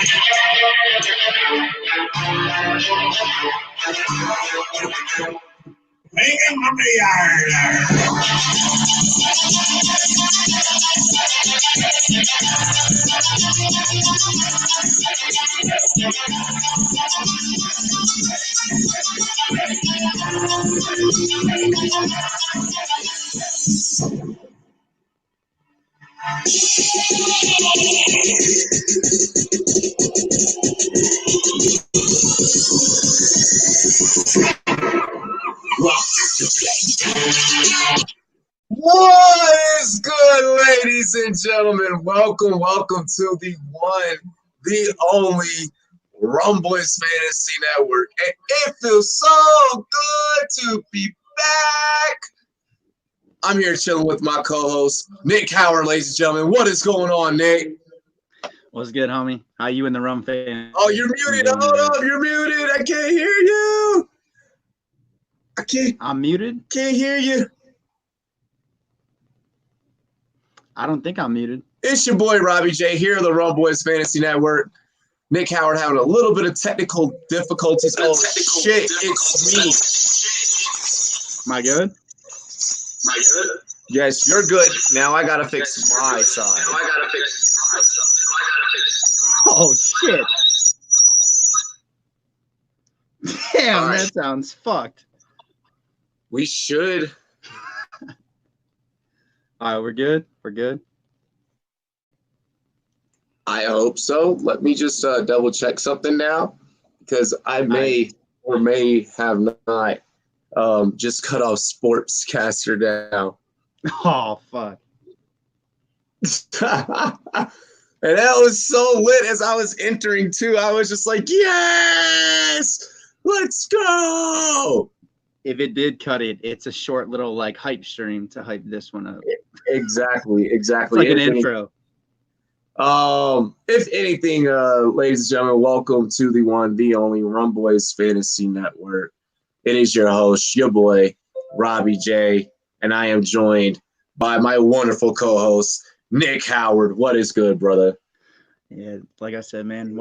Hanging from the yard. What is good, ladies and gentlemen? Welcome to the one, the only Rum Fantasy Network. And it feels so good to be back. I'm here chilling with my co-host, Nick Howard, ladies and gentlemen. What is going on, Nick? What's good, homie? How you in the Rum fan? Oh, you're muted. Hold up, you're muted. I can't hear you. I'm muted? Can't hear you. I don't think I'm muted. It's your boy, Robbie J, here on the Rum Fantasy Network. Nick Howard having a little bit of technical difficulties. Oh, shit, it's me. Am I good? Yes, you're good. Now I got to fix my side. Oh, shit. Damn, right. That sounds fucked. We should. All right, we're good? We're good? I hope so. Let me just double check something now, because I may or may have not just cut off Sportscaster now. Oh, fuck. And that was so lit as I was entering, too. I was just like, yes, let's go. If it did cut it, it's a short little like hype stream to hype this one up. Exactly. It's like an intro. If anything, ladies and gentlemen, welcome to the one, the only Rum Fantasy Network. It is your host, your boy, Robbie J, and I am joined by my wonderful co-host, Nick Howard. What is good, brother? Yeah, like I said, man,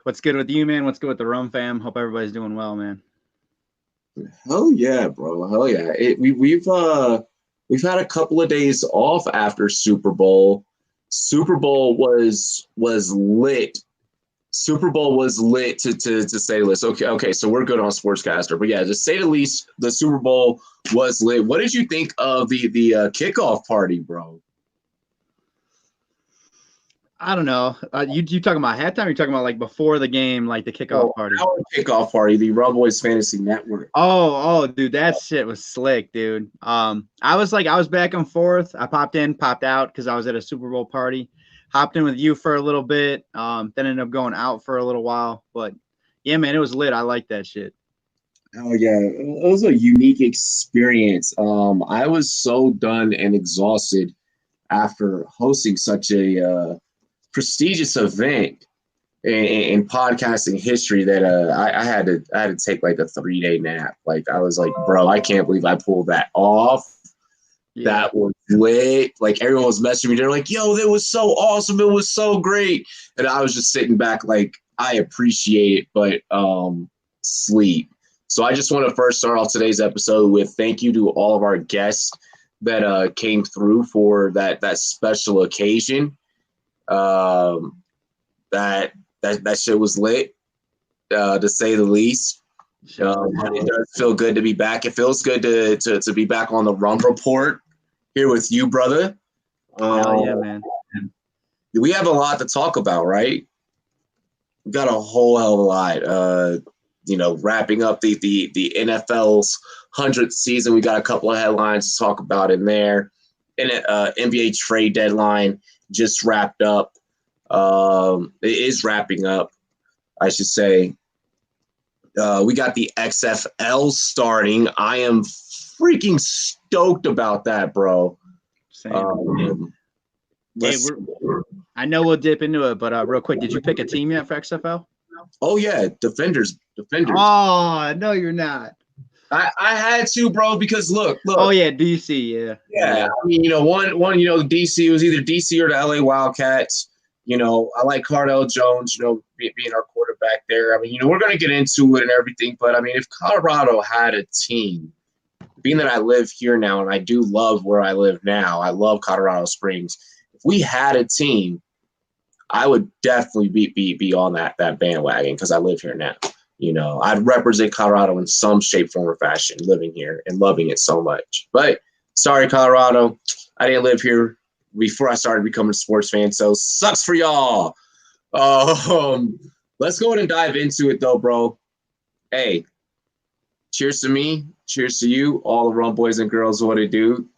what's good with you, man? What's good with the Rum fam? Hope everybody's doing well, man. Hell yeah, bro. Hell yeah. We've had a couple of days off after Super Bowl. Super Bowl was lit. Super Bowl was lit to say the least. Okay, so we're good on Sportscaster. But yeah, to say the least, the Super Bowl was lit. What did you think of the kickoff party, bro? I don't know. You talking about halftime? Or you talking about like before the game, like the kickoff party? Our kickoff party, the Rum Fantasy Network. Oh, dude, that shit was slick, dude. I was back and forth. I popped in, popped out because I was at a Super Bowl party. Hopped in with you for a little bit. Then ended up going out for a little while. But yeah, man, it was lit. I like that shit. Oh yeah, it was a unique experience. I was so done and exhausted after hosting such a prestigious event in podcasting history that I had to take like a 3-day nap. Like I was like, bro, I can't believe I pulled that off. Yeah. That was lit. Like everyone was messaging me. They're like, yo, that was so awesome. It was so great. And I was just sitting back like, I appreciate it, but sleep. So I just want to first start off today's episode with thank you to all of our guests that came through for that special occasion. That shit was lit, to say the least. It does feel good to be back. It feels good to be back on the Rum Report here with you, brother. Hell yeah, man. We have a lot to talk about, right? We've got a whole hell of a lot. Wrapping up the NFL's 100th season, we got a couple of headlines to talk about in there. And NBA trade deadline just wrapped up. It is wrapping up, I should say. We got the XFL starting. I am freaking stoked about that, bro. Same. I know we'll dip into it, but real quick, did you pick a team yet for XFL? Oh yeah, Defenders. Oh no, you're not. I had to, bro, because look. Oh yeah, DC, yeah. Yeah. I mean, one, DC, it was either DC or the LA Wildcats. I like Cardell Jones, being our quarterback there. I mean, we're going to get into it and everything, but I mean, if Colorado had a team, being that I live here now and I do love where I live now, I love Colorado Springs. If we had a team, I would definitely be on that bandwagon because I live here now. I'd represent Colorado in some shape, form, or fashion, living here and loving it so much. But sorry, Colorado, I didn't live here before I started becoming a sports fan, so sucks for y'all. Let's go ahead and dive into it, though, bro. Hey, cheers to me. Cheers to you, all the Rum boys and girls. What it do?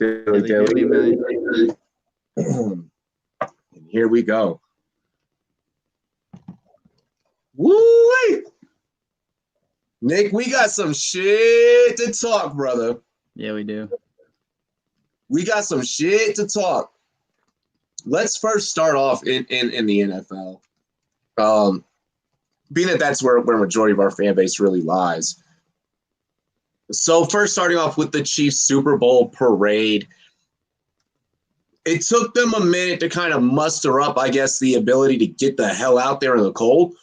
And here we go. Woo! Nick, we got some shit to talk, brother. Yeah, we do. We got some shit to talk. Let's first start off in the NFL. Being that that's where majority of our fan base really lies. So first starting off with the Chiefs Super Bowl parade. It took them a minute to kind of muster up, I guess, the ability to get the hell out there in the cold.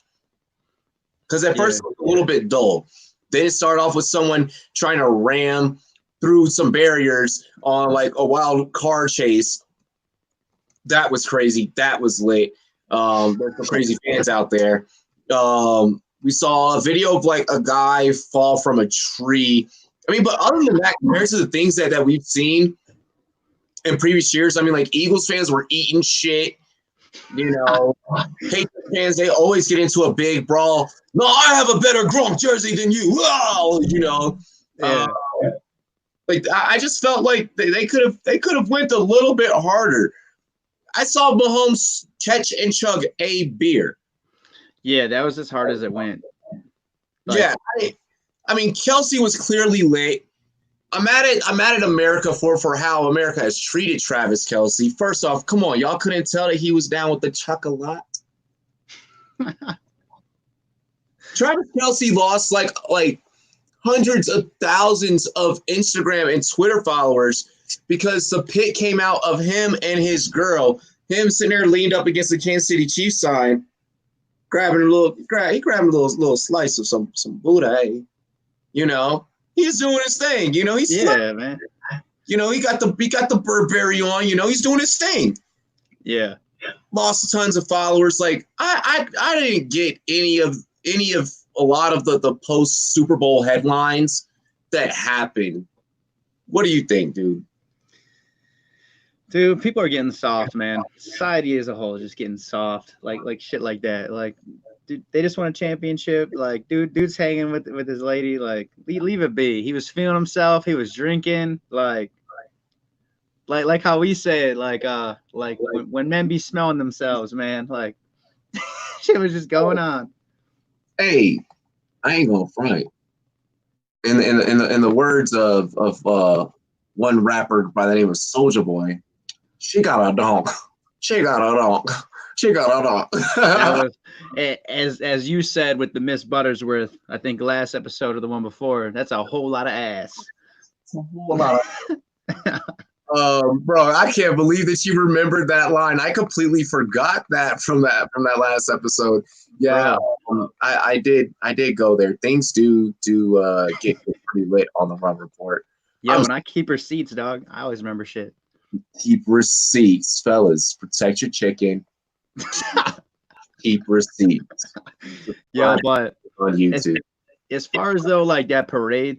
Because at first it was a little bit dull. They didn't start off with someone trying to ram through some barriers on like a wild car chase. That was crazy. That was lit. There's some crazy fans out there. We saw a video of like a guy fall from a tree. I mean, but other than that, compared to the things that we've seen in previous years, I mean, like Eagles fans were eating shit. Patriots fans, they always get into a big brawl. No, I have a better Gronk jersey than you. Wow, Yeah. Like I just felt like they could have went a little bit harder. I saw Mahomes catch and chug a beer. Yeah, that was as hard as it went. Yeah, I mean, Kelsey was clearly lit. I'm mad at America for how America has treated Travis Kelsey. First off, come on, y'all couldn't tell that he was down with the chocolate. Travis Kelsey lost like hundreds of thousands of Instagram and Twitter followers because the pic came out of him and his girl, him sitting there leaned up against the Kansas City Chiefs sign, grabbing a little slice of some Buddha. Hey, he's doing his thing. He's man. he got the Burberry on. He's doing his thing. Yeah. Lost tons of followers. Like I didn't get any of a lot of the post Super Bowl headlines that happened. What do you think, dude? Dude, people are getting soft, man. Society as a whole is just getting soft, like shit like that. Like, dude, they just won a championship. Like, dude's hanging with his lady. Like, leave it be. He was feeling himself. He was drinking. Like how we say it. Like when men be smelling themselves, man. Like, shit was just going on. Hey, I ain't gonna front. In the words of one rapper by the name of Soulja Boy, she got a donk. She got a donk. She got a donk. That was, as you said with the Miss Buttersworth, I think last episode or the one before, that's a whole lot of ass. It's a whole lot of bro, I can't believe that you remembered that line. I completely forgot that from that last episode. Yeah, I did go there. Things do get pretty lit on the Rum Report. Yeah, when I keep receipts, dog, I always remember shit. Keep receipts, fellas. Protect your chicken. Keep receipts. Yeah, but on YouTube. As far as though like that parade,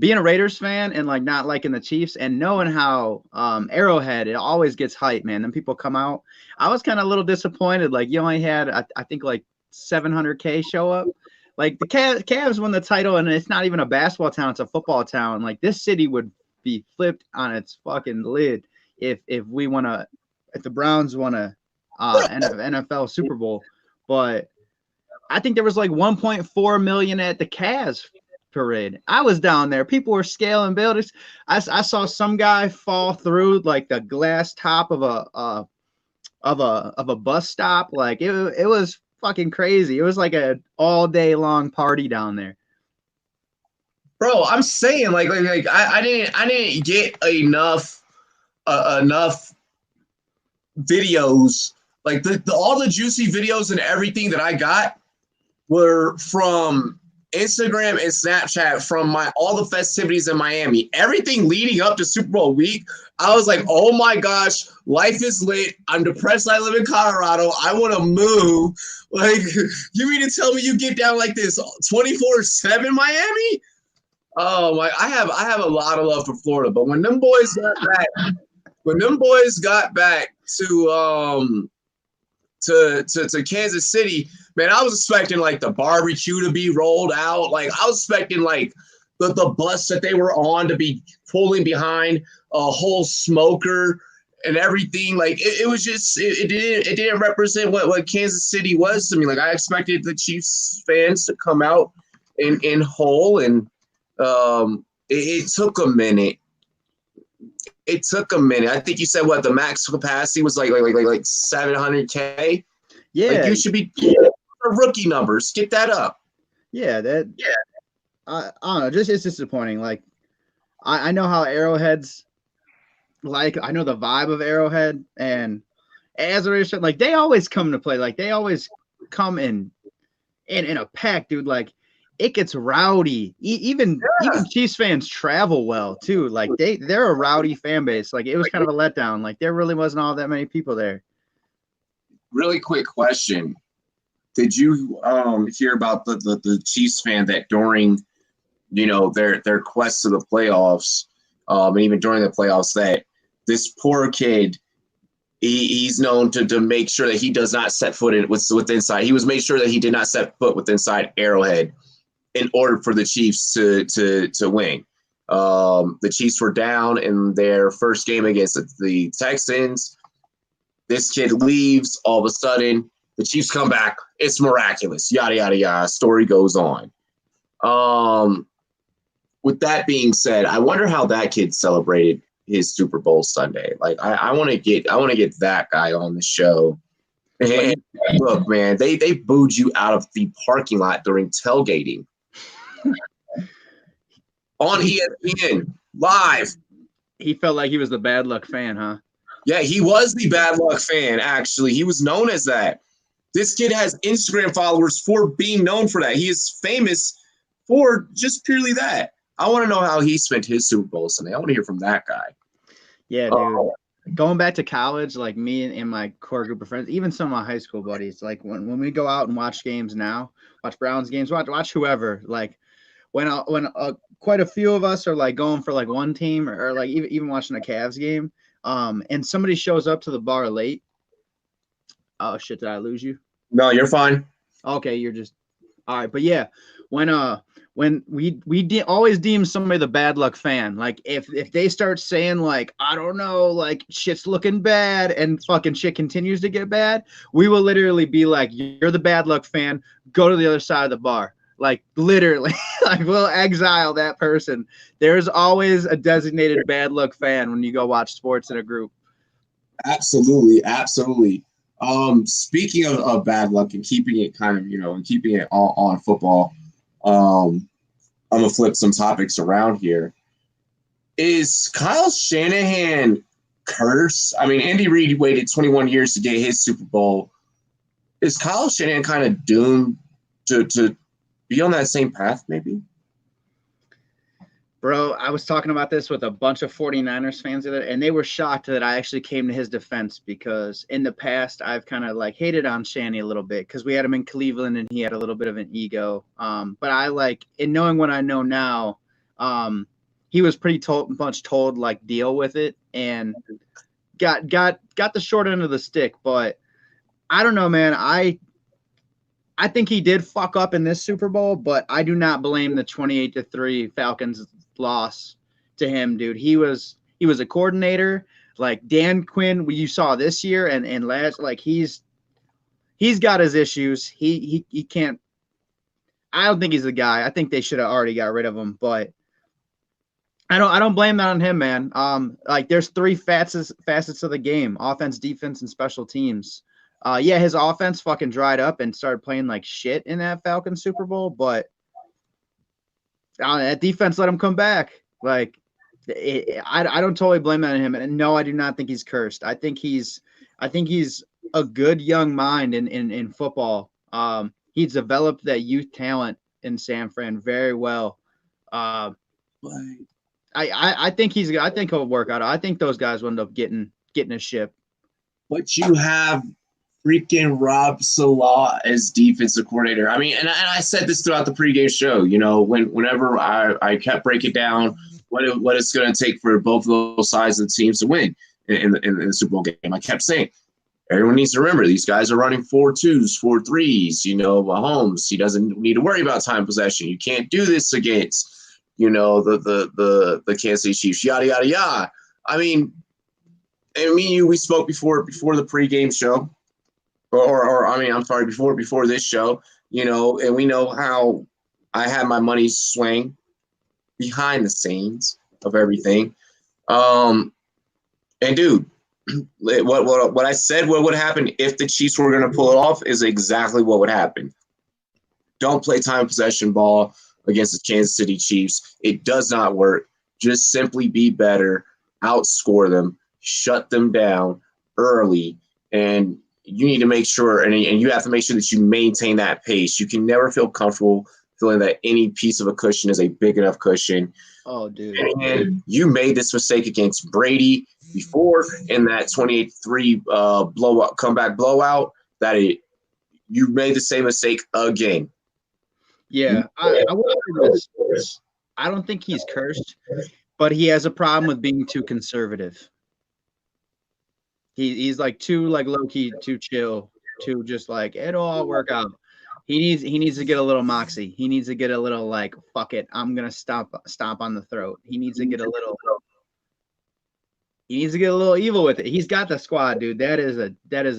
being a Raiders fan and like not liking the Chiefs and knowing how Arrowhead, it always gets hype, man. Then people come out. I was kind of a little disappointed. Like you only had, I think like 700K show up. Like the Cavs won the title and it's not even a basketball town. It's a football town. Like this city would be flipped on its fucking lid if the Browns won a NFL Super Bowl. But I think there was like 1.4 million at the Cavs parade. I was down there. People were scaling buildings. I saw some guy fall through like the glass top of a bus stop. Like it was fucking crazy. It was like a all day long party down there. Bro, I'm saying like I didn't get enough videos Like all the juicy videos and everything that I got were from Instagram and Snapchat from all the festivities in Miami. Everything leading up to Super Bowl week, I was like, oh my gosh, life is lit. I'm depressed. I live in Colorado. I want to move. Like, you mean to tell me you get down like this 24/7 Miami? Oh my! I have a lot of love for Florida, but when them boys got back to Kansas City, man, I was expecting like the barbecue to be rolled out. Like I was expecting like the bus that they were on to be pulling behind a whole smoker and everything. Like it was just it didn't represent what Kansas City was to me. Like I expected the Chiefs fans to come out in whole, and it took a minute. It took a minute. I think you said what the max capacity was like 700K. Yeah, like you should be rookie numbers. Get that up. Yeah, I don't know. Just it's disappointing. Like I know how Arrowhead's like. I know the vibe of Arrowhead, and as a result, like they always come to play. Like they always come in a pack, dude. Like it gets rowdy. Even Chiefs fans travel well too. Like they're a rowdy fan base. Like it was kind of a letdown. Like there really wasn't all that many people there. Really quick question: did you hear about the Chiefs fan that during their quest to the playoffs, and even during the playoffs, that this poor kid, he's known to make sure that he does not set foot with inside. He was made sure that he did not set foot with inside Arrowhead in order for the Chiefs to win. The Chiefs were down in their first game against the Texans. This kid leaves. All of a sudden, the Chiefs come back. It's miraculous. Yada, yada, yada. Story goes on. With that being said, I wonder how that kid celebrated his Super Bowl Sunday. Like, I want to get that guy on the show. And look, man, they booed you out of the parking lot during tailgating on ESPN live. He felt like he was the bad luck fan, huh? Yeah, he was the bad luck fan. Actually, he was known as that. This kid has Instagram followers for being known for that. He is famous for just purely that. I want to know how he spent his Super Bowl Sunday. I want to hear from that guy. Yeah, dude. Going back to college, like me and my core group of friends, even some of my high school buddies, like when we go out and watch games now, watch Browns games, watch whoever, like when quite a few of us are like going for like one team or like even watching a Cavs game, and somebody shows up to the bar late. Oh shit, did I lose you? No, you're fine. Okay, you're just all right. But yeah, when we always deem somebody the bad luck fan. Like if they start saying like, I don't know, like shit's looking bad and fucking shit continues to get bad, we will literally be like, you're the bad luck fan, go to the other side of the bar. Like literally, like we'll exile that person. There's always a designated bad luck fan when you go watch sports in a group. Absolutely, absolutely. Speaking of bad luck and keeping it kind of, and keeping it on football, I'm gonna flip some topics around here. Is Kyle Shanahan cursed? I mean, Andy Reid waited 21 years to get his Super Bowl. Is Kyle Shanahan kind of doomed to be on that same path, maybe? Bro, I was talking about this with a bunch of 49ers fans and they were shocked that I actually came to his defense because in the past I've kind of like hated on Shanny a little bit because we had him in Cleveland and he had a little bit of an ego. But I like, in knowing what I know now, he was pretty much told like deal with it and got the short end of the stick. But I don't know, man. I think he did fuck up in this Super Bowl, but I do not blame the 28-3 Falcons loss to him, dude. He was a coordinator like Dan Quinn you saw this year and last, like he's got his issues. He can't. I don't think he's the guy. I think they should have already got rid of him, but I don't blame that on him, man. Like there's three facets of the game: offense, defense, and special teams. Yeah, his offense fucking dried up and started playing like shit in that Falcons Super Bowl, but that defense let him come back. Like, I don't totally blame that on him. And no, I do not think he's cursed. I think he's a good young mind in football. He's developed that youth talent in San Fran very well. Uh, I think he'll work out. I think those guys will end up getting a ship. But you have freaking Rob Salah as defensive coordinator. I mean, and I said this throughout the pregame show. You know, whenever I kept breaking down what it's going to take for both of those sides of the teams to win in the Super Bowl game, I kept saying everyone needs to remember these guys are running 4-2s, 4-3s. You know, Mahomes, he doesn't need to worry about time possession. You can't do this against, you know, the Kansas City Chiefs. Yada yada yada. I mean, and me and you, we spoke before the pregame show. Or I mean, I'm sorry, before this show, you know, and we know how I had my money swing behind the scenes of everything. And dude, what I said what would happen if the Chiefs were going to pull it off is exactly what would happen. Don't play time possession ball against the Kansas City Chiefs. It does not work. Just simply be better, outscore them, shut them down early, and you need to make sure, and you have to make sure that you maintain that pace. You can never feel comfortable feeling that any piece of a cushion is a big enough cushion. Oh, dude. And you made this mistake against Brady before in that 28-3 comeback blowout. You made the same mistake again. Yeah, I will say this. I don't think he's cursed, but he has a problem with being too conservative. He's like too like low key, too chill, too just like it'll all work out. He needs to get a little moxie. He needs to get a little like fuck it, I'm gonna stomp on the throat. He needs to get a little evil with it. He's got the squad, dude. That is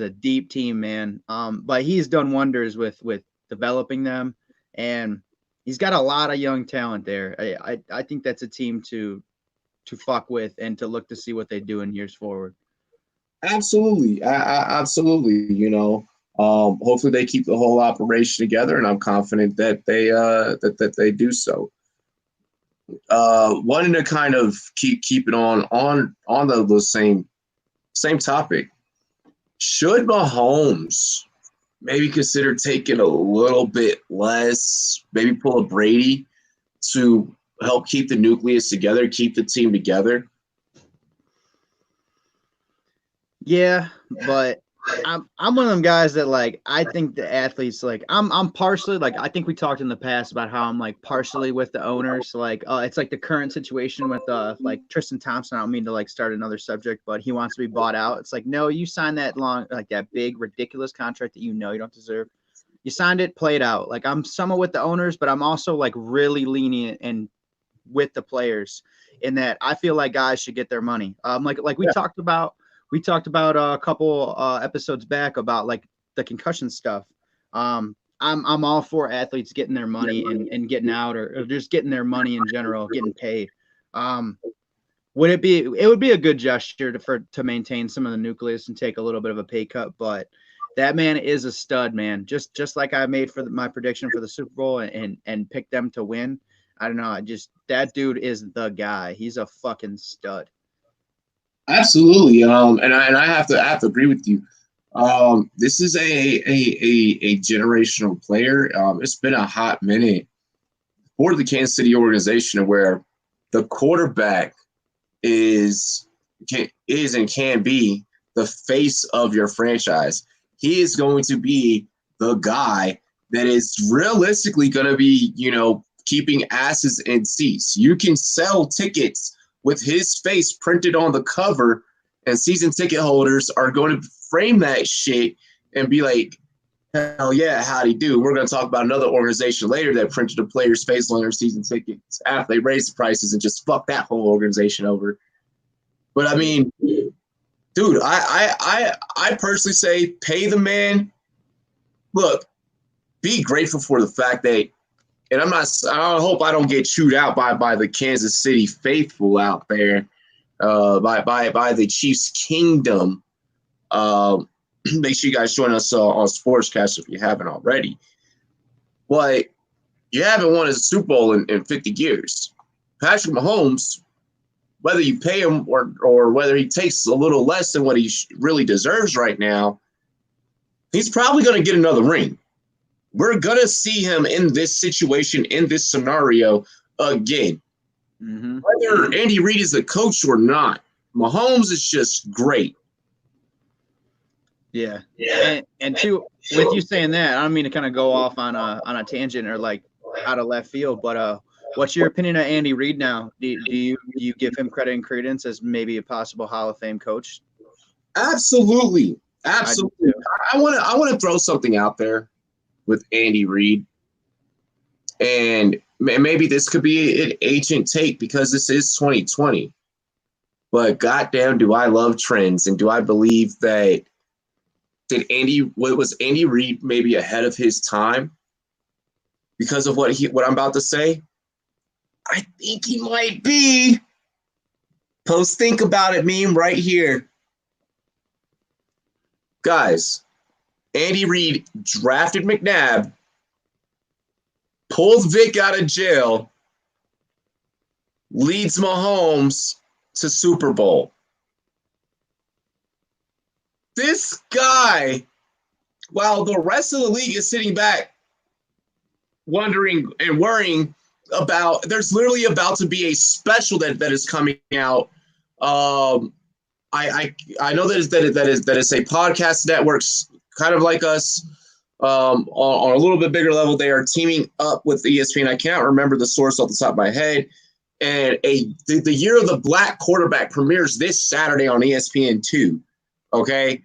a deep team, man. But he's done wonders with developing them, and he's got a lot of young talent there. I think that's a team to fuck with and to look to see what they do in years forward. Absolutely. Absolutely. You know, hopefully they keep the whole operation together, and I'm confident that that they do so. Wanting to kind of keep it on the same topic. Should Mahomes maybe consider taking a little bit less, maybe pull a Brady to help keep the nucleus together, keep the team together? Yeah, but I'm one of them guys that like I think the athletes like I'm partially like I think we talked in the past about how I'm like partially with the owners. Like it's like the current situation with like Tristan Thompson. I don't mean to like start another subject, but he wants to be bought out. It's like, no, you signed that that big ridiculous contract that you know you don't deserve. You signed it, play it out. Like I'm somewhat with the owners, but I'm also like really lenient and with the players in that I feel like guys should get their money. Like we talked about. We talked about a couple episodes back about like the concussion stuff. I'm all for athletes getting their money and getting out or just getting their money in general, getting paid. It would be a good gesture to maintain some of the nucleus and take a little bit of a pay cut, but that man is a stud, man. Just like I made for my prediction for the Super Bowl and picked them to win. I don't know. That dude is the guy. He's a fucking stud. Absolutely. And I have to agree with you. This is a generational player. It's been a hot minute for the Kansas City organization where the quarterback is and can be the face of your franchise. He is going to be the guy that is realistically going to be, you know, keeping asses in seats. You can sell tickets with his face printed on the cover, and season ticket holders are going to frame that shit and be like, hell yeah, howdy do. We're going to talk about another organization later that printed a player's face on their season tickets after they raised the prices and just fucked that whole organization over. But I mean, dude, I personally say pay the man. Look, be grateful for the fact that, and I hope I don't get chewed out by the Kansas City faithful out there, by the Chiefs Kingdom. Make sure you guys join us on Sportscast if you haven't already. But you haven't won a Super Bowl in 50 years. Patrick Mahomes, whether you pay him or whether he takes a little less than what he really deserves right now, he's probably going to get another ring. We're going to see him in this situation, in this scenario again. Mm-hmm. Whether Andy Reid is a coach or not, Mahomes is just great. Yeah. And two, with you saying that, I don't mean to kind of go off on a tangent or like out of left field, but what's your opinion of Andy Reid now? Do you give him credit and credence as maybe a possible Hall of Fame coach? Absolutely. Absolutely. I want to throw something out there with Andy Reid. And maybe this could be an ancient take because this is 2020. But goddamn, do I love trends, and do I believe that was Andy Reid maybe ahead of his time because of what I'm about to say? I think he might be. Post think about it meme right here. Guys, Andy Reid drafted McNabb, pulls Vic out of jail, leads Mahomes to Super Bowl. This guy, while the rest of the league is sitting back wondering and worrying about, there's literally about to be a special that is coming out. I know that is a podcast networks kind of like us on a little bit bigger level. They are teaming up with ESPN. I cannot remember the source off the top of my head. And the Year of the Black Quarterback premieres this Saturday on ESPN2. Okay.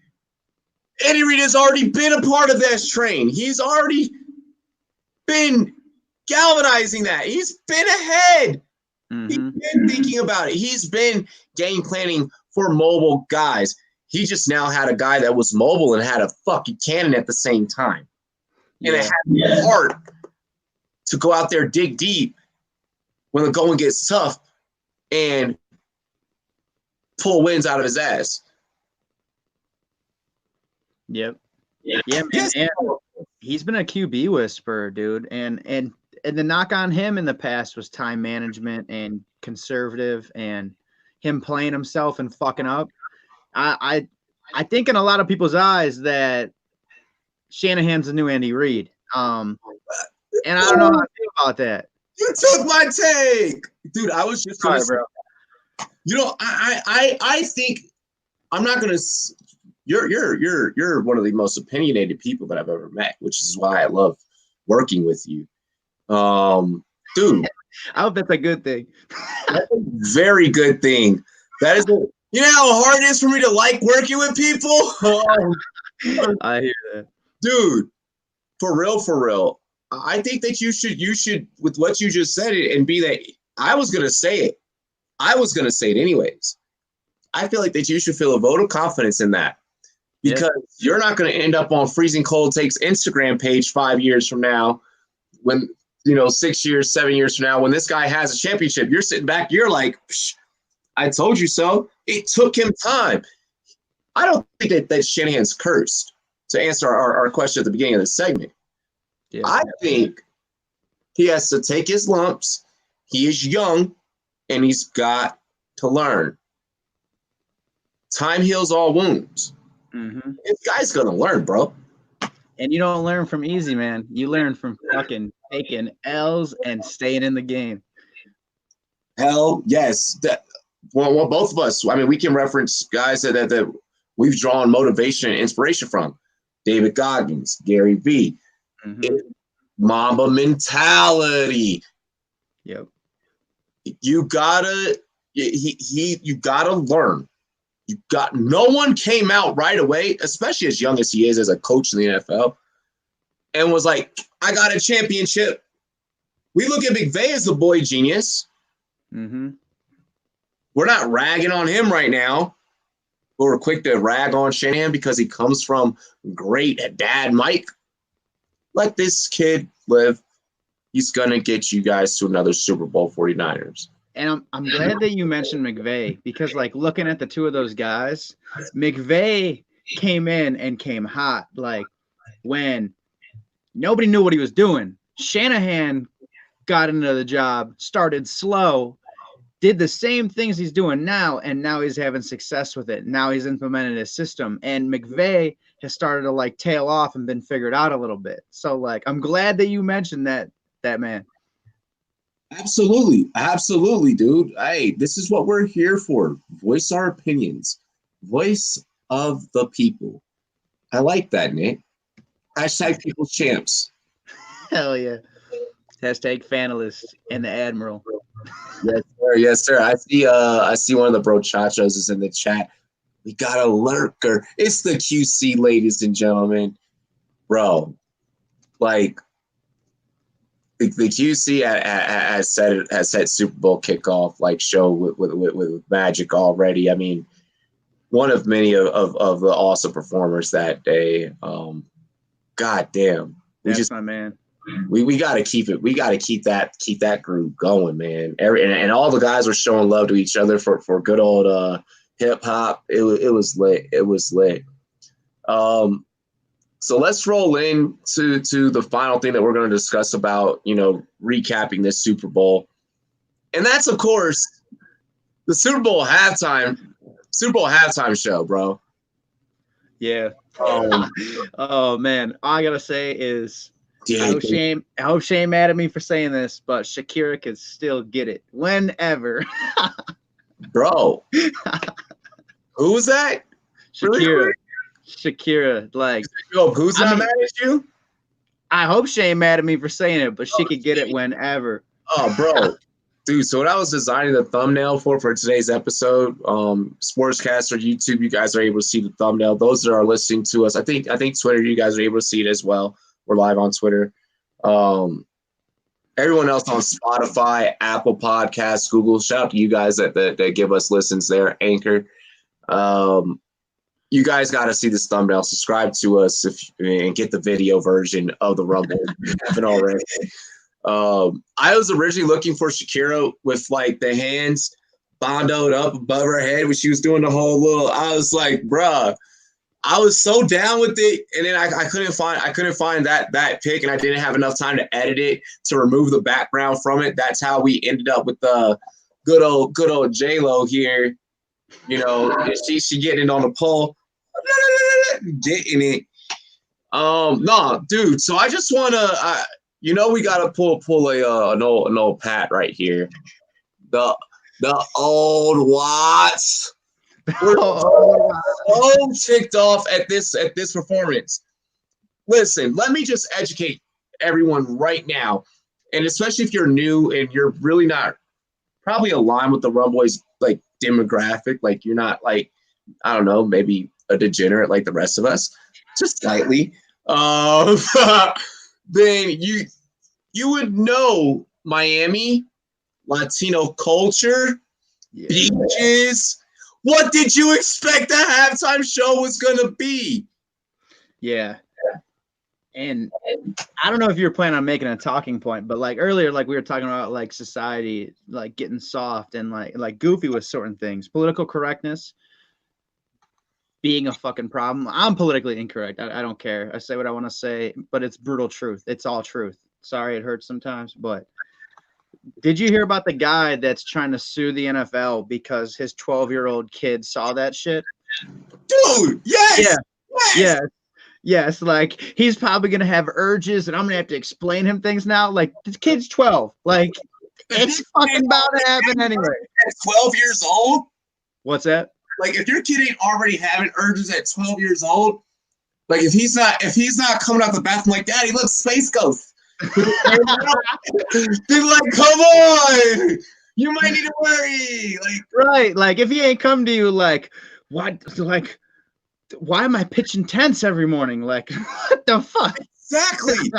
Andy Reid has already been a part of this train. He's already been galvanizing that. He's been ahead. Mm-hmm. He's been thinking about it. He's been game planning for mobile guys. He just now had a guy that was mobile and had a fucking cannon at the same time. And it had the heart to go out there, dig deep when the going gets tough and pull wins out of his ass. Yep. Yeah, man. Yes. And he's been a QB whisperer, dude. And the knock on him in the past was time management and conservative and him playing himself and fucking up. I think in a lot of people's eyes that Shanahan's the new Andy Reid. And I don't know how I feel about that. You took my take. Dude, I was just sorry, bro. You know, I think I'm not gonna. You're one of the most opinionated people that I've ever met, which is why I love working with you. Dude. I hope that's a good thing. That's a very good thing. That is, you know how hard it is for me to like working with people? I hear that. Dude, for real. I think that you should, with what you just said it and be that, I was going to say it. I was going to say it anyways. I feel like that you should feel a vote of confidence in that. Because you're not going to end up on Freezing Cold Takes Instagram page 5 years from now when, 6 years, 7 years from now, when this guy has a championship. You're sitting back, you're like, I told you so. It took him time. I don't think that Shanahan's cursed, to answer our question at the beginning of this segment. Yeah. I think he has to take his lumps. He is young, and he's got to learn. Time heals all wounds. Mm-hmm. This guy's going to learn, bro. And you don't learn from easy, man. You learn from fucking taking L's and staying in the game. Hell yes. Well, both of us. I mean, we can reference guys that we've drawn motivation and inspiration from. David Goggins, Gary Vee. Mm-hmm. Mamba mentality. Yep. You gotta learn. No one came out right away, especially as young as he is as a coach in the NFL, and was like, I got a championship. We look at McVay as the boy genius. Mm-hmm. We're not ragging on him right now, but we're quick to rag on Shanahan because he comes from great dad Mike. Let this kid live. He's going to get you guys to another Super Bowl 49ers. And I'm glad that you mentioned McVay because, like, looking at the two of those guys, McVay came in and came hot. Like, when nobody knew what he was doing. Shanahan got into the job, started slow, did the same things he's doing now, and now he's having success with it. Now he's implemented his system. And McVay has started to like tail off and been figured out a little bit. So like, I'm glad that you mentioned that man. Absolutely, dude. Hey, this is what we're here for. Voice our opinions. Voice of the people. I like that, Nick. Hashtag people's champs. Hell yeah. Hashtag Fanalist and the Admiral. Yes, sir. Yes, sir. I see one of the brochachos is in the chat. We got a lurker. It's the QC, ladies and gentlemen. Bro, like the QC has set Super Bowl kickoff like show with Magic already. I mean, one of many of the awesome performers that day. God damn. That's my man. We got to keep it. We got to keep that group going, man. And all the guys were showing love to each other for good old hip hop. It was lit. It was lit. So let's roll into the final thing that we're going to discuss about, recapping this Super Bowl. And that's, of course, the Super Bowl halftime show, bro. Yeah. Oh man. All I gotta say is I hope Shane mad at me for saying this, but Shakira could still get it whenever. Bro. Who was that? Shakira. Shakira, like, who's not mad at you? I hope she ain't mad at me for saying it, but she could get it whenever. Oh, bro. Dude, so when I was designing the thumbnail for today's episode, Sportscaster, YouTube, you guys are able to see the thumbnail. Those that are listening to us, I think Twitter, you guys are able to see it as well. We're live on Twitter. Everyone else on Spotify, Apple Podcasts, Google, shout out to you guys that give us listens there, Anchor. You guys got to see this thumbnail. Subscribe to us and get the video version of the Rumble if you haven't already. I was originally looking for Shakira with like the hands bondoed up above her head when she was doing the whole little. I was like, bruh, I was so down with it, and then I couldn't find that pic, and I didn't have enough time to edit it to remove the background from it. That's how we ended up with the good old J-Lo here. She getting it on the pole. Getting it. No, dude. So I just wanna, we gotta pull an old Pat right here. The old Watts. We're so ticked off at this performance. Listen, let me just educate everyone right now, and especially if you're new and you're really not probably aligned with the Rum Boys like demographic, like you're not like, I don't know, maybe a degenerate like the rest of us, just slightly, then you would know Miami, Latino culture, beaches. What did you expect the halftime show was gonna be? Yeah. And I don't know if you were planning on making a talking point, but like earlier, like we were talking about like society, like getting soft and like goofy with certain things, political correctness being a fucking problem. I'm politically incorrect. I don't care. I say what I want to say, but it's brutal truth. It's all truth. Sorry, it hurts sometimes, but did you hear about the guy that's trying to sue the NFL because his 12-year-old kid saw that shit? Dude, yes. Yeah. Yes. Yes, like he's probably gonna have urges, and I'm gonna have to explain him things now. Like this kid's 12. Like it's fucking about to happen anyway. At 12 years old? What's that? Like if your kid ain't already having urges at 12 years old, like if he's not coming out the bathroom like, Daddy, look, Space Ghost. They're like, come on, you might need to worry. Like right, like if he ain't come to you like, what, like, why am I pitching tents every morning? Like, what the fuck? Exactly.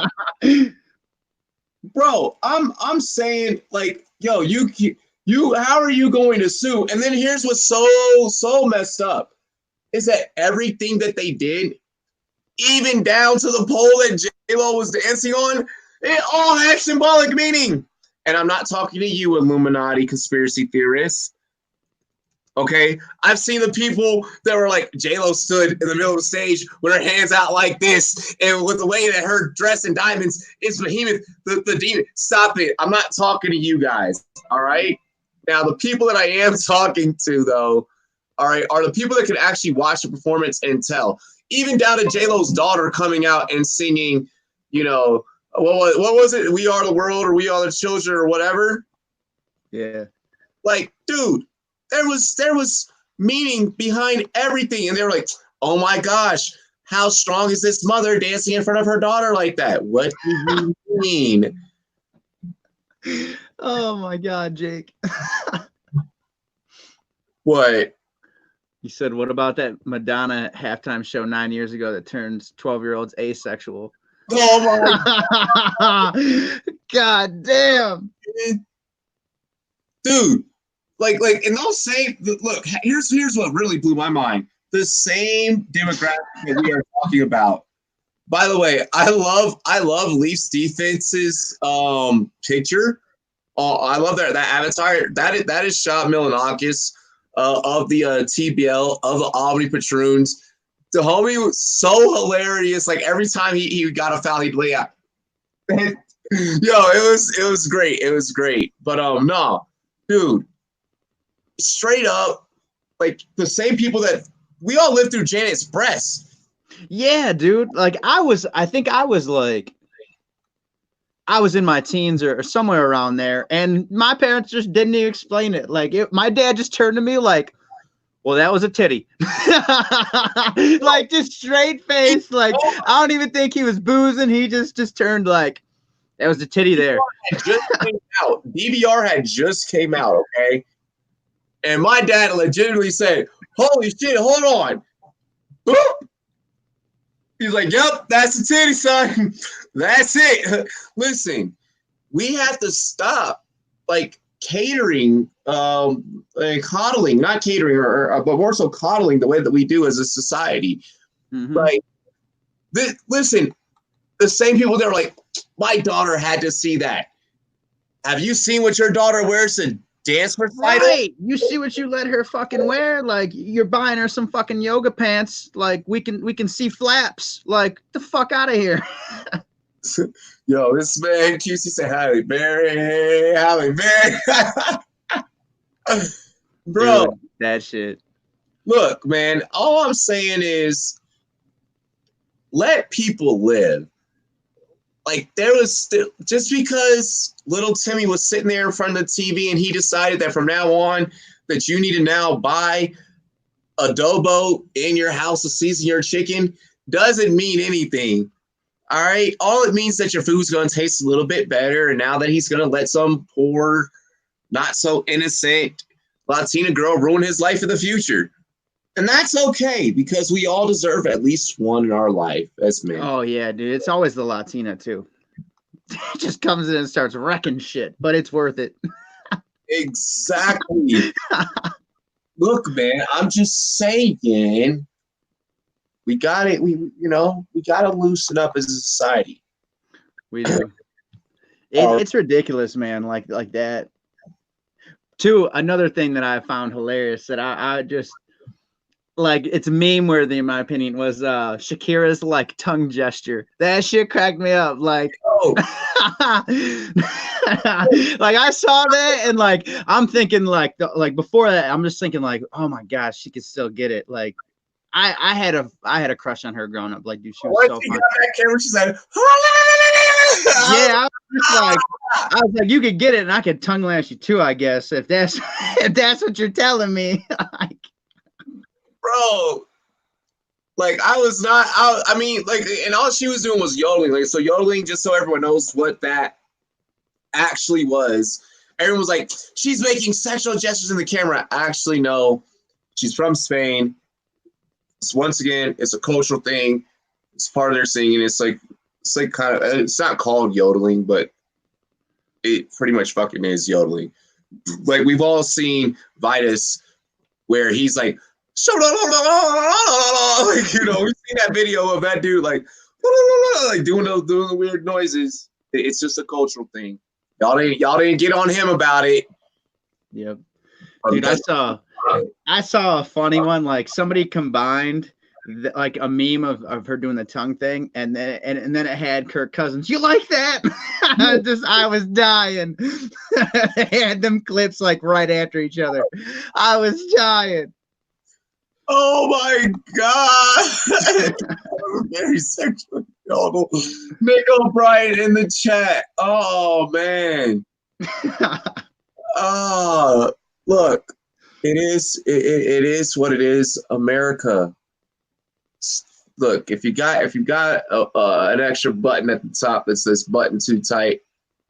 Bro, I'm saying, like, yo, you how are you going to sue? And then here's what's so messed up is that everything that they did, even down to the pole that J-Lo was dancing on, it all had symbolic meaning. And I'm not talking to you, Illuminati conspiracy theorists. Okay, I've seen the people that were like, J-Lo stood in the middle of the stage with her hands out like this, and with the way that her dress in diamonds is Behemoth, the demon. Stop it. I'm not talking to you guys, all right? Now, the people that I am talking to, though, all right, are the people that can actually watch the performance and tell. even down to J-Lo's daughter coming out and singing, you know, what was it? We Are the World, or We Are the Children, or whatever. Yeah. Like, dude, there was meaning behind everything. And they were like, oh my gosh, how strong is this mother dancing in front of her daughter like that? What do you mean? Oh my God, Jake. What? You said, what about that Madonna halftime show 9 years ago that turns 12-year-olds asexual? Oh my God damn. Dude, like, and they'll say, look, here's what really blew my mind. The same demographic that we are talking about. By the way, I love Leafs defense's picture. I love that avatar. That is Shot Milanakis of the TBL of the Albany Patroons. The homie was so hilarious. Like every time he got a foul, he'd lay out. Yo, it was great. It was great. But no, dude, straight up, like the same people that we all lived through Janet's breasts. Yeah, dude. Like I think I was in my teens or somewhere around there, and my parents just didn't even explain it. Like my dad just turned to me like, well, that was a titty. Like just straight face. Like I don't even think he was boozing. He just turned like, that was the titty there. Just came out. DVR had just came out, okay? And my dad legitimately said, holy shit, hold on. He's like, yep, that's the titty, son. That's it. Listen, we have to stop like catering and coddling, not catering, but more so coddling the way that we do as a society. Mm-hmm. Like, listen, the same people that are like, my daughter had to see that. Have you seen what your daughter wears to dance recital? Right. You see what you let her fucking wear? Like you're buying her some fucking yoga pants. Like we can see flaps. Like the fuck out of here. Yo, this man QC said Halle Berry, Halle Berry. Bro, dude, that shit. Look, man, all I'm saying is let people live. Like there was still, just because little Timmy was sitting there in front of the TV and he decided that from now on that you need to now buy adobo in your house to season your chicken doesn't mean anything. All right. All it means that your food's going to taste a little bit better. And now that he's going to let some poor, not so innocent Latina girl ruin his life in the future. And that's okay because we all deserve at least one in our life as men. Oh, yeah, dude. It's always the Latina, too. Just comes in and starts wrecking shit, but it's worth it. Exactly. Look, man, I'm just saying we got it. We got to loosen up as a society. We do. It's ridiculous, man. Like that. Too, another thing that I found hilarious that I just like, it's meme worthy in my opinion was Shakira's like tongue gesture. That shit cracked me up. Like, oh. Like I saw that and like I'm thinking like before that I'm just thinking like, oh my gosh, she could still get it. Like I had a crush on her growing up. Like, dude, she was so fun. That camera, she said, yeah, I was like, you could get it, and I could tongue lash you too, I guess, if that's what you're telling me. Like, bro, like I mean, like, and all she was doing was yodeling. Like, so yodeling, just so everyone knows what that actually was. Everyone was like, she's making sexual gestures in the camera. Actually, no, she's from Spain. Once again, it's a cultural thing. It's part of their singing. It's like kind of, it's not called yodeling, but it pretty much fucking is yodeling. Like we've all seen Vitus where he's like, like, you know, we've seen that video of that dude like doing the weird noises. It's just a cultural thing. Y'all didn't get on him about it. Yep. Dude, I saw a funny one. Like somebody combined like a meme of her doing the tongue thing, and then it had Kirk Cousins. You like that? I was dying. They had them clips like right after each other. I was dying. Oh my God. Very sexual. Nick O'Brien in the chat. Oh man. Look, it is what it is. America. Look, if you got an extra button at the top that says button too tight,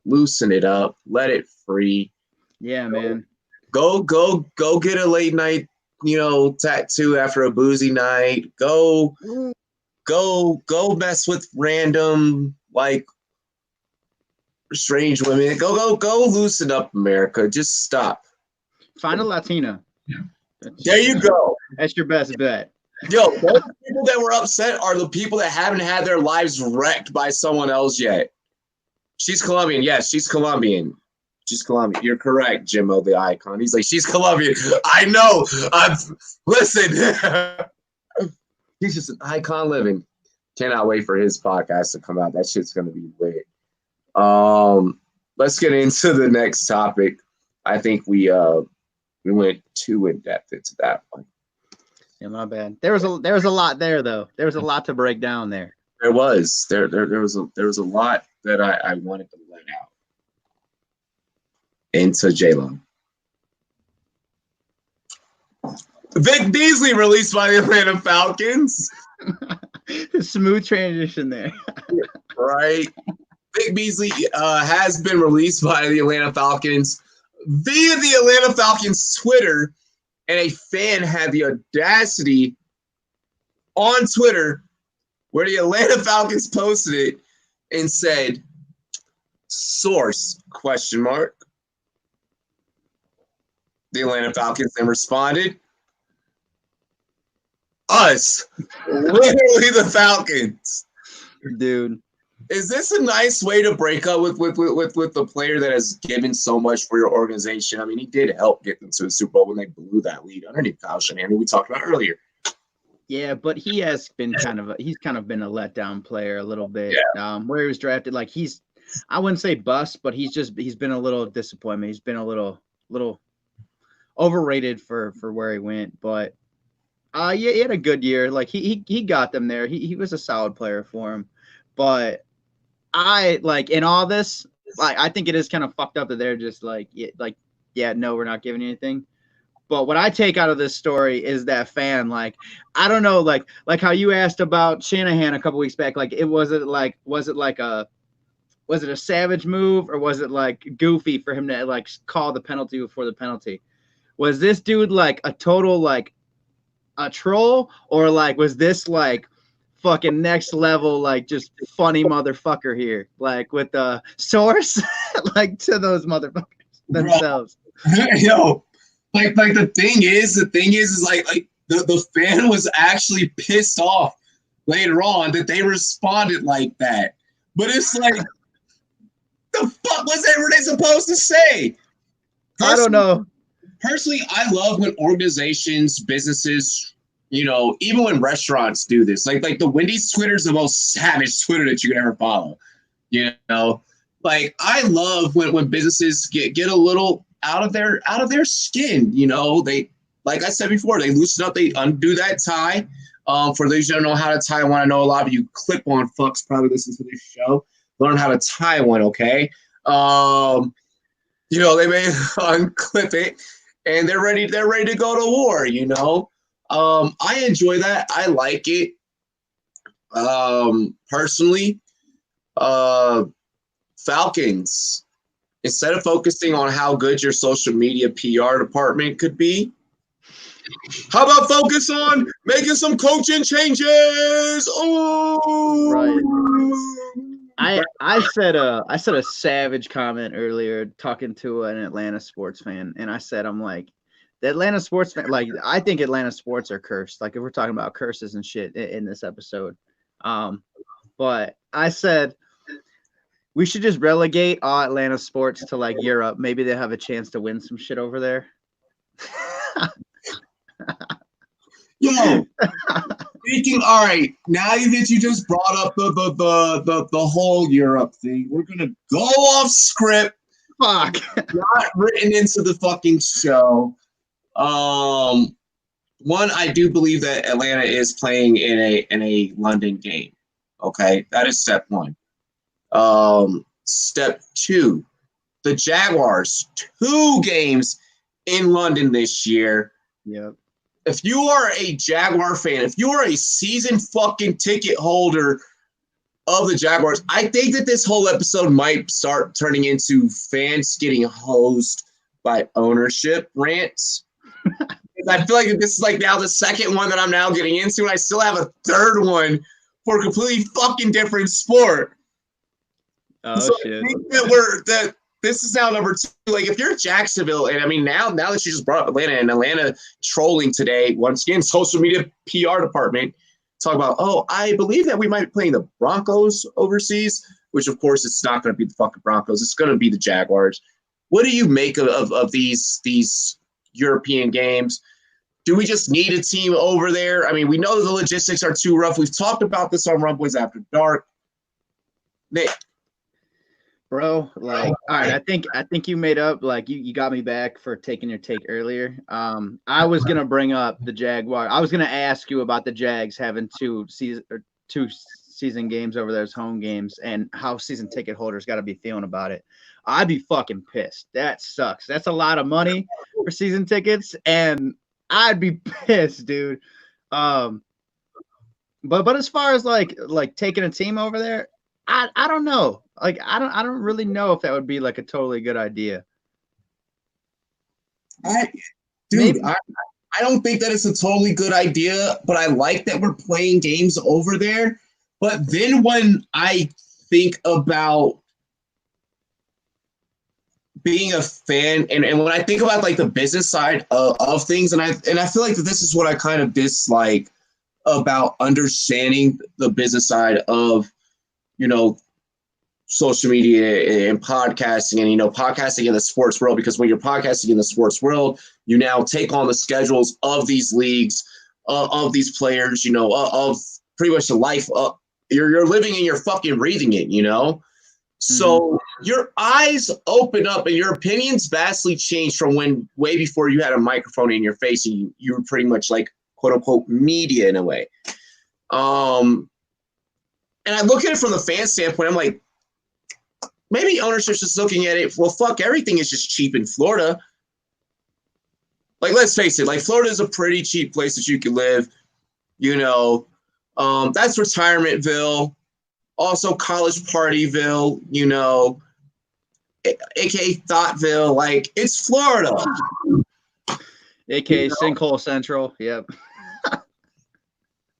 loosen it up, let it free. Yeah, man. Go get a late night, tattoo after a boozy night. Go mess with random like strange women. Go loosen up, America. Just stop. Find a Latina. There you go. That's your best bet. Yo, those people that were upset are the people that haven't had their lives wrecked by someone else yet. She's Colombian. Yes, she's Colombian. She's Colombian. You're correct, Jimmo, the icon. He's like, she's Colombian. I know. Listen. He's just an icon living. Cannot wait for his podcast to come out. That shit's gonna be lit. Let's get into the next topic. I think we went too in depth into that one. Yeah, my bad. There was a lot there though. There was a lot to break down there. There was a lot that I wanted to let out into J-Lo. Vic Beasley released by the Atlanta Falcons. Smooth transition there. Right. Vic Beasley has been released by the Atlanta Falcons via the Atlanta Falcons Twitter, and a fan had the audacity on Twitter where the Atlanta Falcons posted it and said, source, ? The Atlanta Falcons then responded, us, literally the Falcons. Dude. Is this a nice way to break up with the player that has given so much for your organization? I mean, he did help get them to the Super Bowl when they blew that lead underneath Kyle Shanahan, who we talked about earlier. Yeah, but he has been kind of been a letdown player a little bit. Yeah. Where he was drafted, like I wouldn't say bust, but he's been a little disappointment. He's been a little overrated for where he went, but yeah, he had a good year. Like he got them there. He was a solid player for him, but I like in all this, like I think it is kind of fucked up that they're just no, we're not giving you anything. But what I take out of this story is that fan, like, I don't know, like how you asked about Shanahan a couple weeks back, like was it a savage move or was it like goofy for him to like call the penalty before the penalty? Was this dude like a total like a troll, or like was this like fucking next level, like just funny motherfucker here, like with the source, like to those motherfuckers themselves? Yo, like the thing is like the fan was actually pissed off later on that they responded like that. But it's like, the fuck were they supposed to say? I don't know. Personally, I love when organizations, businesses, even when restaurants do this. Like the Wendy's Twitter is the most savage Twitter that you could ever follow. Like I love when businesses get a little out of their skin. They, like I said before, they loosen up, they undo that tie. For those who don't know how to tie one, I know a lot of you clip-on fucks probably listen to this show. Learn how to tie one, okay? They may unclip it, and they're ready to go to war. I enjoy that. I like it. Personally, Falcons, instead of focusing on how good your social media PR department could be, how about focus on making some coaching changes? Oh, right. I said a savage comment earlier talking to an Atlanta sports fan, and I said, I'm like, the Atlanta sports fan, like I think Atlanta sports are cursed. Like if we're talking about curses and shit in this episode, but I said we should just relegate all Atlanta sports to like Europe. Maybe they have a chance to win some shit over there. Yo, speaking. All right, now that you just brought up the whole Europe thing, we're gonna go off script. Fuck. Not written into the fucking show. one, I do believe that Atlanta is playing in a London game. Okay, that is step one. Step two, the Jaguars, 2 games in London this year. Yep. If you are a Jaguar fan, if you are a season fucking ticket holder of the Jaguars, I think that this whole episode might start turning into fans getting hosed by ownership rants. I feel like this is like now the second one that I'm now getting into, and I still have a third one for a completely fucking different sport. Oh, so shit. I think that this is now number 2. Like, if you're Jacksonville, and I mean, now that you just brought up Atlanta, and Atlanta trolling today, once again, social media PR department, talk about, oh, I believe that we might be playing the Broncos overseas, which, of course, it's not going to be the fucking Broncos. It's going to be the Jaguars. What do you make of these European games? Do we just need a team over there? I mean, we know the logistics are too rough. We've talked about this on Rumboys After Dark. Nick. Bro, like, all right, I think you made up, like, you got me back for taking your take earlier. I was gonna bring up the Jaguar. I was gonna ask you about the Jags having 2 season games over there as home games, and how season ticket holders got to be feeling about it. I'd be fucking pissed. That sucks. That's a lot of money for season tickets, and I'd be pissed, dude. But as far as like taking a team over there, I don't know. Like, I don't really know if that would be like a totally good idea. I Maybe. don't think that it's a totally good idea, but I like that we're playing games over there. But then when I think about being a fan, and when I think about like the business side of things, and I feel like that this is what I kind of dislike about understanding the business side of, you know, social media and podcasting, and, you know, podcasting in the sports world, because when you're podcasting in the sports world, you now take on the schedules of these leagues, of these players, you know, of pretty much the life. You're living and you're fucking breathing it, you know? So your eyes open up and your opinions vastly change from when way before you had a microphone in your face and you were pretty much like, quote unquote, media in a way. And I look at it from the fan standpoint. I'm like, maybe ownership's just looking at it, well, fuck, everything is just cheap in Florida. Like, let's face it, like, Florida is a pretty cheap place that you can live. You know, that's Retirementville, also College Partyville, you know, aka Thoughtville. Like, it's Florida. AKA Sinkhole Central. Yep.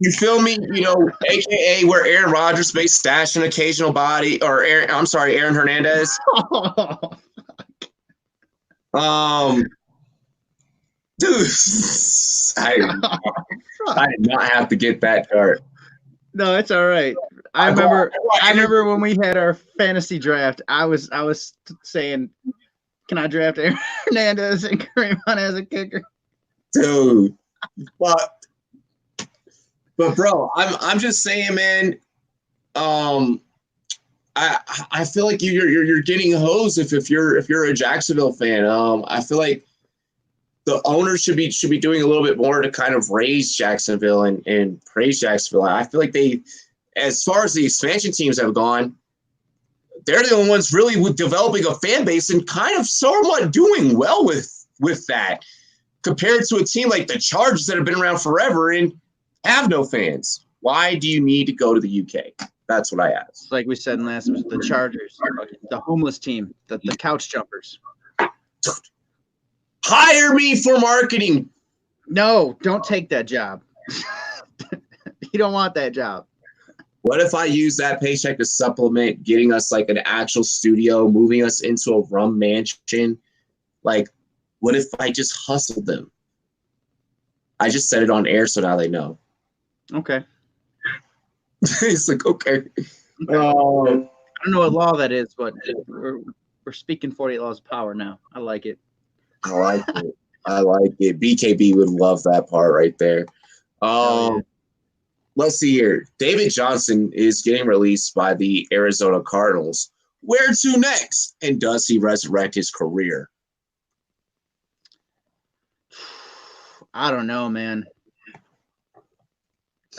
You feel me? You know, AKA where Aaron Rodgers may stash an occasional body, or Aaron Hernandez. Dude, I did not have to get that dark. No, it's all right. I remember when we had our fantasy draft. I was saying, can I draft Aaron Hernandez and Kareem Hunt as a kicker? Dude, but bro, I'm just saying, man. I feel like you're getting hosed if you're a Jacksonville fan. I feel like the owners should be doing a little bit more to kind of raise Jacksonville and praise Jacksonville. I feel like they, as far as the expansion teams have gone, they're the only ones really with developing a fan base and kind of somewhat doing well with that, compared to a team like the Chargers that have been around forever and have no fans. Why do you need to go to the UK? That's what I asked. Like we said in last episode, the Chargers, the homeless team, the couch jumpers. Hire me for marketing. No, don't take that job. You don't want that job. What if I use that paycheck to supplement getting us like an actual studio, moving us into a rum mansion? Like, what if I just hustled them? I just said it on air, so now they know. Okay. It's like, okay. I don't know what law that is, but we're speaking 48 laws of power now. I like it. I like it. I like it. BKB would love that part right there. Let's see here. David Johnson is getting released by the Arizona Cardinals. Where to next? And does he resurrect his career? I don't know, man.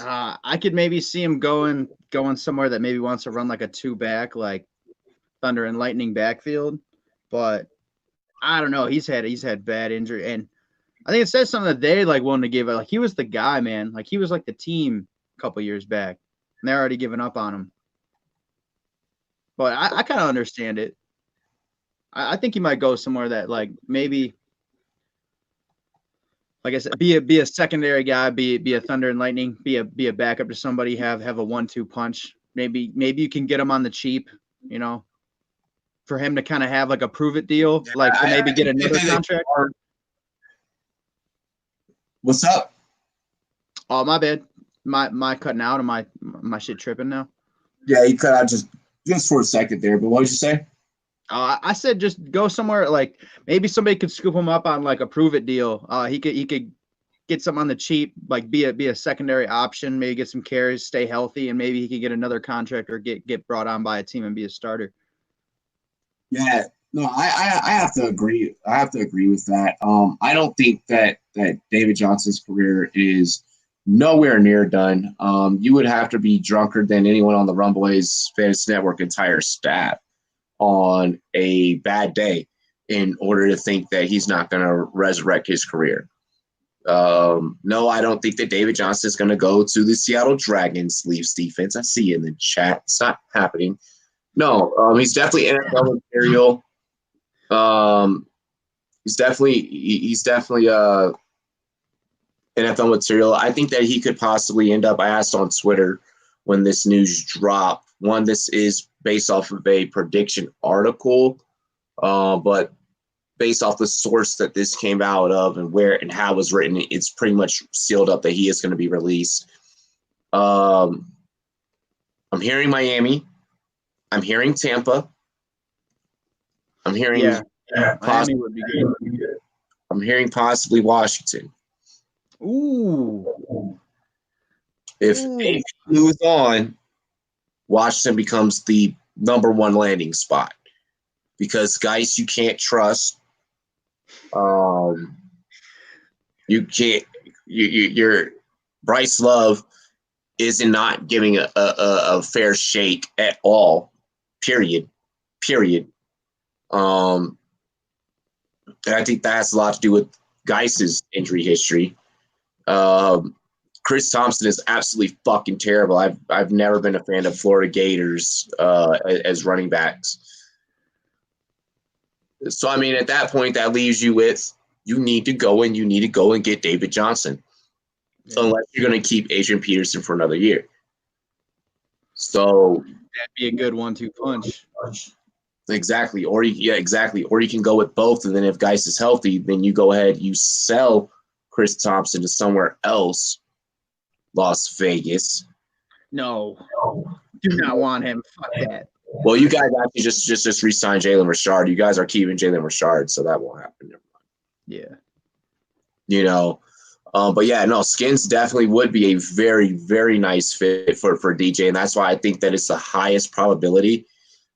I could maybe see him going somewhere that maybe wants to run like a 2-back, like Thunder and Lightning backfield. But I don't know. He's had bad injury, and I think it says something that they like willing to give. Like he was the guy, man. Like he was like the team a couple years back, and they're already giving up on him. But I kind of understand it. I think he might go somewhere that like maybe, like I said, be a secondary guy, be a Thunder and Lightning, be a backup to somebody, have a 1-2 punch. Maybe you can get him on the cheap, you know, for him to kind of have like a prove it deal, like to maybe get another contract. What's up? Oh, my bad. My cutting out, and my shit tripping now. Yeah, you cut out just for a second there. But what did you say? I said just go somewhere like maybe somebody could scoop him up on like a prove it deal. He could get something on the cheap, like be a secondary option, maybe get some carries, stay healthy, and maybe he could get another contract or get brought on by a team and be a starter. Yeah, no, I have to agree. I have to agree with that. I don't think that David Johnson's career is nowhere near done. You would have to be drunker than anyone on the Rumboys Fantasy Network entire staff on a bad day in order to think that he's not going to resurrect his career. No, I don't think that David Johnson is going to go to the Seattle Dragons Leafs defense. I see you in the chat. It's not happening. No, he's definitely NFL material. He's definitely NFL material. I think that he could possibly end up. I asked on Twitter when this news dropped. One, this is based off of a prediction article, but based off the source that this came out of and where and how it was written, it's pretty much sealed up that he is going to be released. I'm hearing Miami. I'm hearing Tampa. I'm hearing Miami would be good. I'm hearing possibly Washington. Ooh. If they lose on, Washington becomes the number one landing spot because guys you can't trust. You can't. You're Bryce Love is not giving a fair shake at all. Period. And I think that has a lot to do with Geis's injury history. Chris Thompson is absolutely fucking terrible. I've never been a fan of Florida Gators as running backs. So I mean, at that point, that leaves you with you need to go and get David Johnson, unless you're going to keep Adrian Peterson for another year. So that'd be a good 1-2 punch. Exactly. Or you can go with both, and then if Geis is healthy, then you go ahead, you sell Chris Thompson to somewhere else, Las Vegas. No, do not want him. Fuck that. Well, you guys actually just re-sign Jalen Richard. You guys are keeping Jalen Richard, so that won't happen. Never mind. Yeah. You know, but yeah, no, Skins definitely would be a very, very nice fit for DJ, and that's why I think that it's the highest probability.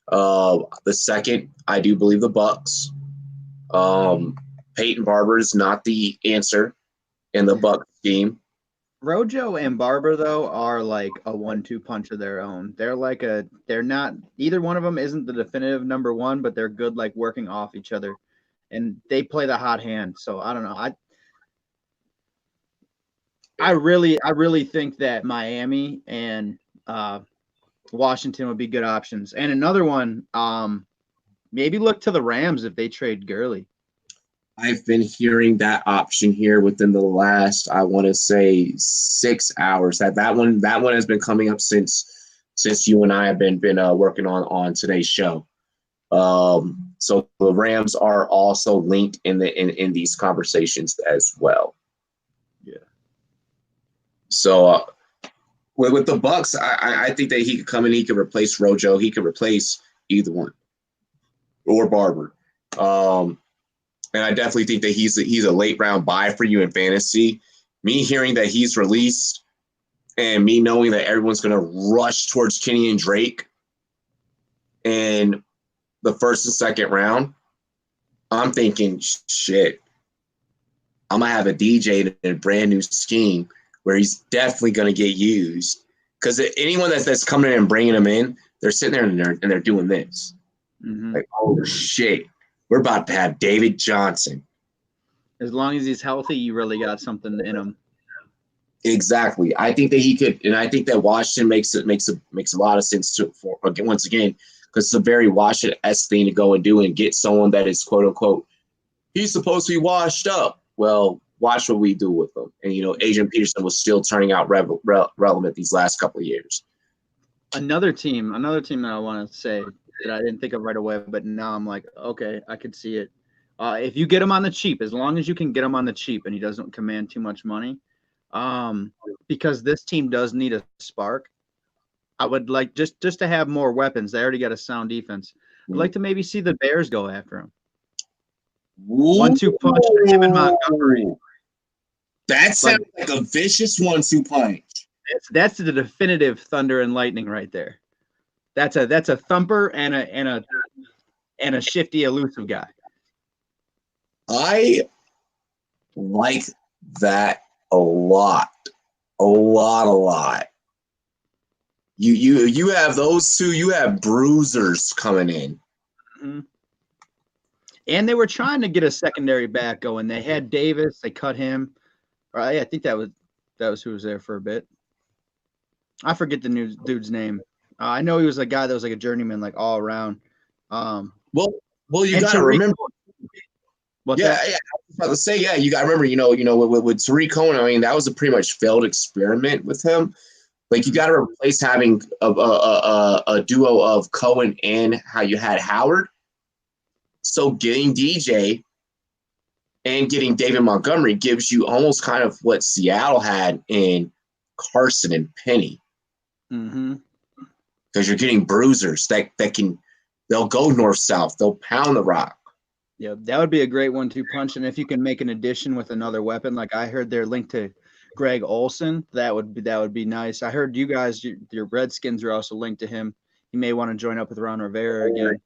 The second, I do believe the Bucks. Peyton Barber is not the answer in the Bucks scheme. Rojo and Barber though are like a 1-2 punch of their own. They're not either one of them isn't the definitive number one, but they're good like working off each other, and they play the hot hand. So I don't know. I really think that Miami and Washington would be good options. And another one, maybe look to the Rams if they trade Gurley. I've been hearing that option here within the last, I want to say, 6 hours. That one has been coming up since you and I have been working on today's show. So the Rams are also linked in these conversations as well. Yeah. So with the Bucks, I think that he could come in. He could replace Rojo. He could replace either one or Barber. And I definitely think that he's a late round buy for you in fantasy. Me hearing that he's released and me knowing that everyone's going to rush towards Kenny and Drake in the first and second round, I'm thinking, shit, I'm going to have a DJ in a brand new scheme where he's definitely going to get used. Because anyone that's coming in and bringing him in, they're sitting there and they're doing this. Like, oh, shit. We're about to have David Johnson. As long as he's healthy, you really got something in him. Exactly. I think that he could, and I think that Washington makes a lot of sense for once again, because it's a very Washington-esque thing to go and do and get someone that is quote unquote, he's supposed to be washed up. Well, watch what we do with him. And Adrian Peterson was still turning out relevant these last couple of years. Another team that I want to say that I didn't think of right away, but now I'm like, okay, I could see it. If you get him on the cheap, as long as you can get him on the cheap and he doesn't command too much money, because this team does need a spark. I would like just to have more weapons. They already got a sound defense. I'd like to maybe see the Bears go after him. 1-2 punch to him and Montgomery. That sounds like a vicious 1-2 punch. That's the definitive thunder and lightning right there. That's a thumper and a shifty, elusive guy. I like that a lot. You have those two. You have bruisers coming in. Mm-hmm. And they were trying to get a secondary back going. They had Davis. They cut him. I think that was who was there for a bit. I forget the new dude's name. I know he was a guy that was like a journeyman, like all around. Well, you got to remember. Yeah, I was about to say, yeah, you got to remember, with Tariq Cohen, I mean, that was a pretty much failed experiment with him. Like, you got to replace having a duo of Cohen and how you had Howard. So getting DJ and getting David Montgomery gives you almost kind of what Seattle had in Carson and Penny. Because you're getting bruisers that they'll go north-south. They'll pound the rock. Yeah, that would be a great 1-2 punch. And if you can make an addition with another weapon, like I heard they're linked to Greg Olson, that would be nice. I heard you guys, your Redskins are also linked to him. He may want to join up with Ron Rivera again.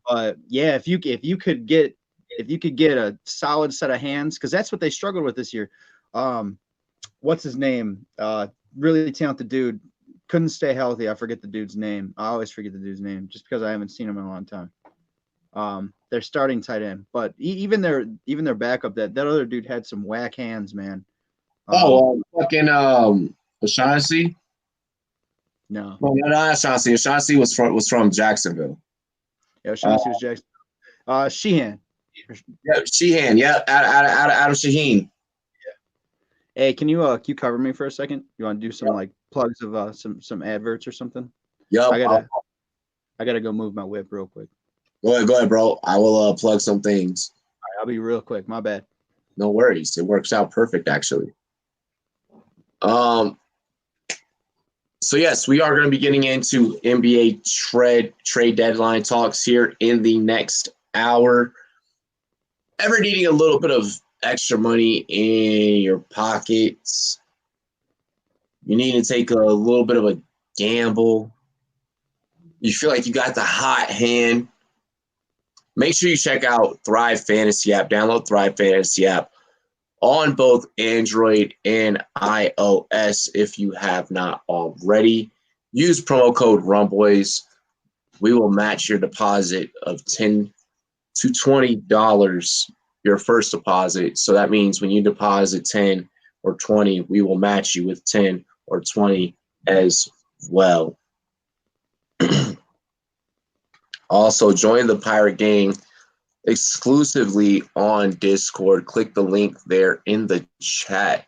But yeah, if you could get a solid set of hands, because that's what they struggled with this year. What's his name? Really talented dude. Couldn't stay healthy. I forget the dude's name. I always forget the dude's name just because I haven't seen him in a long time. They're starting tight end, but even their backup, that other dude had some whack hands, man. Fucking O'Shaughnessy? No. Well, no, not O'Shaughnessy. O'Shaughnessy was from Jacksonville. Yeah, O'Shaughnessy was Jackson. Sheehan. Yeah, Sheehan. Yeah, out of Shaheen. Hey, can you cover me for a second? You want to do some like plugs of some adverts or something? Yep. I gotta go move my whip real quick. Go ahead, bro. I will plug some things. All right, I'll be real quick. My bad. No worries. It works out perfect, actually. So yes, we are going to be getting into NBA trade deadline talks here in the next hour. Ever needing a little bit of extra money in your pockets? You need to take a little bit of a gamble. You feel like you got the hot hand. Make sure you check out Thrive Fantasy app. Download Thrive Fantasy app on both Android and iOS if you have not already. Use promo code RUMBOYS. We will match your deposit of $10 to $20, your first deposit. So that means when you deposit 10 or 20, we will match you with 10 or 20 as well. Also, join the Pirate Gang exclusively on Discord. Click the link there in the chat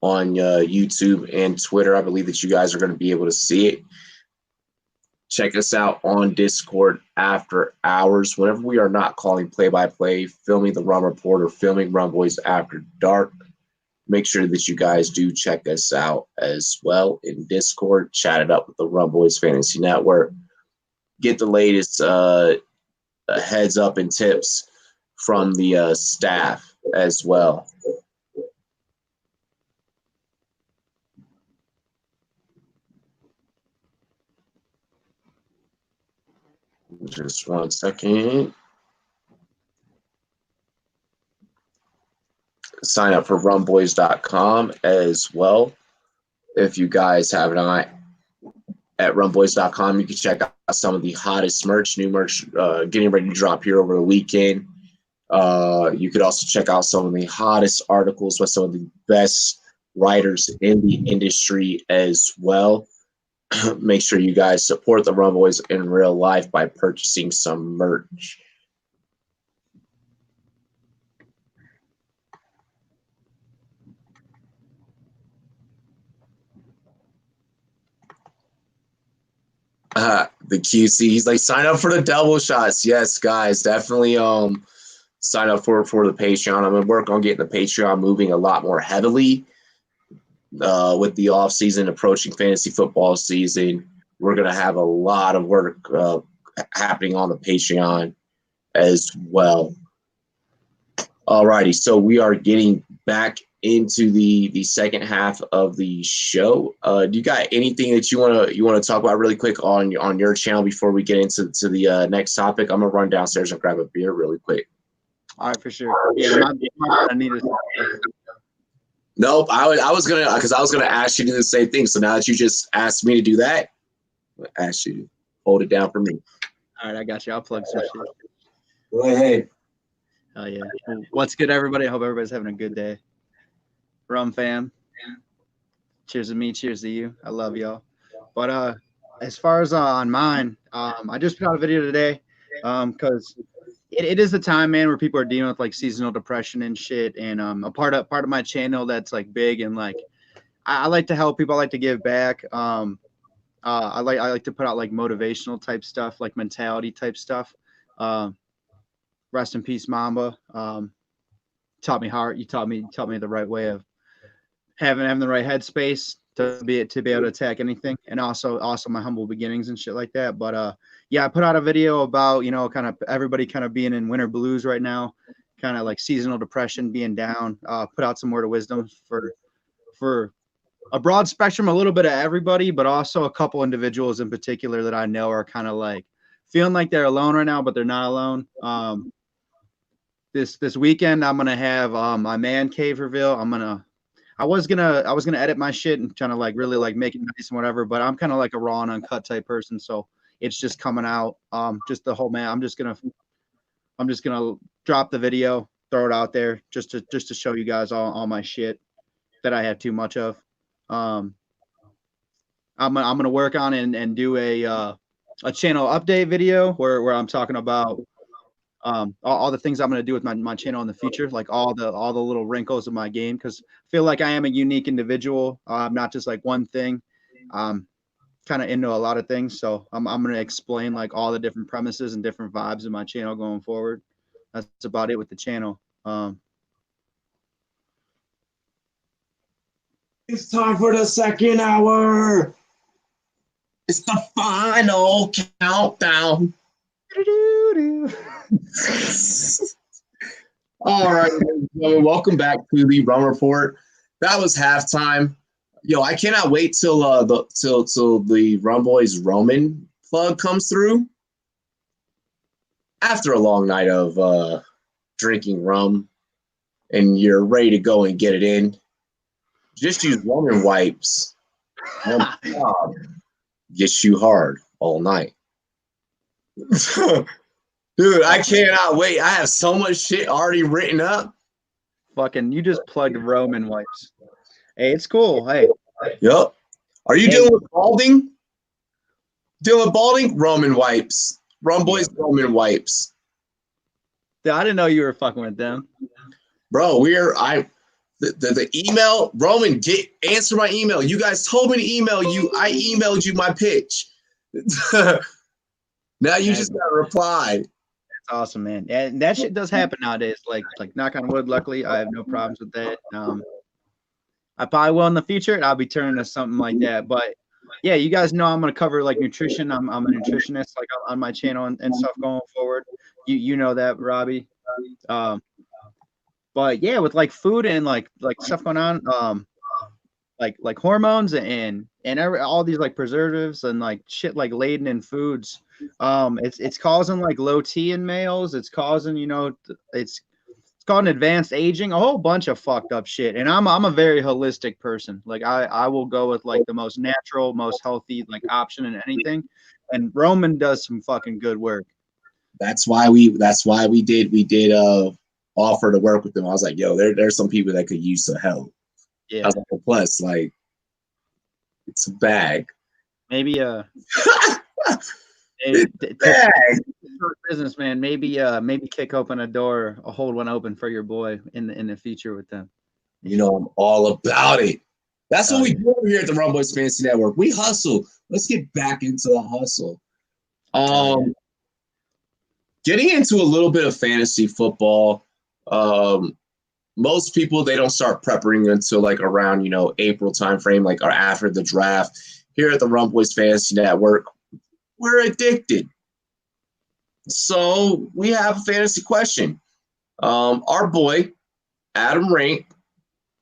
on YouTube and Twitter. I believe that you guys are going to be able to see it. Check us out on Discord after hours. Whenever we are not calling play-by-play, filming the Rum Report, or filming Rum Boys After Dark, make sure that you guys do check us out as well in Discord. Chat it up with the Rum Boys Fantasy Network. Get the latest heads up and tips from the staff as well. Just 1 second. sign up for rumboys.com as well. If you guys have not at rumboys.com, you can check out some of the hottest merch, new merch getting ready to drop here over the weekend. You could also check out some of the hottest articles by some of the best writers in the industry as well. Make sure you guys support the Rum Boys in real life by purchasing some merch. The QC, he's like, sign up for the double shots. Yes, guys, definitely sign up for the Patreon. I'm gonna work on getting the Patreon moving a lot more heavily with the off season approaching fantasy football season. We're gonna have a lot of work happening on the Patreon as well. Alrighty, so we are getting back into the second half of the show. Do you got anything that you wanna talk about really quick on your channel before we get into the next topic? I'm gonna run downstairs and grab a beer really quick. All right, for sure. Yeah, I need to. Nope, I was gonna ask you to do the same thing. So now that you just asked me to do that, I'm gonna ask you to hold it down for me. All right, I got you. I'll plug some shit. Go ahead. Oh yeah. What's good, everybody? I hope everybody's having a good day. Rum fam. Cheers to me. Cheers to you. I love y'all. But as far as on mine, I just put out a video today, because it is the time, man, where people are dealing with like seasonal depression and shit. And a part of my channel that's like big, and like I like to help people. I like to give back. I like to put out like motivational type stuff, like mentality type stuff. Rest in peace, Mamba. Taught me hard. You taught me the right way of having the right headspace to be able to attack anything, and also my humble beginnings and shit like that. But yeah, I put out a video about, you know, kind of everybody kind of being in winter blues right now, kind of like seasonal depression, being down. Put out some word of wisdom for a broad spectrum, a little bit of everybody, but also a couple individuals in particular that I know are kind of like feeling like they're alone right now, but they're not alone. This weekend I'm gonna have my man cave reveal. I was gonna edit my shit and kind of like really like make it nice and whatever, but I'm kind of like a raw and uncut type person, so it's just coming out. Just the whole man. I'm just gonna drop the video, throw it out there just to show you guys all my shit that I have too much of. I'm gonna work on and do a channel update video where I'm talking about all the things I'm going to do with my channel in the future, like all the little wrinkles of my game, because I feel like I am a unique individual. I'm not just like one thing. Kind of into a lot of things, so I'm going to explain like all the different premises and different vibes of my channel going forward. That's about it with the channel. It's time for the second hour. It's the final countdown. All right, welcome back to the Rum Report. That was halftime. Yo, I cannot wait till the Rum Boys Roman plug comes through. After a long night of drinking rum, and you're ready to go and get it in, just use Roman wipes. Gets you hard all night. Dude, I cannot wait. I have so much shit already written up. Fucking, you just plugged Roman wipes. Hey, it's cool. Hey. Yep. Are you dealing with balding? Dealing with balding? Roman wipes. Rum Boys, yeah. Roman wipes. Dude, I didn't know you were fucking with them. Bro, the email, Roman, answer my email. You guys told me to email you. I emailed you my pitch. Now you just gotta reply. Awesome, man. And that shit does happen nowadays. Like knock on wood, luckily I have no problems with that. I probably will in the future, and I'll be turning to something like that. But yeah, you guys know I'm gonna cover like nutrition. I'm a nutritionist like on my channel and stuff going forward. You know that, Robbie. But yeah, with like food and like stuff going on, like hormones and all these like preservatives and like shit like laden in foods. It's causing like low T in males. It's causing, it's called an advanced aging, a whole bunch of fucked up shit. And I'm a very holistic person. Like I will go with like the most natural, most healthy like option in anything. And Roman does some fucking good work. That's why we did offer to work with them. I was like, yo, there's some people that could use some help. Yeah. I was like, well, plus, like, it's a bag. Maybe businessman, maybe kick open a door, hold one open for your boy in the future with them. You know, I'm all about it. That's what we do over here at the Rum Boys Fantasy Network. We hustle. Let's get back into the hustle. Getting into a little bit of fantasy football. Most people, they don't start prepping until like around, April timeframe, like or after the draft. Here at the Rum Boys Fantasy Network, we're addicted. So we have a fantasy question. Our boy, Adam Rank,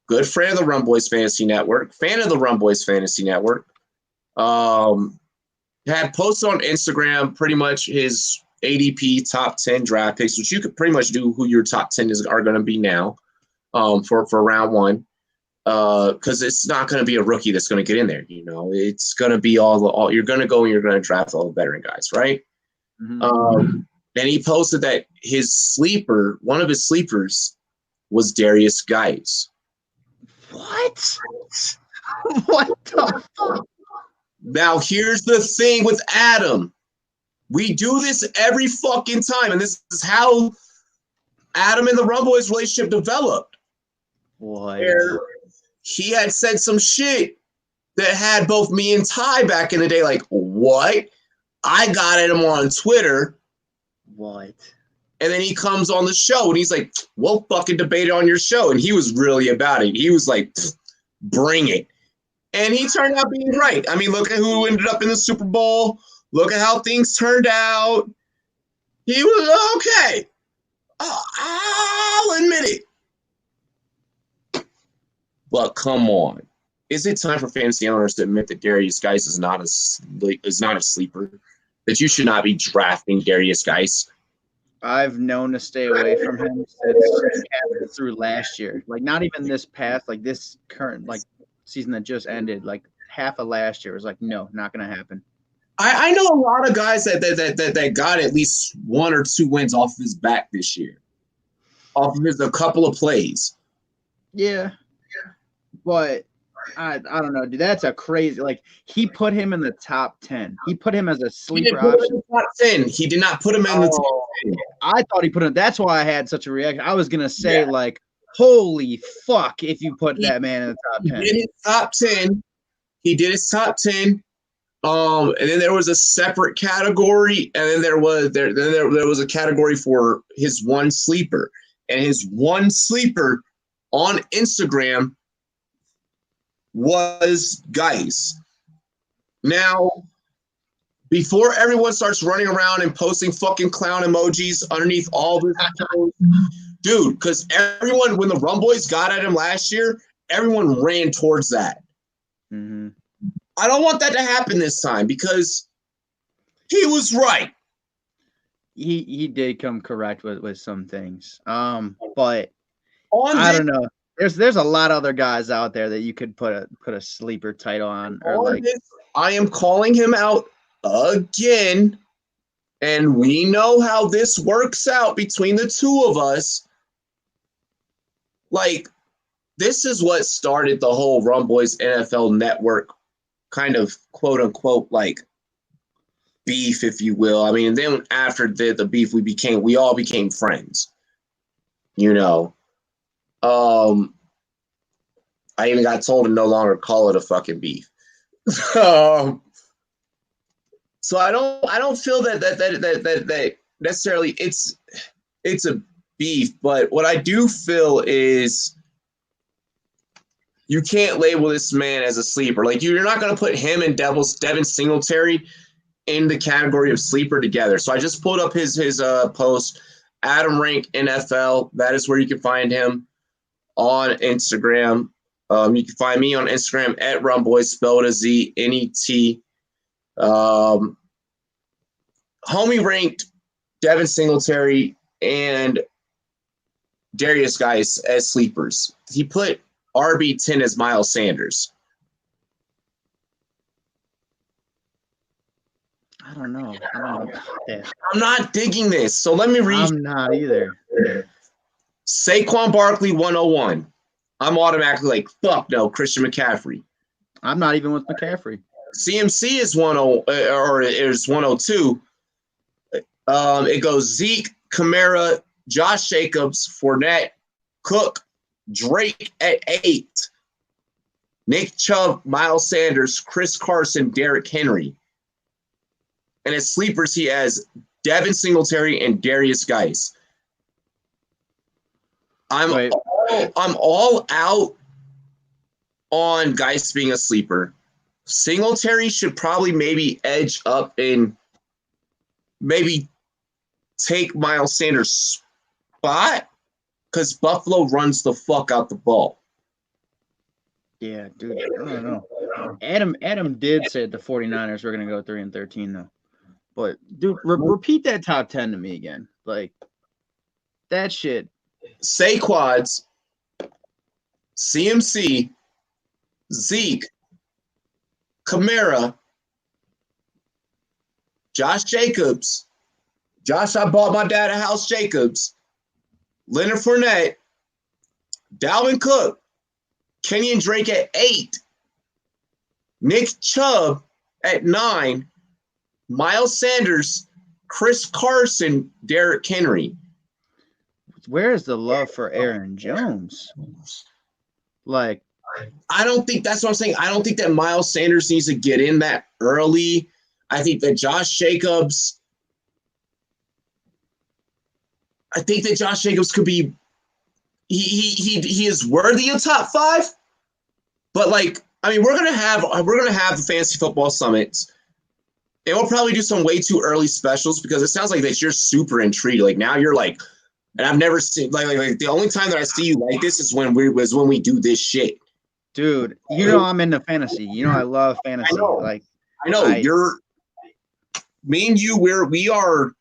good friend of the Rum Boys Fantasy Network, fan of the Rum Boys Fantasy Network, had posted on Instagram pretty much his ADP top 10 draft picks, which you could pretty much do who your top 10 are going to be now for round one. Because it's not going to be a rookie that's going to get in there. It's going to be all you're going to go and you're going to draft all the veteran guys, right? Mm-hmm. And he posted that one of his sleepers was Darius Geis. What? What the fuck? Now, here's the thing with Adam. We do this every fucking time, and this is how Adam and the Rum Boys relationship developed. What? Where he had said some shit that had both me and Ty back in the day, like, what? I got at him on Twitter. What? And then he comes on the show, and he's like, we'll fucking debate it on your show. And he was really about it. He was like, bring it. And he turned out being right. I mean, look at who ended up in the Super Bowl. Look at how things turned out. He was okay. I'll admit it. But come on. Is it time for fantasy owners to admit that Darius Geis is not a sleeper? That you should not be drafting Darius Geis? I've known to stay away from him since through last year. Like not even this past, like this current like season that just ended. Like half of last year was like, no, not gonna happen. I know a lot of guys that got at least 1 or 2 wins off of his back this year, off of his a couple of plays. Yeah, but I don't know, dude. That's a crazy. Like he put him in the top 10. He put him as a sleeper option. Top 10. He did not put him in the top 10. I thought he put him. That's why I had such a reaction. I was gonna say like, holy fuck, if you put that man in the top 10. He did his top 10. He did his top 10. And then there was a separate category, and then there was a category for his one sleeper, and his one sleeper on Instagram was Geis. Now, before everyone starts running around and posting fucking clown emojis underneath all this, dude, because everyone, when the Rum Boys got at him last year, everyone ran towards that. Mm-hmm. I don't want that to happen this time because he was right. He did come correct with some things. But I don't know. There's a lot of other guys out there that you could put a sleeper title on. Or like I am calling him out again, and we know how this works out between the two of us. Like, this is what started the whole Rum Boys NFL Network kind of quote unquote like beef, if you will. I mean, then after the beef, we all became friends. I even got told to no longer call it a fucking beef. So I don't feel that necessarily it's a beef, but what I do feel is you can't label this man as a sleeper. Like you're not going to put him and Devin Singletary in the category of sleeper together. So I just pulled up his post, Adam Rank NFL. That is where you can find him on Instagram. You can find me on Instagram at Rumboys, spelled as ZNET. Homie ranked Devin Singletary and Darius guys as sleepers. He put RB10 as Miles Sanders. I don't know about that. I'm not digging this. So let me read. I'm not either. Saquon Barkley 101. I'm automatically like, fuck no, Christian McCaffrey. I'm not even with McCaffrey. CMC is 10 or is 102. It goes Zeke, Kamara, Josh Jacobs, Fournette, Cook, Drake at 8. Nick Chubb, Miles Sanders, Chris Carson, Derrick Henry. And as sleepers, he has Devin Singletary and Darius Geis. I'm all out on Geis being a sleeper. Singletary should probably maybe edge up and maybe take Miles Sanders' spot because Buffalo runs the fuck out the ball. Yeah, dude. I don't know. Adam did say the 49ers were going to go 3-13 though. But dude, repeat that top 10 to me again. Like that shit. Saquads, CMC, Zeke, Kamara, Josh Jacobs, I bought my dad a house Jacobs, Leonard Fournette, Dalvin Cook, Kenyon Drake at 8, Nick Chubb at 9, Miles Sanders, Chris Carson, Derrick Henry. Where is the love for Aaron Jones? Like, I don't think that's what I'm saying. I don't think that Miles Sanders needs to get in that early. I think that Josh Jacobs could be he is worthy of top 5. But like, I mean, we're gonna have the fantasy football summits. And we'll probably do some way too early specials because it sounds like that you're super intrigued. Like now you're like, and I've never seen like the only time that I see you like this is when we do this shit. Dude, you know I'm into fantasy. You know I love fantasy. I know you're me and you. We are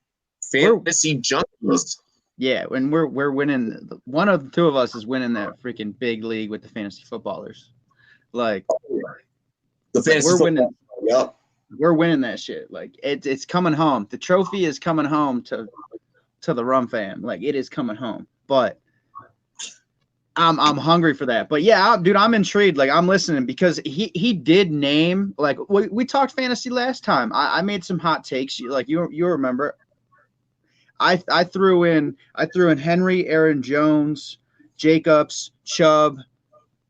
fantasy junkies. Yeah, when we're winning. One of the two of us is winning that freaking big league with the fantasy footballers. Like the fantasy we're winning. Yep. We're winning that shit. Like it's coming home. The trophy is coming home to the Rum fam. Like it is coming home. But I'm hungry for that. But yeah, dude, I'm intrigued. Like I'm listening because he did name like we talked fantasy last time. I made some hot takes. Like you remember. I threw in Henry, Aaron Jones, Jacobs, Chubb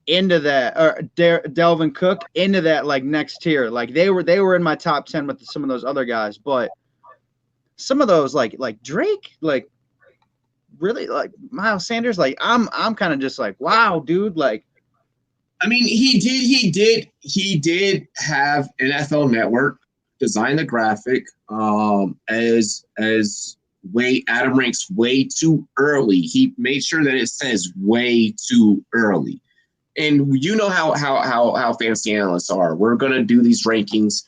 into that, or Delvin Cook into that like next tier. Like they were in my top 10 with some of those other guys, but some of those like Drake, like really like Miles Sanders, like I'm kind of just like, wow, dude. Like, I mean, he did have NFL Network design the graphic as way Adam ranks way too early. He made sure that it says way too early. And you know how fantasy analysts are. We're going to do these rankings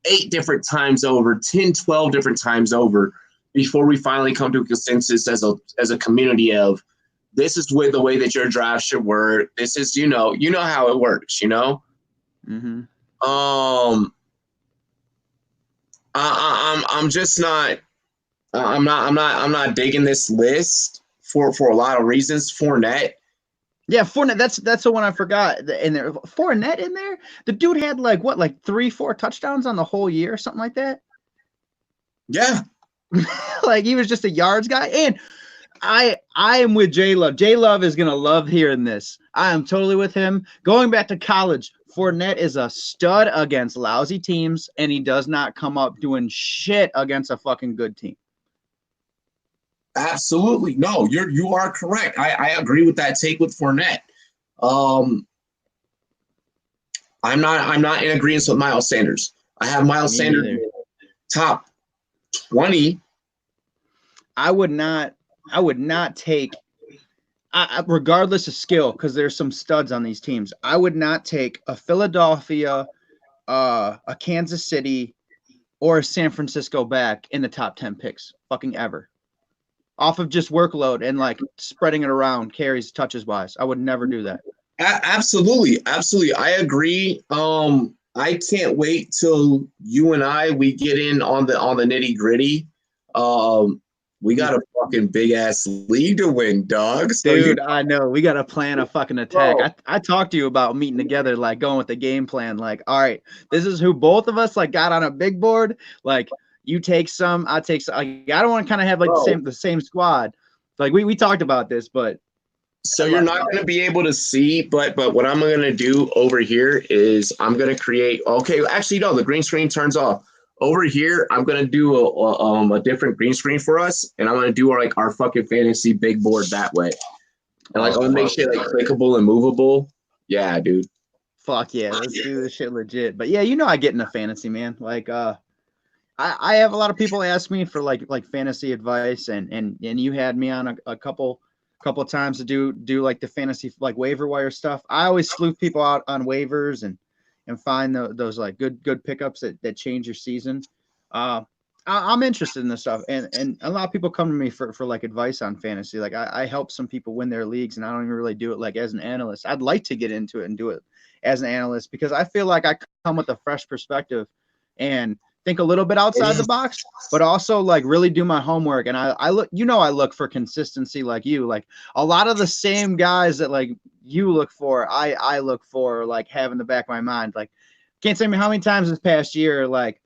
8 different times over, 10, 12 different times over before we finally come to a consensus as a community of this is the way that your draft should work. This is, you know how it works, you know? Mm-hmm. I'm just not, I'm not digging this list for a lot of reasons. Fournette. Yeah, Fournette. That's the one I forgot. In there, Fournette in there. The dude had like 3-4 touchdowns on the whole year, or something like that. Yeah, like he was just a yards guy. And I am with J Love. J Love is gonna love hearing this. I am totally with him. Going back to college, Fournette is a stud against lousy teams, and he does not come up doing shit against a fucking good team. absolutely. No, you are correct. I agree with that take with Fournette. I'm not in agreement with Miles Sanders. I have Miles Sanders top 20. I would not take, regardless of skill, because there's some studs on these teams. I would not take a Philadelphia, a Kansas City, or a San Francisco back in the top 10 picks, fucking ever. off of just workload and like spreading it around carries touches wise. I would never do that. Absolutely, absolutely. I agree. I can't wait till you and we get in on the nitty gritty. We got a fucking big ass league to win, dog. So dude, I know we got to plan a fucking attack. Bro. I talked to you about meeting together, like going with the game plan. Like, all right, this is who both of us like got on a big board. Like, you take some, I take some. Like, I don't want to kind of have like the same squad. Like we talked about this, but so you're not going to be able to see, but what I'm going to do over here is I'm going to create. Okay, actually, no, the green screen turns off. Over here, I'm going to do a different green screen for us, and I'm going to do our fucking fantasy big board that way. And like, I'm going to make shit like clickable and movable. Yeah, dude. Fuck yeah, let's do this shit legit. But yeah, I get into fantasy, man. Like, I have a lot of people ask me for like fantasy advice, and you had me on a couple of times to do like the fantasy like waiver wire stuff. I always sleuth people out on waivers and find those like good pickups that change your season. I'm interested in this stuff, and a lot of people come to me for like advice on fantasy. Like I help some people win their leagues, and I don't even really do it like as an analyst. I'd like to get into it and do it as an analyst because I feel like I come with a fresh perspective and think a little bit outside the box, but also like really do my homework. And I look, I look for consistency like you. Like a lot of the same guys that like you look for, I look for like have in the back of my mind. Like can't tell me how many times this past year, like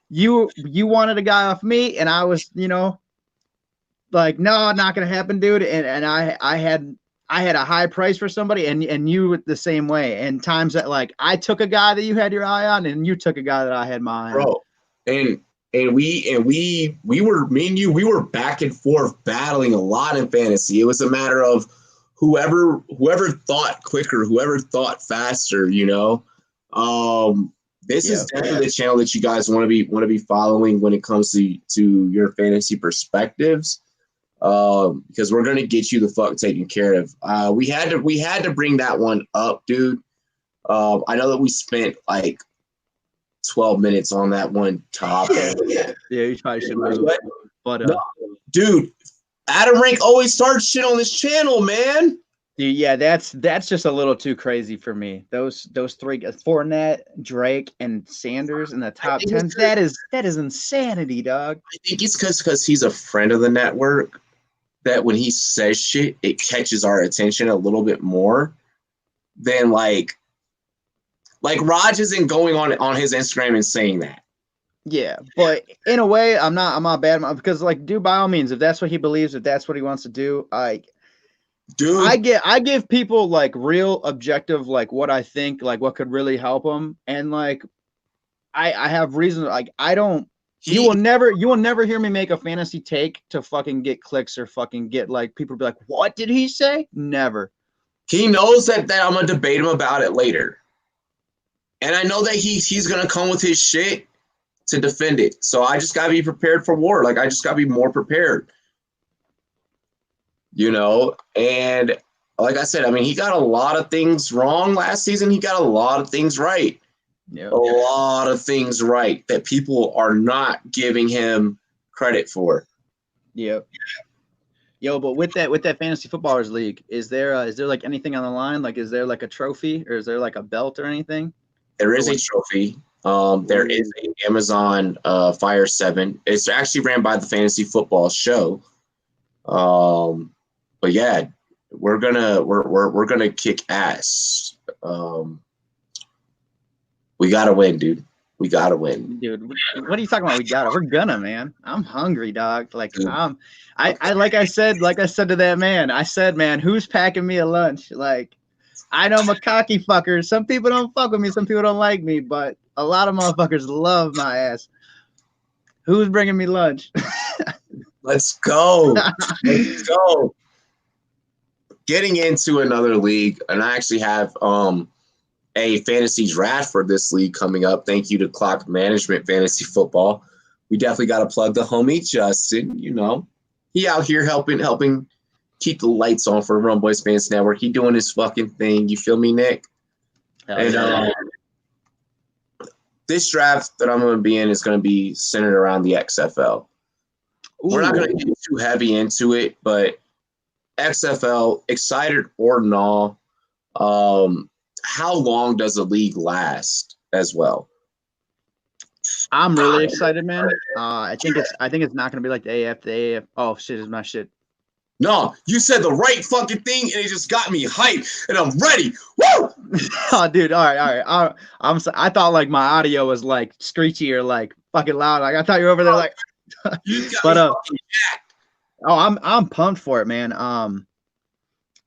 you wanted a guy off me and I was, like, no, not gonna happen, dude. And I had a high price for somebody and you the same way. And times that like I took a guy that you had your eye on and you took a guy that I had my eye on. Bro, and we were, me and you, we were back and forth battling a lot in fantasy. It was a matter of whoever thought quicker, whoever thought faster, This is definitely the channel that you guys want to be following when it comes to your fantasy perspectives. Because we're gonna get you the fuck taken care of. We had to bring that one up, dude. I know that we spent like 12 minutes on that one topic. Yeah, you probably should move. But no, dude, Adam Rank always starts shit on this channel, man. Dude, yeah, that's just a little too crazy for me. Those three, Fournette, Drake, and Sanders in the top 10. That is insanity, dog. I think it's because he's a friend of the network that when he says shit, it catches our attention a little bit more than like Raj isn't going on his Instagram and saying that. Yeah, but in a way, I'm not bad because like, dude, by all means, if that's what he believes, if that's what he wants to do, dude, I give people like real objective, like what I think, like what could really help them, and like I have reason. Like I don't. You will never hear me make a fantasy take to fucking get clicks or fucking get like people be like, what did he say? Never. He knows that I'm gonna debate him about it later, and I know that he's gonna come with his shit to defend it. So I just gotta be prepared for war. Like I just gotta be more prepared. And like I said, I mean, he got a lot of things wrong last season. He got a lot of things right. Yep. A lot of things right that people are not giving him credit for. Yep. Yo, but with that fantasy footballers league, is there like anything on the line? Like, is there like a trophy or is there like a belt or anything? There is a trophy. There is an Amazon Fire 7. It's actually ran by the Fantasy Football Show. But yeah, we're gonna kick ass. We gotta win, dude. We gotta win, dude. What are you talking about? We gotta. We're gonna, man. I'm hungry, dog. Like I like I said to that man. I said, man, who's packing me a lunch? Like, I know I'm a cocky fucker. Some people don't fuck with me. Some people don't like me, but a lot of motherfuckers love my ass. Who's bringing me lunch? Let's go. Let's go. Getting into another league, and I actually have a fantasy draft for this league coming up. Thank you to Clock Management Fantasy Football. We definitely got to plug the homie Justin. He out here helping keep the lights on for Rum Boys Fans Network. He doing his fucking thing. You feel me, Nick? And this draft that I'm going to be in is going to be centered around the XFL. we're not going Ooh, to get too heavy into it, but XFL, excited or not, how long does the league last as well? I'm really excited, man. I think it's not gonna be like the AF. The AF. Oh shit, is my shit. No, you said the right fucking thing, and it just got me hyped, and I'm ready. Woo! Oh, dude. All right, all right. I thought like my audio was like screechy or like fucking loud. Like I thought you were over there like. You got me But fucking jacked. oh, I'm pumped for it, man.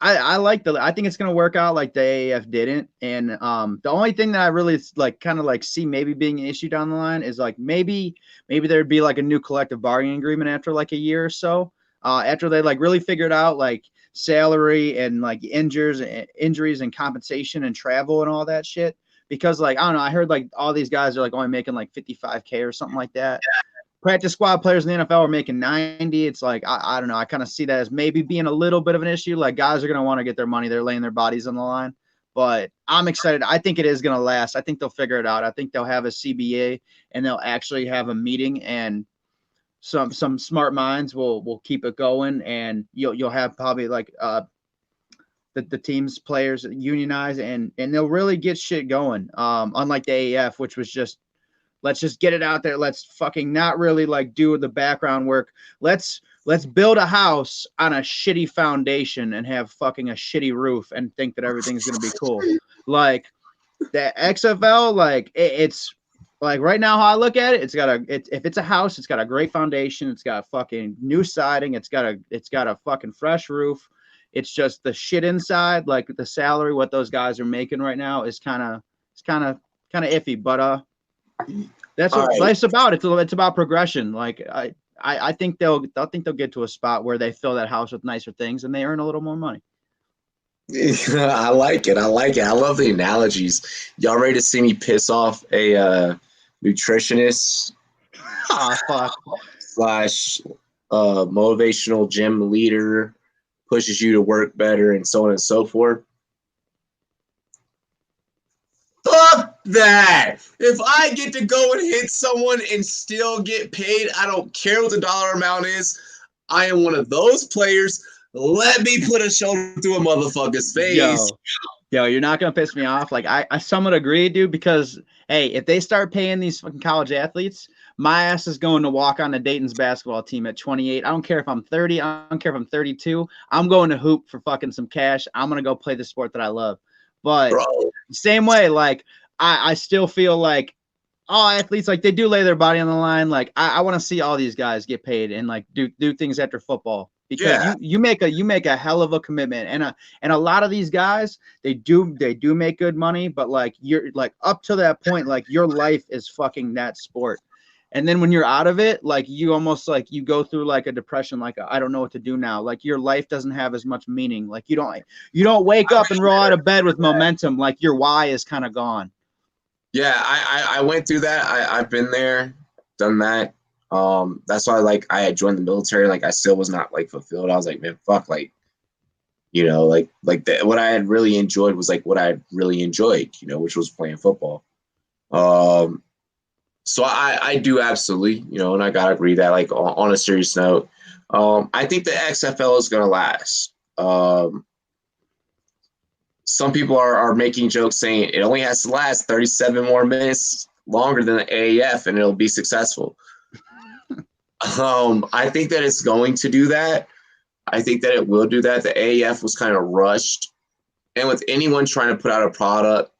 I like I think it's gonna work out like the AAF didn't, and the only thing that I really like kind of like see maybe being an issue down the line is like maybe there'd be like a new collective bargaining agreement after like a year or so, after they like really figured out like salary and like injuries and compensation and travel and all that shit. Because like I don't know, I heard like all these guys are like only making like 55K or something like that. Practice squad players in the NFL are making 90. It's like, I don't know. I kind of see that as maybe being a little bit of an issue. Like guys are going to want to get their money. They're laying their bodies on the line. But I'm excited. I think it is going to last. I think they'll figure it out. I think they'll have a CBA and they'll actually have a meeting, and some smart minds will keep it going, and you'll have probably like the teams players unionize, and they'll really get shit going. Unlike the AAF, which was just let's just get it out there. Let's fucking not really like do the background work. Let's build a house on a shitty foundation and have fucking a shitty roof and think that everything's gonna be cool. Like the XFL, like it's like right now how I look at it, if it's a house, it's got a great foundation, it's got fucking new siding, it's got a fucking fresh roof. It's just the shit inside, like the salary, what those guys are making right now is kind of iffy. But that's All what right. life's about. It's about progression. Like I think they'll get to a spot where they fill that house with nicer things and they earn a little more money. I like it. I like it. I love the analogies. Y'all ready to see me piss off a nutritionist Ah, fuck. slash motivational gym leader, pushes you to work better, and so on and so forth? Fuck that. If I get to go and hit someone and still get paid, I don't care what the dollar amount is. I am one of those players. Let me put a shoulder through a motherfucker's face. Yo, you're not gonna piss me off. Like I somewhat agree, dude, because hey, if they start paying these fucking college athletes, my ass is going to walk on the Dayton's basketball team at 28. I don't care if I'm 30, I don't care if I'm 32. I'm going to hoop for fucking some cash. I'm gonna go play the sport that I love. But Bro, same way, like I still feel like all athletes like they do lay their body on the line. Like I want to see all these guys get paid and like do things after football because yeah. you make a hell of a commitment, and a lot of these guys they do make good money, but like you're like up to that point like your life is fucking that sport. And then when you're out of it, like you almost like you go through like a depression, like I don't know what to do now. Like your life doesn't have as much meaning. Like you don't wake up and roll out of bed with momentum. Like your why is kind of gone. Yeah, I went through that. I've been there, done that. That's why like I had joined the military. Like I still was not like fulfilled. I was like, man, fuck, like, what I had really enjoyed was like what I had really enjoyed, which was playing football. So I do absolutely, and I gotta agree that like on a serious note, I think the XFL is gonna last. Some people are making jokes saying it only has to last 37 more minutes longer than the AAF and it'll be successful. I think that it's going to do that. I think that it will do that. The AAF was kind of rushed. And with anyone trying to put out a product,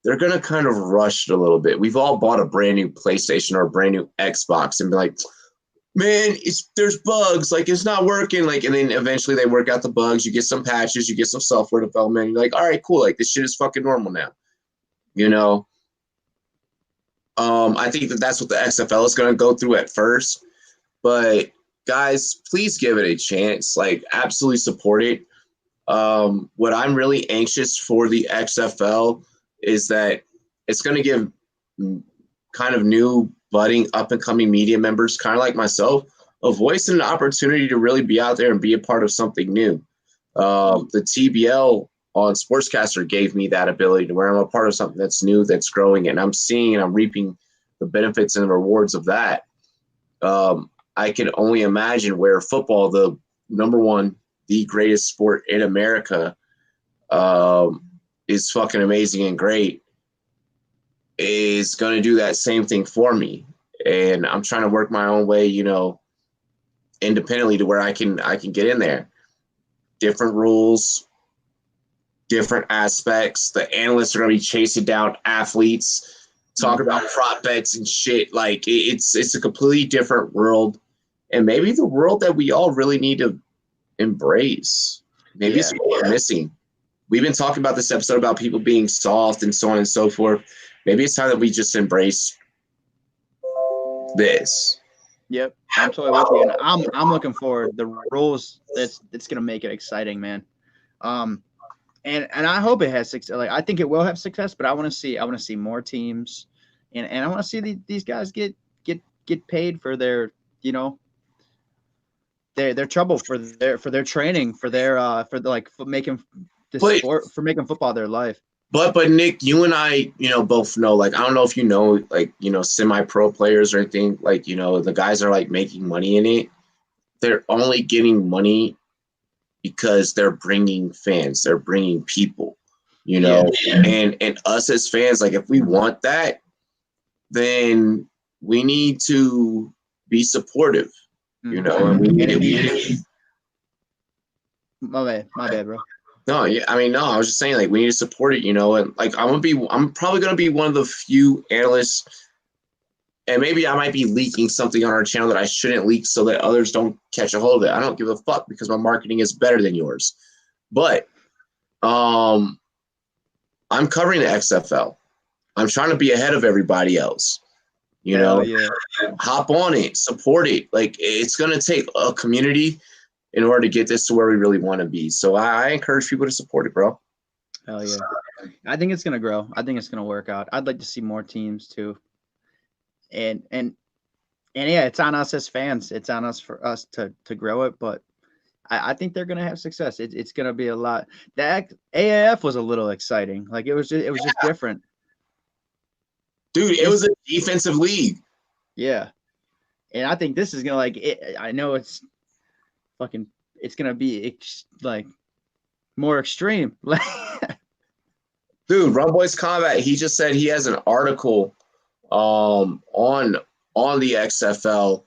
they're going to kind of rush it a little bit. We've all bought a brand new PlayStation or a brand new Xbox and be like, man, there's bugs, like it's not working, like, and then eventually they work out the bugs, you get some patches, you get some software development, and you're like, all right, cool, like this shit is fucking normal now. I think that's what the XFL is going to go through at first, but guys, please give it a chance, like absolutely support it. What I'm really anxious for the XFL is that it's going to give kind of new budding up and coming media members, kind of like myself, a voice and an opportunity to really be out there and be a part of something new. The TBL on Sportscaster gave me that ability to where I'm a part of something that's new, that's growing, and I'm seeing and I'm reaping the benefits and the rewards of that. I can only imagine where football, the number one, the greatest sport in America, is fucking amazing and great, is going to do that same thing for me. And I'm trying to work my own way, independently to where I can get in there. Different rules, different aspects. The analysts are going to be chasing down athletes, talking about prop bets and shit. Like it's a completely different world, and maybe the world that we all really need to embrace. Maybe it's what we're missing. We've been talking about this episode about people being soft and so on and so forth. Maybe it's time that we just embrace this. Yep, I'm totally with you, and I'm looking forward. The rules it's gonna make it exciting, man. And I hope it has success. Like I think it will have success, but I want to see more teams, and I want to see these guys get paid for their their trouble, for their training, for making sport, for making football their life. But Nick, you and I, both know, like, I don't know if you know, like, semi-pro players or anything, like, the guys are like making money in it. They're only getting money because they're bringing fans, they're bringing people, and us as fans, like, if we want that, then we need to be supportive, and we need to be. My bad, bro. No, yeah, I mean, no, I was just saying, like, we need to support it, and like, I'm probably going to be one of the few analysts, and maybe I might be leaking something on our channel that I shouldn't leak so that others don't catch a hold of it. I don't give a fuck because my marketing is better than yours. But I'm covering the XFL. I'm trying to be ahead of everybody else. Hop on it, support it. Like, it's going to take a community in order to get this to where we really want to be. So I encourage people to support it, bro. Hell yeah. I think it's going to grow. I think it's going to work out. I'd like to see more teams too. And yeah, it's on us as fans. It's on us for us to grow it. But I think they're going to have success. It's going to be a lot. The AAF was a little exciting. Like it was just different. Dude, it was a defensive league. Yeah. And I think this is going to I know it's gonna be like more extreme. Dude, Rum Boys Combat, he just said he has an article on the XFL,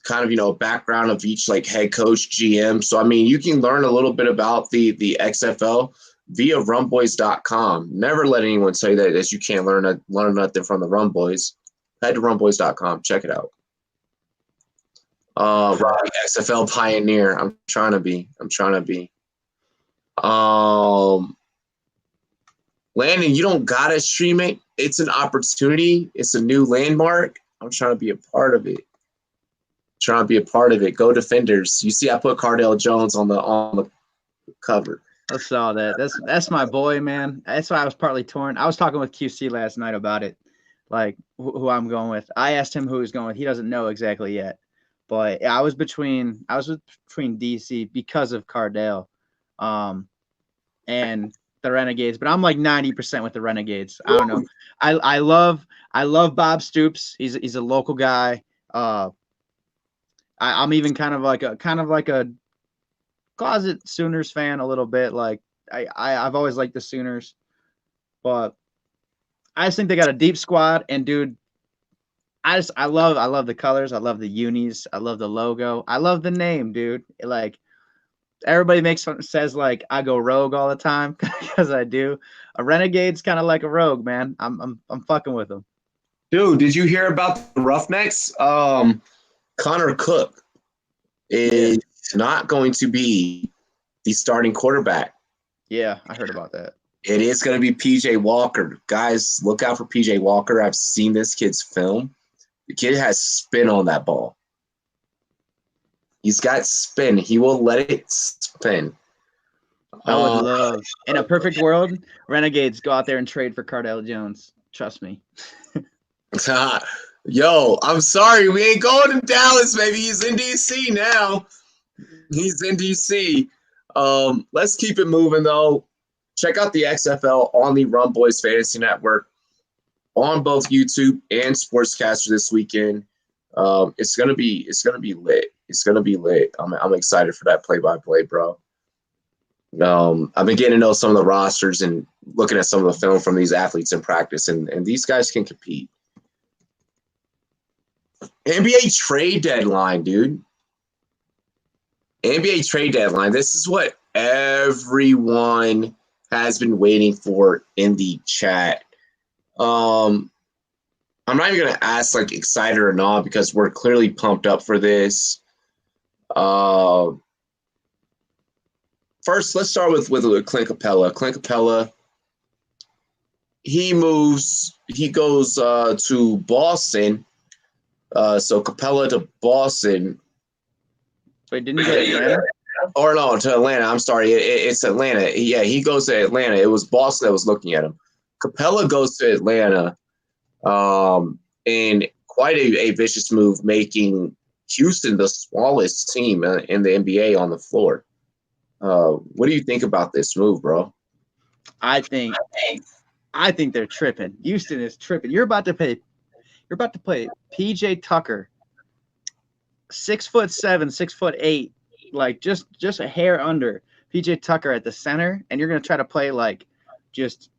kind of background of each like head coach, GM. So I mean, you can learn a little bit about the XFL via rumboys.com. Never let anyone say that you can't learn nothing from the Rum Boys. Head to rumboys.com, check it out. Robbie, XFL pioneer. I'm trying to be. Landon, you don't gotta stream it. It's an opportunity. It's a new landmark. I'm trying to be a part of it. Go Defenders. You see, I put Cardale Jones on the cover. I saw that. That's my boy, man. That's why I was partly torn. I was talking with QC last night about it, like who I'm going with. I asked him who he's going with. He doesn't know exactly yet. But I was between DC because of Cardale, and the Renegades. But I'm like 90% with the Renegades. I don't know. I love Bob Stoops. He's a local guy. I'm even kind of like a closet Sooners fan a little bit. Like I've always liked the Sooners, but I just think they got a deep squad. And dude, I love the colors. I love the unis. I love the logo. I love the name, dude. Like everybody says like I go rogue all the time because I do. A Renegade's kind of like a rogue, man. I'm fucking with them. Dude, did you hear about the Roughnecks? Connor Cook is not going to be the starting quarterback. Yeah, I heard about that. It is going to be PJ Walker. Guys, look out for PJ Walker. I've seen this kid's film. The kid has spin on that ball. He's got spin. He will let it spin. I would love, in a perfect world, Renegades go out there and trade for Cardale Jones. Trust me. Yo, I'm sorry. We ain't going to Dallas, baby. He's in D.C. now. Let's keep it moving, though. Check out the XFL on the Rum Boys Fantasy Network on both YouTube and Sportscaster this weekend. It's gonna be lit. It's gonna be lit. I'm excited for that play-by-play, bro. I've been getting to know some of the rosters and looking at some of the film from these athletes in practice, and these guys can compete. NBA trade deadline, dude. NBA trade deadline. This is what everyone has been waiting for in the chat. I'm not even gonna ask like excited or not because we're clearly pumped up for this. First, let's start with Clint Capella. Clint Capella, he goes to Boston. So Capella to Boston. Wait, didn't he go to Atlanta? Or no, to Atlanta. I'm sorry. It's Atlanta. Yeah, he goes to Atlanta. It was Boston that was looking at him. Capella goes to Atlanta. And quite a vicious move, making Houston the smallest team in the NBA on the floor. What do you think about this move, bro? I think they're tripping. Houston is tripping. You're about to play PJ Tucker, 6'7", 6'8", like just a hair under PJ Tucker at the center, and you're gonna try to play like just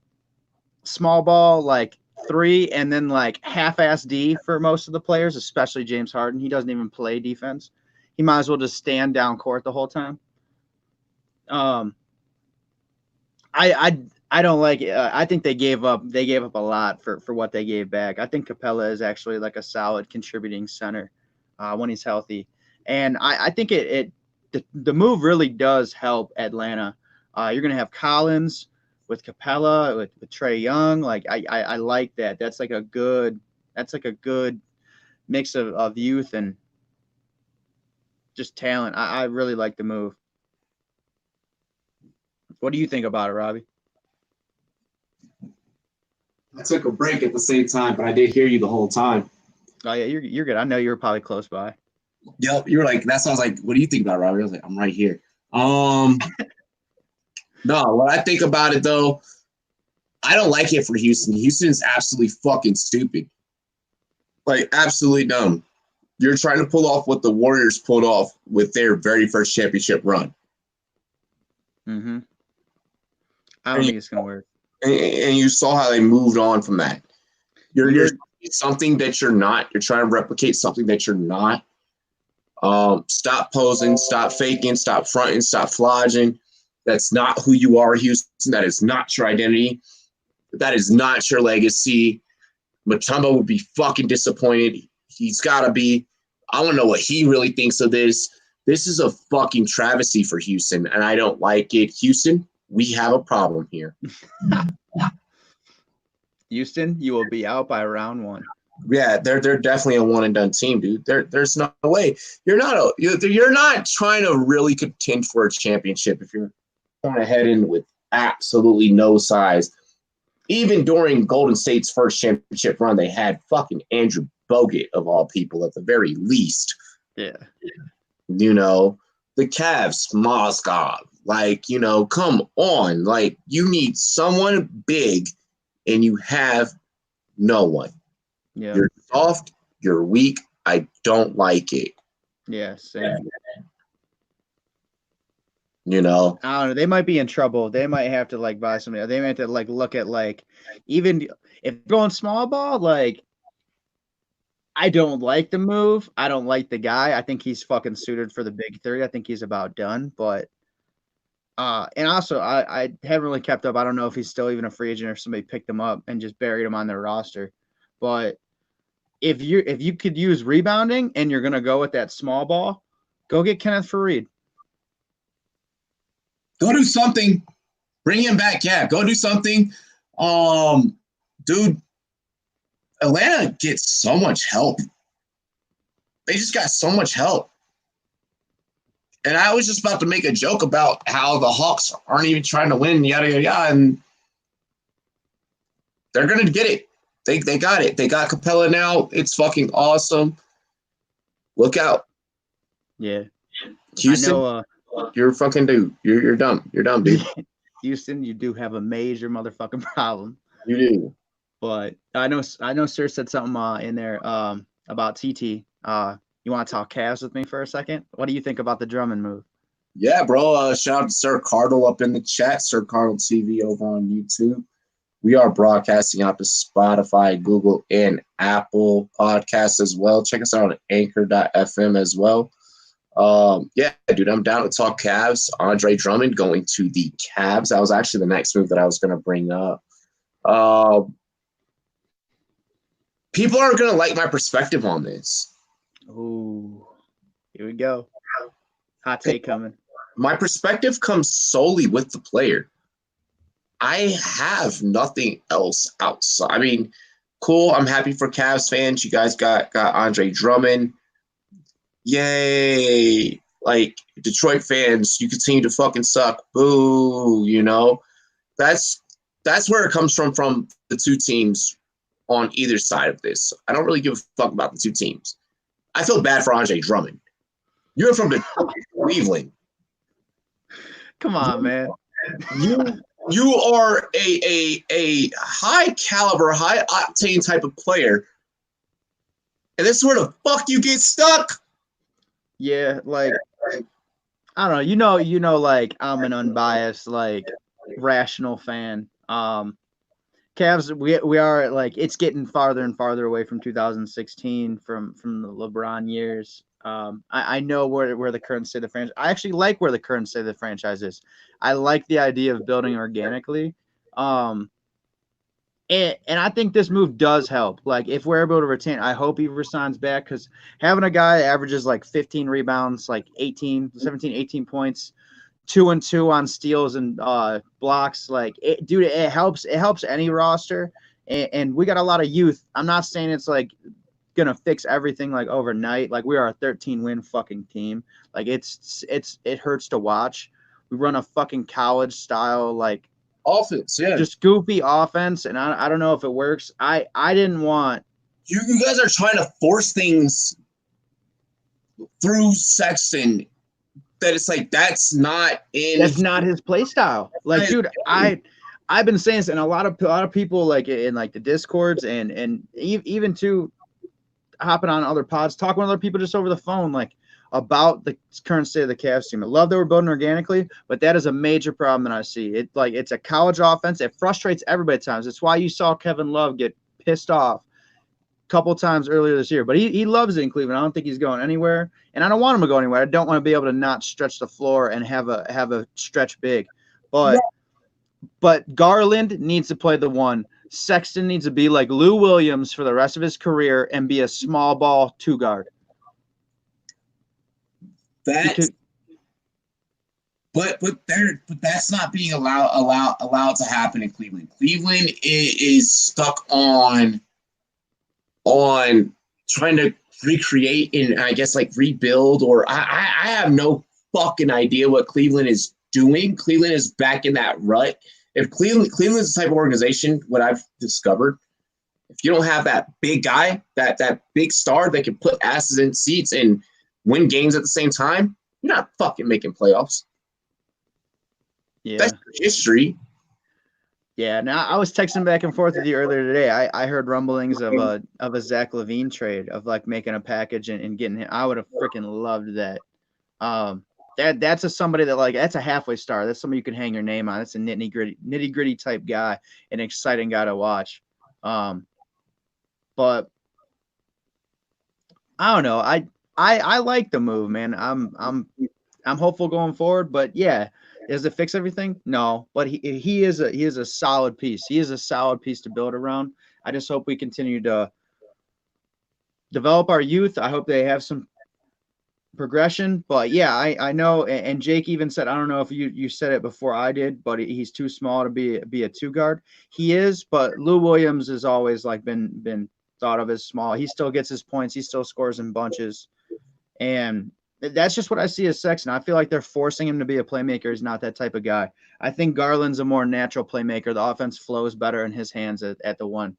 small ball like 3 and then like half-ass D for most of the players, especially James Harden. He doesn't even play defense. He might as well just stand down court the whole time. I don't like it. I think they gave up a lot for what they gave back. I think Capella is actually like a solid contributing center when he's healthy, and I think the move really does help Atlanta. You're gonna have Collins with Capella with Trae Young. Like I like that. That's like a good mix of youth and just talent. I really like the move. What do you think about it, Robbie? I took a break at the same time, but I did hear you the whole time. Oh yeah, you're good. I know you were probably close by. Yep, you were like, that sounds like, what do you think about it, Robbie? I was like, I'm right here. No, what I think about it though, I don't like it for Houston. Houston's absolutely fucking stupid. Like absolutely dumb. You're trying to pull off what the Warriors pulled off with their very first championship run. Mm-hmm. I don't think it's gonna work. And you saw how they moved on from that. You're something that you're not. You're trying to replicate something that you're not. Stop posing, stop faking, stop fronting, stop flogging. That's not who you are, Houston. That is not your identity. That is not your legacy. Mutombo would be fucking disappointed. He's got to be. I want to know what he really thinks of this. This is a fucking travesty for Houston, and I don't like it. Houston, we have a problem here. Houston, you will be out by round 1. Yeah, they're definitely a one and done team, dude. There's no way you're not trying to really contend for a championship if you're going to head in with absolutely no size. Even during Golden State's first championship run, they had fucking Andrew Bogut of all people at the very least. Yeah. You know, the Cavs, Mozgov. Like, you know, come on. Like, you need someone big, and you have no one. Yeah. You're soft. You're weak. I don't like it. Yeah, same. You know, I don't know. They might be in trouble. They might have to like buy somebody. They might have to like look at like even if going small ball. Like, I don't like the move. I don't like the guy. I think he's fucking suited for the big 3. I think he's about done. But and also I haven't really kept up. I don't know if he's still even a free agent or if somebody picked him up and just buried him on their roster. But if you could use rebounding and you're gonna go with that small ball, go get Kenneth Faried. go do something. Bring him back. Yeah, go do something. Dude, Atlanta gets so much help. They just got so much help. And I was just about to make a joke about how the Hawks aren't even trying to win, yada, yada, yada. And they're going to get it. They got it. They got Capella now. It's fucking awesome. Look out. Yeah. Houston, I know, you're fucking dude. You're dumb. You're dumb, dude. Houston, you do have a major motherfucking problem. You do. But I know Sir said something in there about TT. You want to talk Cavs with me for a second? What do you think about the Drummond move? Yeah, bro. Shout out to Sir Cardinal up in the chat. Sir Cardinal TV over on YouTube. We are broadcasting out to Spotify, Google, and Apple Podcasts as well. Check us out at anchor.fm as well. Yeah, dude, I'm down to talk Cavs. Andre Drummond going to the Cavs. That was actually the next move that I was going to bring up. People aren't going to like my perspective on this. Ooh, here we go. Hot take coming. My perspective comes solely with the player. I have nothing else outside. I mean, cool. I'm happy for Cavs fans. You guys got Andre Drummond. Yay. Like, Detroit fans, you continue to fucking suck. Boo, you know? That's where it comes from the two teams on either side of this. I don't really give a fuck about the two teams. I feel bad for Andre Drummond. You're from Cleveland. Come on, man. You are a high caliber, high octane type of player, and this is where the fuck you get stuck. Yeah, like I don't know. You know, like I'm an unbiased, like rational fan. Cavs, we are like it's getting farther and farther away from 2016 from the LeBron years. I know where the current state of the franchise. I actually like where the current state of the franchise is. I like the idea of building organically. And I think this move does help. Like if we're able to retain, I hope he resigns back because having a guy that averages like 15 rebounds, like 17, 18 points, 2-2 on steals and blocks, like dude, it helps. It helps any roster, and we got a lot of youth. I'm not saying it's like gonna fix everything like overnight. Like we are a 13-win fucking team. Like it hurts to watch. We run a fucking college style like Offense, yeah. just goofy offense, and I don't know if it works. I didn't want you guys are trying to force things through Sexton that it's like that's not his play style. Like, dude, I've been saying this, and a lot of people like in like the discords and even to hopping on other pods, talking with other people just over the phone, like about the current state of the Cavs team. I love that we're building organically, but that is a major problem that I see. It's a college offense. It frustrates everybody at times. It's why you saw Kevin Love get pissed off a couple times earlier this year. But he loves it in Cleveland. I don't think he's going anywhere, and I don't want him to go anywhere. I don't want to be able to not stretch the floor and have a stretch big. But Garland needs to play the one. Sexton needs to be like Lou Williams for the rest of his career and be a small ball 2-guard. But that's not being allowed to happen in Cleveland. Cleveland is stuck on trying to recreate and I guess like rebuild, or I have no fucking idea what Cleveland is doing. Cleveland is back in that rut. If Cleveland's the type of organization, what I've discovered, if you don't have that big guy, that big star that can put asses in seats and win games at the same time, you're not fucking making playoffs. Yeah, that's history. Yeah, now I was texting back and forth with you earlier today. I heard rumblings of a Zach LaVine trade, of like making a package and getting him. I would have freaking loved that. That's somebody that like that's a halfway star. That's somebody you can hang your name on. That's a nitty gritty type guy, an exciting guy to watch. But I don't know. I like the move, man. I'm hopeful going forward. But yeah, does it fix everything? No. But he is a solid piece. He is a solid piece to build around. I just hope we continue to develop our youth. I hope they have some progression. But yeah, I know. And Jake even said, I don't know if you said it before I did, but he's too small to be a 2-guard. He is, but Lou Williams has always like been thought of as small. He still gets his points. He still scores in bunches. And that's just what I see as Sexton. I feel like they're forcing him to be a playmaker. He's not that type of guy. I think Garland's a more natural playmaker. The offense flows better in his hands at the one.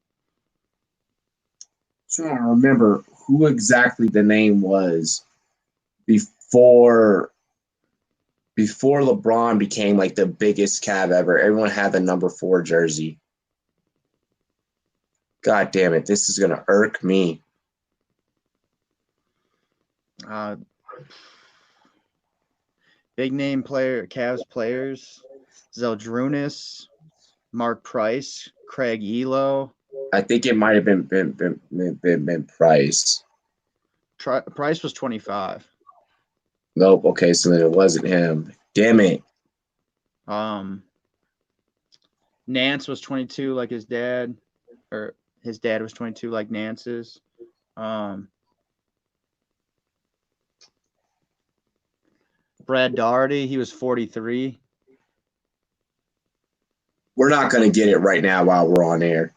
I'm trying to remember who exactly the name was before LeBron became like the biggest Cav ever. Everyone had the number 4 jersey. God damn it. This is going to irk me. Uh, big name player, Cavs players, Zeldrunas, Mark Price, Craig Elo. I think it might have been Price. Price was 25. Nope. Okay, so then it wasn't him. Damn it. Nance was 22 like his dad, or his dad was 22 like Nance's. Brad Daugherty, he was 43. We're not gonna get it right now while we're on air.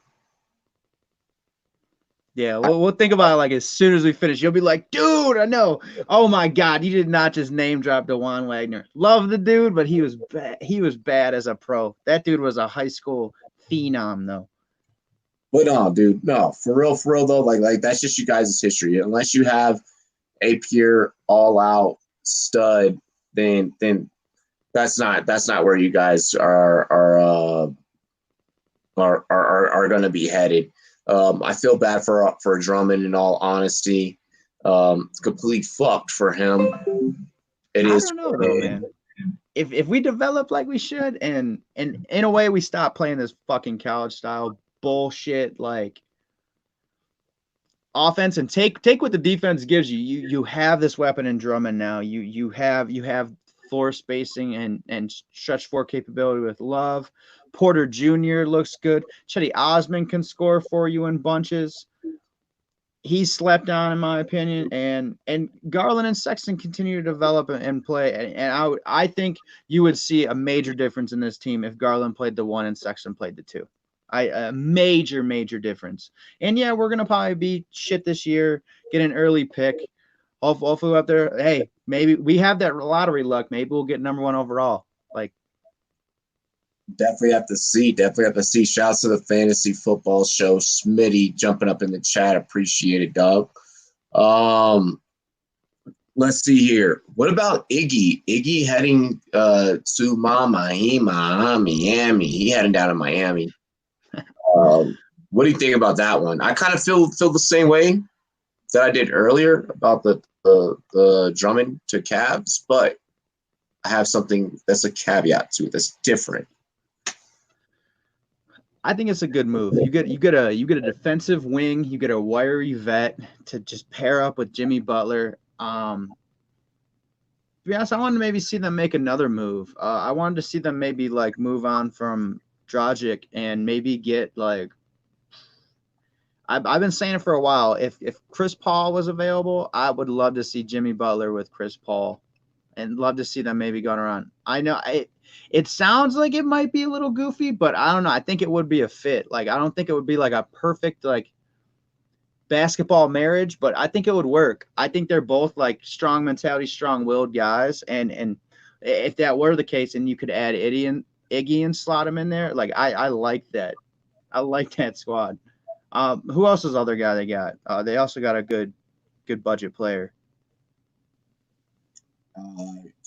Yeah, we'll think about it like as soon as we finish. You'll be like, dude, I know. Oh my God, you did not just name drop DeJuan Wagner. Love the dude, but he was bad. He was bad as a pro. That dude was a high school phenom, though. But no, dude, no, for real though, like that's just you guys' history. Unless you have a pure all out stud, then that's not where you guys are going to be headed. I feel bad for Drummond, in all honesty. It's completely fucked for him. I don't know though, man. If we develop like we should, and in a way we stop playing this fucking college style bullshit like offense and take what the defense gives you. You have this weapon in Drummond now. You have floor spacing and stretch four capability with Love. Porter Jr. looks good. Chetty Osman can score for you in bunches. He's slept on, in my opinion, and Garland and Sexton continue to develop and play. And I think you would see a major difference in this team if Garland played the 1 and Sexton played the 2. A major difference. And yeah, we're gonna probably be shit this year. Get an early pick. Hopefully up there. Hey, maybe we have that lottery luck. Maybe we'll get number 1 overall. Like, definitely have to see. Shouts to the fantasy football show. Smitty jumping up in the chat. Appreciate it, Doug. Let's see here. What about Iggy? Iggy heading to Miami. He heading down to Miami. What do you think about that one? I kind of feel the same way that I did earlier about the Drummond to Cavs, but I have something that's a caveat to it that's different. I think it's a good move. You get a defensive wing. You get a wiry vet to just pair up with Jimmy Butler. To be honest, I wanted to maybe see them make another move. I wanted to see them maybe like move on from Dragic and maybe get like. I've been saying it for a while. If Chris Paul was available, I would love to see Jimmy Butler with Chris Paul, and love to see them maybe going around. I know it sounds like it might be a little goofy, but I don't know. I think it would be a fit. Like, I don't think it would be like a perfect like basketball marriage, but I think it would work. I think they're both like strong mentality, strong-willed guys, and if that were the case, and you could add Iggy and slot him in there, like I like that. I like that squad. Who else is the other guy they got? They also got a good budget player.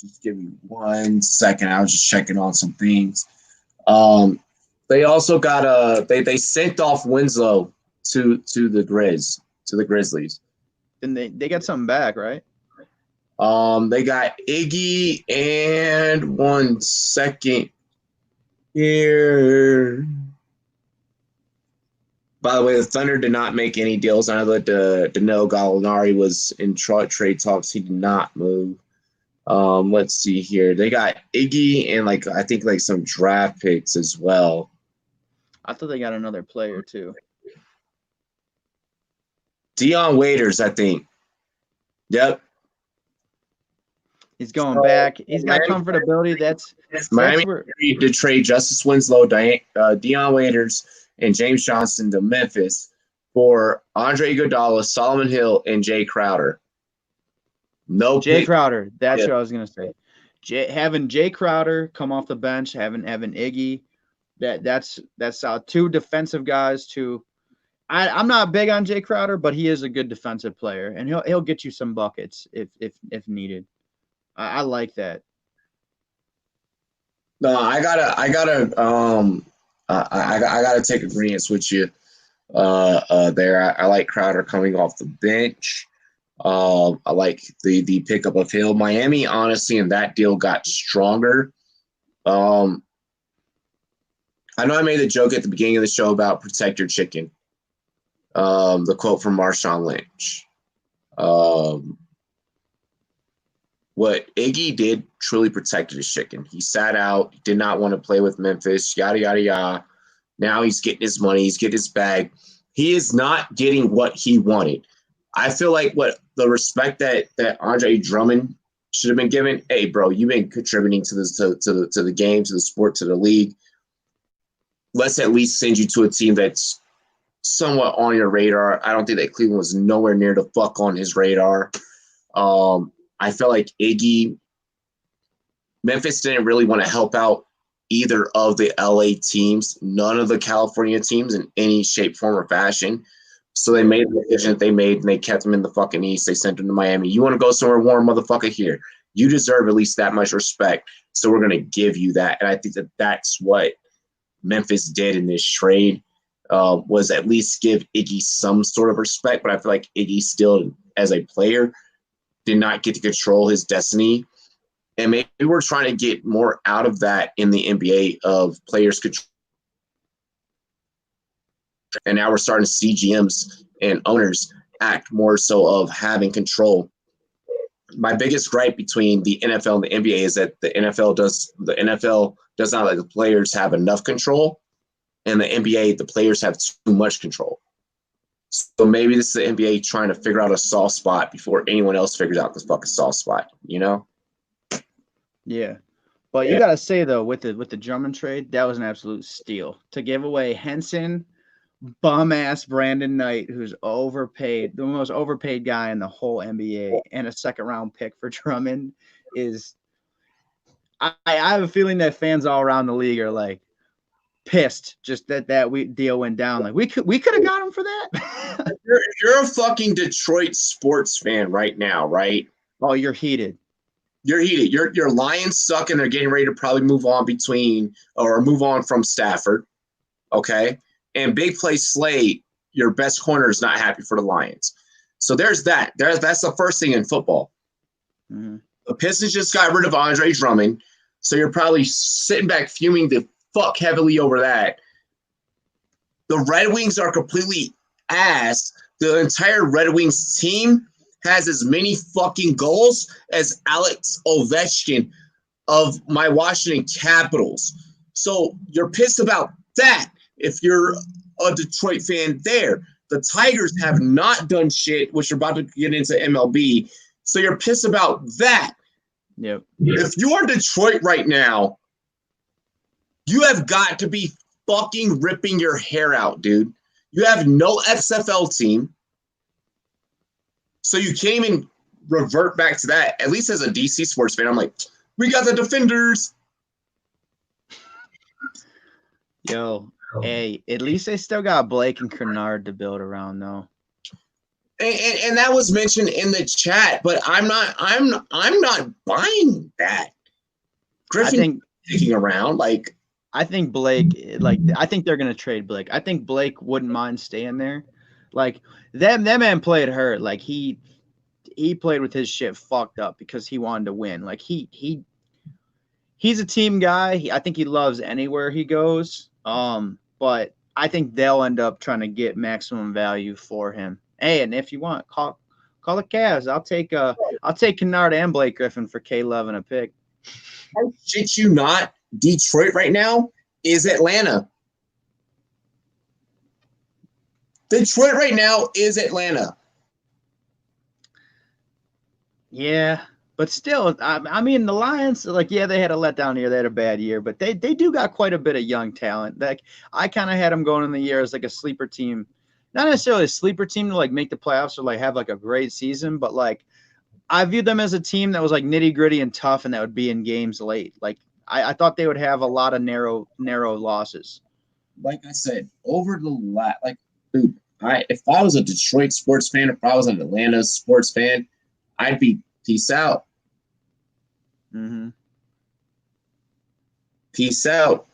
Just give me 1 second. I was just checking on some things. They also got they sent off Winslow to the Grizzlies. Then they got something back, right? They got Iggy and 1 second here. By the way, the Thunder did not make any deals. I know that Danilo Gallinari was in trade talks. He did not move. Let's see here. They got Iggy and I think some draft picks as well. I thought they got another player too. Dion Waiters, I think. Yep. He's going back. He's got comfortability. That's Miami where to trade Justice Winslow, Dion Waiters, and James Johnson to Memphis for Andre Iguodala, Solomon Hill, and Jay Crowder. No, Jay Crowder. That's what I was gonna say. Having Jay Crowder come off the bench, having Iggy, that's 2 defensive guys. I'm not big on Jay Crowder, but he is a good defensive player, and he'll get you some buckets if needed. I like that. No, I gotta take agreement with you there. I like Crowder coming off the bench. I like the pickup of Hill. Miami, honestly, in that deal got stronger. I know I made the joke at the beginning of the show about protect your chicken. The quote from Marshawn Lynch. What Iggy did truly protected his chicken. He sat out, did not want to play with Memphis, yada, yada, yada. Now he's getting his money, he's getting his bag. He is not getting what he wanted. I feel like what the respect that Andre Drummond should have been given. Hey, bro, you've been contributing to this to the game, to the sport, to the league. Let's at least send you to a team that's somewhat on your radar. I don't think that Cleveland was nowhere near the fuck on his radar. I felt like Memphis didn't really want to help out either of the LA teams, none of the California teams in any shape, form, or fashion. So they made the decision that they made, and they kept them in the fucking East. They sent them to Miami. You want to go somewhere warm, motherfucker? Here. You deserve at least that much respect, so we're going to give you that. And I think that that's what Memphis did in this trade, was at least give Iggy some sort of respect. But I feel like Iggy still, as a player, did not get to control his destiny. And maybe we're trying to get more out of that in the NBA of players control. And now we're starting to see GMs and owners act more so of having control. My biggest gripe between the NFL and the NBA is that the NFL does not let the players have enough control, and the NBA, the players have too much control. So maybe this is the NBA trying to figure out a soft spot before anyone else figures out this fucking soft spot, you know? Yeah. But you got to say, though, with the Drummond trade, that was an absolute steal. To give away Henson, bum-ass Brandon Knight, who's overpaid, the most overpaid guy in the whole NBA, and a second-round pick for Drummond is – I have a feeling that fans all around the league are, like, pissed just that deal went down. Like, we could have got him for that. You're a fucking Detroit sports fan right now, right? Oh, you're heated. You're heated. Your Lions suck, and they're getting ready to probably move on from Stafford. Okay. And big play Slade, your best corner, is not happy for the Lions. So there's that. That's the first thing in football. Mm-hmm. The Pistons just got rid of Andre Drummond. So you're probably sitting back fuming the fuck heavily over that. The Red Wings are completely ass. The entire Red Wings team has as many fucking goals as Alex Ovechkin of my Washington Capitals. So you're pissed about that if you're a Detroit fan there. The Tigers have not done shit, which are about to get into MLB. So you're pissed about that. Yep. If you are Detroit right now, you have got to be fucking ripping your hair out, dude. You have no XFL team. So you can't even revert back to that. At least as a DC sports fan, I'm like, we got the Defenders. Yo, hey, at least they still got Blake and Kennard to build around, though. And that was mentioned in the chat, but I'm not buying that. Griffin sticking around, like. I think Blake, I think they're gonna trade Blake. I think Blake wouldn't mind staying there. Like that man played hurt. Like he played with his shit fucked up because he wanted to win. Like he's a team guy. I think he loves anywhere he goes. But I think they'll end up trying to get maximum value for him. Hey, and if you want, call the Cavs. I'll take Kennard and Blake Griffin for K-Love and a pick. I shit you not. Detroit right now is Atlanta. Detroit right now is Atlanta. Yeah, but still, I mean, the Lions, like, yeah, they had a letdown year. They had a bad year, but they do got quite a bit of young talent. Like, I kind of had them going in the year as like a sleeper team. Not necessarily a sleeper team to like make the playoffs or like have like a great season, but like I viewed them as a team that was like nitty gritty and tough, and that would be in games late. Like I thought they would have a lot of narrow losses. Like I said, over the dude, if I was a Detroit sports fan, if I was an Atlanta sports fan, I'd be peace out. Mm-hmm. Peace out.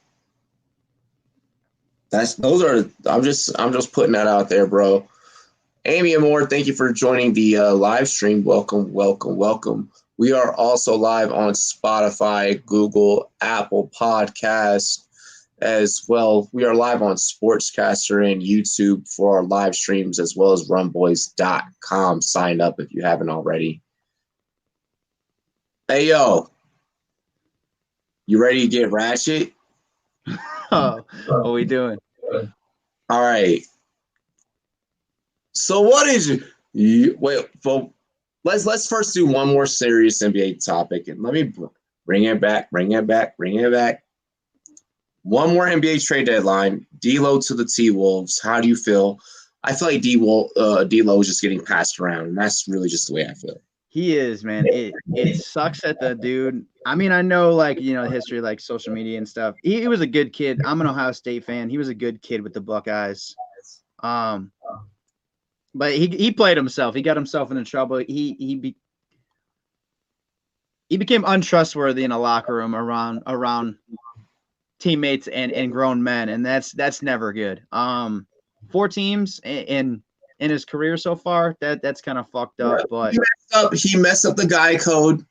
I'm just putting that out there, bro. Amy and more, thank you for joining the live stream. Welcome, welcome, welcome. We are also live on Spotify, Google, Apple Podcasts as well. We are live on Sportscaster and YouTube for our live streams, as well as rumboys.com. Sign up if you haven't already. Hey, yo, you ready to get ratchet? Oh, what are we doing? All right. So what is you wait? Well, let's first do one more serious NBA topic, and let me bring it back. One more NBA trade deadline. D'Lo to the T-Wolves. How do you feel? I feel like D'Lo is just getting passed around, and that's really just the way I feel. He is, man. It sucks that the dude. I mean, I know, like, you know, history, like social media and stuff. He was a good kid. I'm an Ohio State fan. He was a good kid with the Buckeyes. But he played himself. He got himself into trouble. He became untrustworthy in a locker room around teammates and grown men, and that's never good. 4 teams in his career so far, that's kind of fucked up. But he messed up the guy code.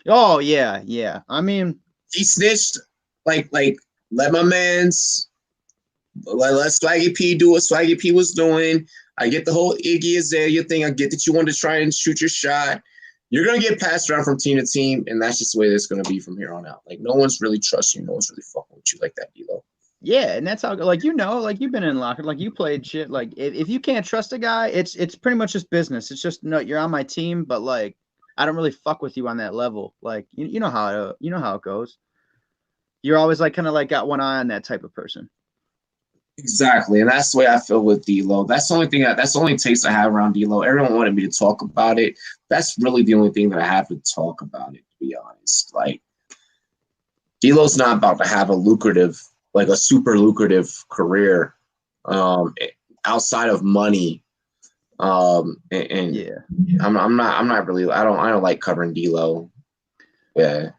Oh yeah. I mean, he snitched. Like let my man's let Swaggy P do what Swaggy P was doing. I get the whole Iggy Azalea thing. I get that you want to try and shoot your shot. You're gonna get passed around from team to team, and that's just the way it's gonna be from here on out. Like, no one's really trusting you. No one's really fucking with you like that, D'Lo. Yeah, and that's how, like, you know, like, you've been in locker, like, you played shit. Like, if you can't trust a guy, it's pretty much just business. It's just, no, you're on my team, but like, I don't really fuck with you on that level. Like, you know how it goes. You're always like kind of like got one eye on that type of person. Exactly, and that's the way I feel with D'Lo. That's the only thing. That's the only taste I have around D'Lo. Everyone wanted me to talk about it. That's really the only thing that I have to talk about it. To be honest, like, D'Lo's not about to have a super lucrative career, outside of money. And yeah, I'm not really. I don't like covering D'Lo. Yeah.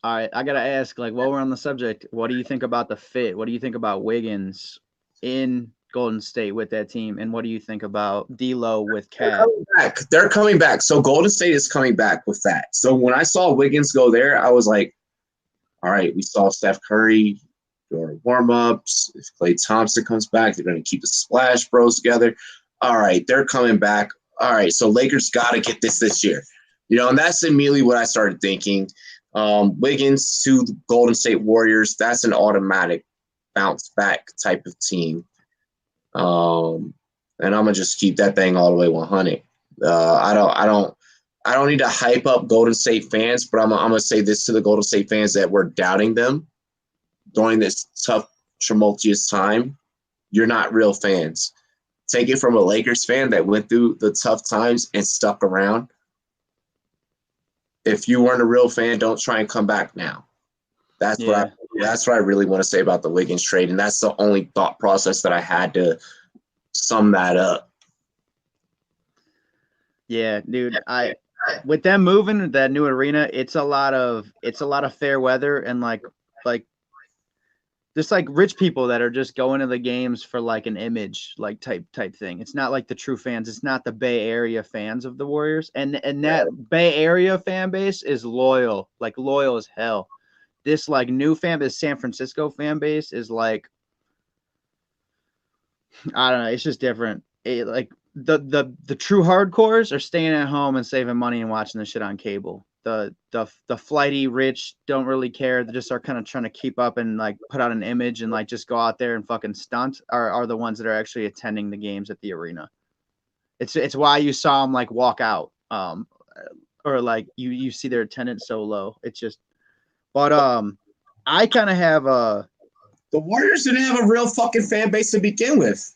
All right, I gotta ask, like, while we're on the subject, what do you think about the fit? What do you think about Wiggins in Golden State with that team, and what do you think about D'Lo with Cat? They're coming back. So Golden State is coming back with that. So when I saw Wiggins go there, I was like, all right, we saw Steph Curry during warm-ups. If Klay Thompson comes back, they're going to keep the Splash Bros together. All right, they're coming back. All right, so Lakers got to get this year. And that's immediately what I started thinking. Wiggins to the Golden State Warriors, that's an automatic bounce back type of team. And I'm gonna just keep that thing all the way 100. I don't need to hype up Golden State fans, but I'm gonna say this to the Golden State fans that were doubting them during this tough, tumultuous time. You're not real fans. Take it from a Lakers fan that went through the tough times and stuck around. If you weren't a real fan, don't try and come back now. That's what I really want to say about the Wiggins trade, and that's the only thought process that I had to sum that up. Yeah, dude. With them moving to that new arena, it's a lot of fair weather and like just like rich people that are just going to the games for like an image, like type thing. It's not like the true fans. It's not the Bay Area fans of the Warriors, and that Bay Area fan base is loyal as hell. This like new fan base, San Francisco fan base, is like, I don't know. It's just different. Like the true hardcores are staying at home and saving money and watching the shit on cable. The flighty rich don't really care. They just are kind of trying to keep up and like put out an image and like just go out there and fucking stunt are the ones that are actually attending the games at the arena. It's why you saw them like walk out, or like you see their attendance so low. It's just, but I kind of have the Warriors didn't have a real fucking fan base to begin with.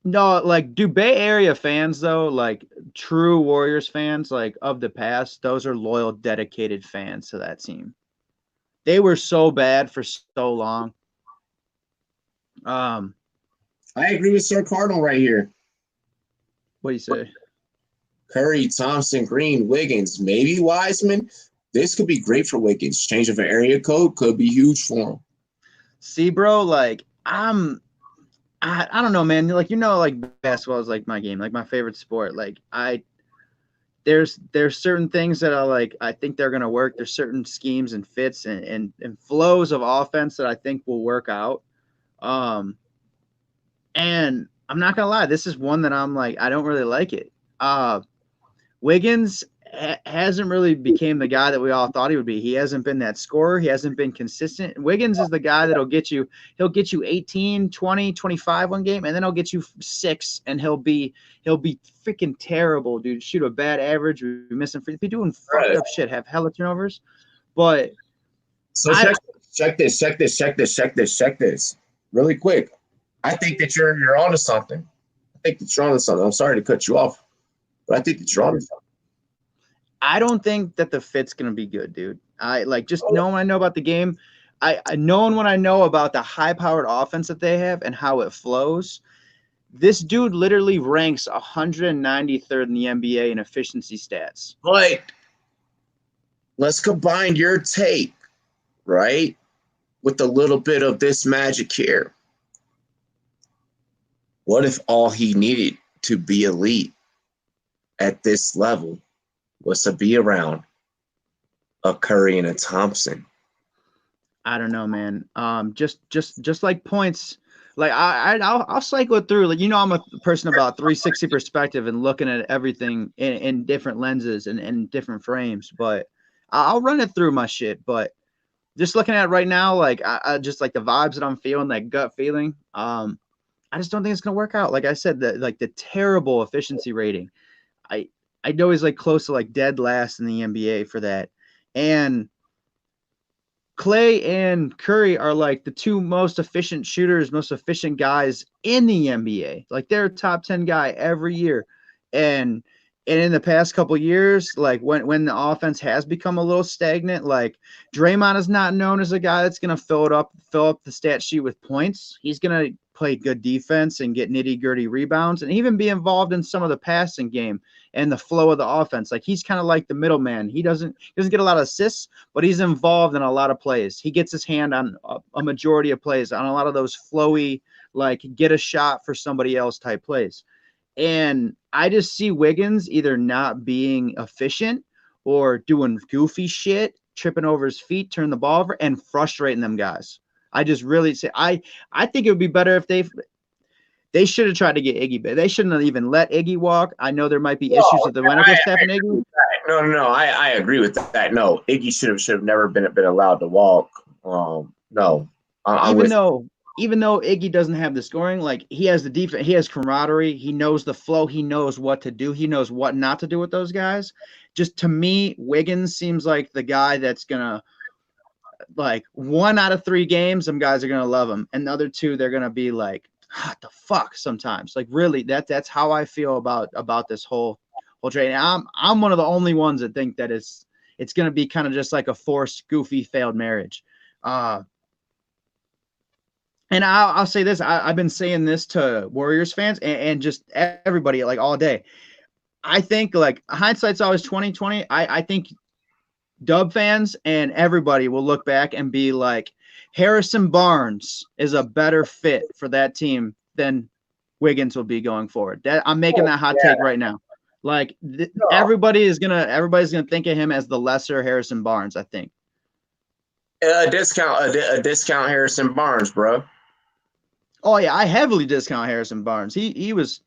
No, like, do Bay Area fans, though, like true Warriors fans, like of the past, those are loyal, dedicated fans to that team. They were so bad for so long. I agree with Sir Cardinal right here. What do you say? Curry, Thompson, Green, Wiggins, maybe Wiseman. This could be great for Wiggins. Change of an area code could be huge for him. See, bro, like I don't know, man. Like, like basketball is like my game, like my favorite sport. Like there's certain things that I think they're gonna work. There's certain schemes and fits and flows of offense that I think will work out. And I'm not gonna lie, this is one that I'm like, I don't really like it. Wiggins hasn't really became the guy that we all thought he would be. He hasn't been that scorer. He hasn't been consistent. Wiggins is the guy that'll get you, he'll get you 18, 20, 25 one game, and then he'll get you 6, and he'll be freaking terrible, dude. Shoot a bad average, be missing free, be doing fucked up shit, have hella turnovers. But so check this really quick. I think that you're onto something. I'm sorry to cut you off, but I think that you're onto something. I don't think that the fit's gonna be good, dude. I like just knowing what I know about the game. I knowing what I know about the high-powered offense that they have and how it flows. This dude literally ranks 193rd in the NBA in efficiency stats. But let's combine your take, right, with a little bit of this magic here. What if all he needed to be elite at this level was to be around a Curry and a Thompson? I don't know, man. Just like points. Like I'll cycle it through. Like, I'm a person about 360 perspective and looking at everything in different lenses and different frames. But I'll run it through my shit. But just looking at it right now, like I just like the vibes that I'm feeling, that gut feeling. I just don't think it's gonna work out. Like I said, the terrible efficiency rating. I know he's like close to like dead last in the NBA for that. And Clay and Curry are like the two most efficient shooters, most efficient guys in the NBA. Like they're a top 10 guy every year. And in the past couple years, like when the offense has become a little stagnant, like Draymond is not known as a guy that's gonna fill up the stat sheet with points. He's gonna play good defense and get nitty-gritty rebounds and even be involved in some of the passing game and the flow of the offense. Like he's kind of like the middleman. He doesn't get a lot of assists, but he's involved in a lot of plays. He gets his hand on a majority of plays, on a lot of those flowy, like get a shot for somebody else type plays. And I just see Wiggins either not being efficient or doing goofy shit, tripping over his feet, turning the ball over, and frustrating them guys. I just really say I think it would be better if they should have tried to get Iggy back. They shouldn't have even let Iggy walk. I know there might be issues with the medical staff and Iggy. No. I agree with that. No, Iggy should have never been allowed to walk. No. Even though Iggy doesn't have the scoring, like he has the defense, he has camaraderie, he knows the flow, he knows what to do, he knows what not to do with those guys. Just to me, Wiggins seems like the guy that's gonna, like, 1 out of 3 games, some guys are gonna love him, and the other 2, they're gonna be like, what the fuck? Sometimes, like, really, that's how I feel about this whole trade. And I'm one of the only ones that think that it's gonna be kind of just like a forced, goofy, failed marriage. And I'll say this. I've been saying this to Warriors fans and just everybody, like, all day. I think, like, hindsight's always 20/20. I think Dub fans and everybody will look back and be like, Harrison Barnes is a better fit for that team than Wiggins will be going forward. I'm making that hot take right now. Like, everybody's gonna think of him as the lesser Harrison Barnes, I think. A discount Harrison Barnes, bro. Oh yeah, I heavily discount Harrison Barnes. He was,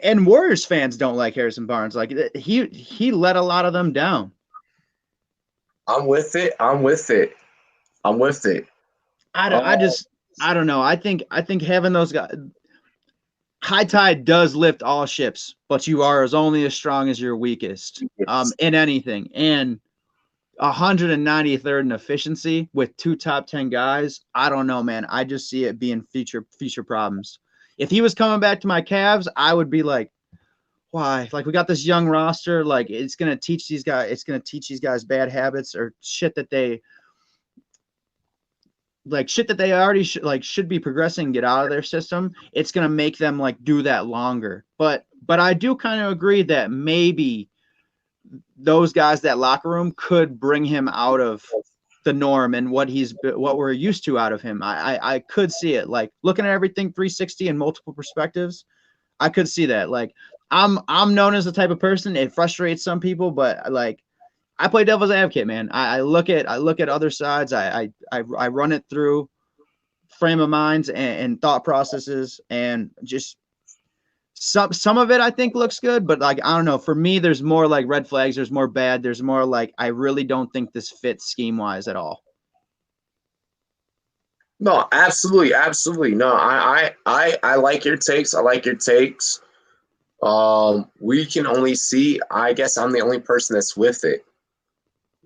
and Warriors fans don't like Harrison Barnes. Like he let a lot of them down. I'm with it. I don't know. I think having those guys, high tide does lift all ships, but you are only as strong as your weakest in anything. And 193rd in efficiency with 2 top 10 guys. I don't know, man. I just see it being future problems. If he was coming back to my Cavs, I would be like, why? Like, we got this young roster. Like, it's going to teach these guys bad habits or shit that they already should be progressing, get out of their system. It's going to make them like do that longer. But I do kind of agree that maybe those guys, that locker room, could bring him out of the norm and what we're used to out of him. I could see it, like looking at everything 360 in multiple perspectives. I could see that. Like I'm known as the type of person, it frustrates some people, but like I play devil's advocate, man. I look at other sides. I run it through frame of minds and thought processes, and just some of it I think looks good, but like I don't know. For me, there's more like red flags. There's more bad. There's more like I really don't think this fits scheme wise at all. No, absolutely, absolutely. No, I like your takes. I like your takes. We can only see. I guess I'm the only person that's with it,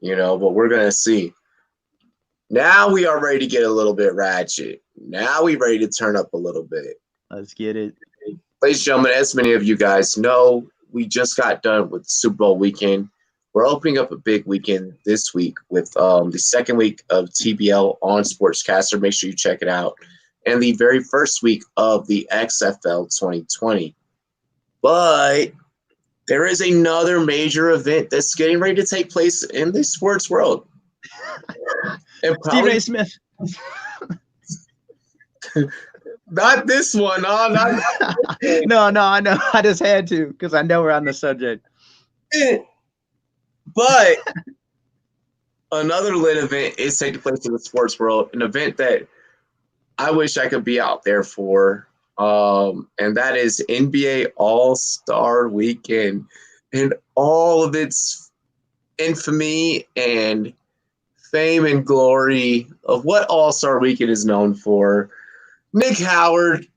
but we're gonna see. Now we are ready to get a little bit ratchet. Now we ready to turn up a little bit. Let's get it. Ladies and gentlemen, as many of you guys know, we just got done with Super Bowl weekend. We're opening up a big weekend this week with the second week of TBL on Sportscaster. Make sure you check it out. And the very first week of the XFL 2020. But there is another major event that's getting ready to take place in the sports world. Stephen A. Smith. Not this one. No, no, I know. I just had to because I know we're on the subject. But another lit event is taking place in the sports world, an event that I wish I could be out there for, and that is NBA All-Star Weekend and all of its infamy and fame and glory of what All-Star Weekend is known for. Nick Howard,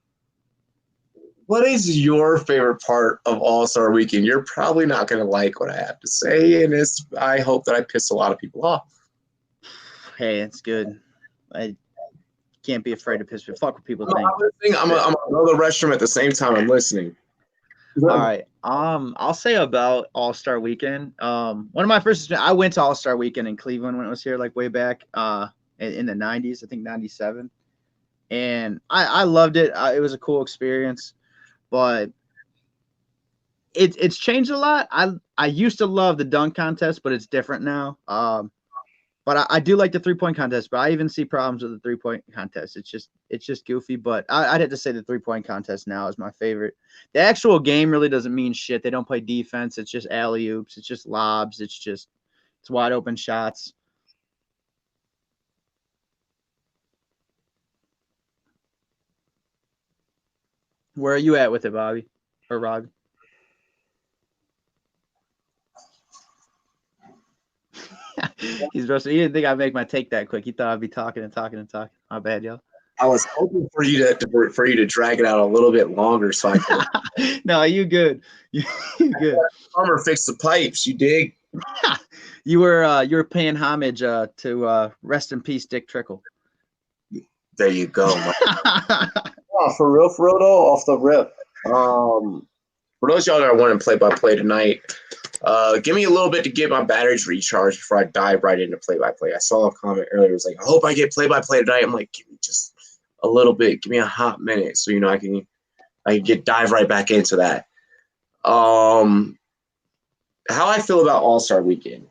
what is your favorite part of All-Star Weekend? You're probably not going to like what I have to say, and I hope that I piss a lot of people off. Hey, it's good. I can't be afraid to piss people. Fuck what people think. I'm going to go to the restroom at the same time I'm listening. All right. I'll say about All-Star Weekend. One of my first, I went to All-Star Weekend in Cleveland when it was here, like way back in the 90s, I think 97. And I loved it. It was a cool experience, but it's changed a lot. I used to love the dunk contest, but it's different now. But I do like the 3-point contest, but I even see problems with the 3-point contest. It's just goofy, but I'd have to say the 3-point contest now is my favorite. The actual game really doesn't mean shit. They don't play defense. It's just alley-oops. It's just lobs. It's wide open shots. Where are you at with it, Bobby? Or Robbie? He's roasting. He didn't think I'd make my take that quick. He thought I'd be talking and talking and talking. My bad, y'all. I was hoping for you to drag it out a little bit longer so I could. No, you good. You good. Plumber fix the pipes. You dig? You were paying homage to rest in peace, Dick Trickle. There you go. Oh, for real though, off the rip. For those of y'all that are wanting play-by-play tonight, give me a little bit to get my batteries recharged before I dive right into play-by-play. I saw a comment earlier. It was like, I hope I get play-by-play tonight. I'm like, give me just a little bit. Give me a hot minute so I can dive right back into that. How I feel about All-Star Weekend.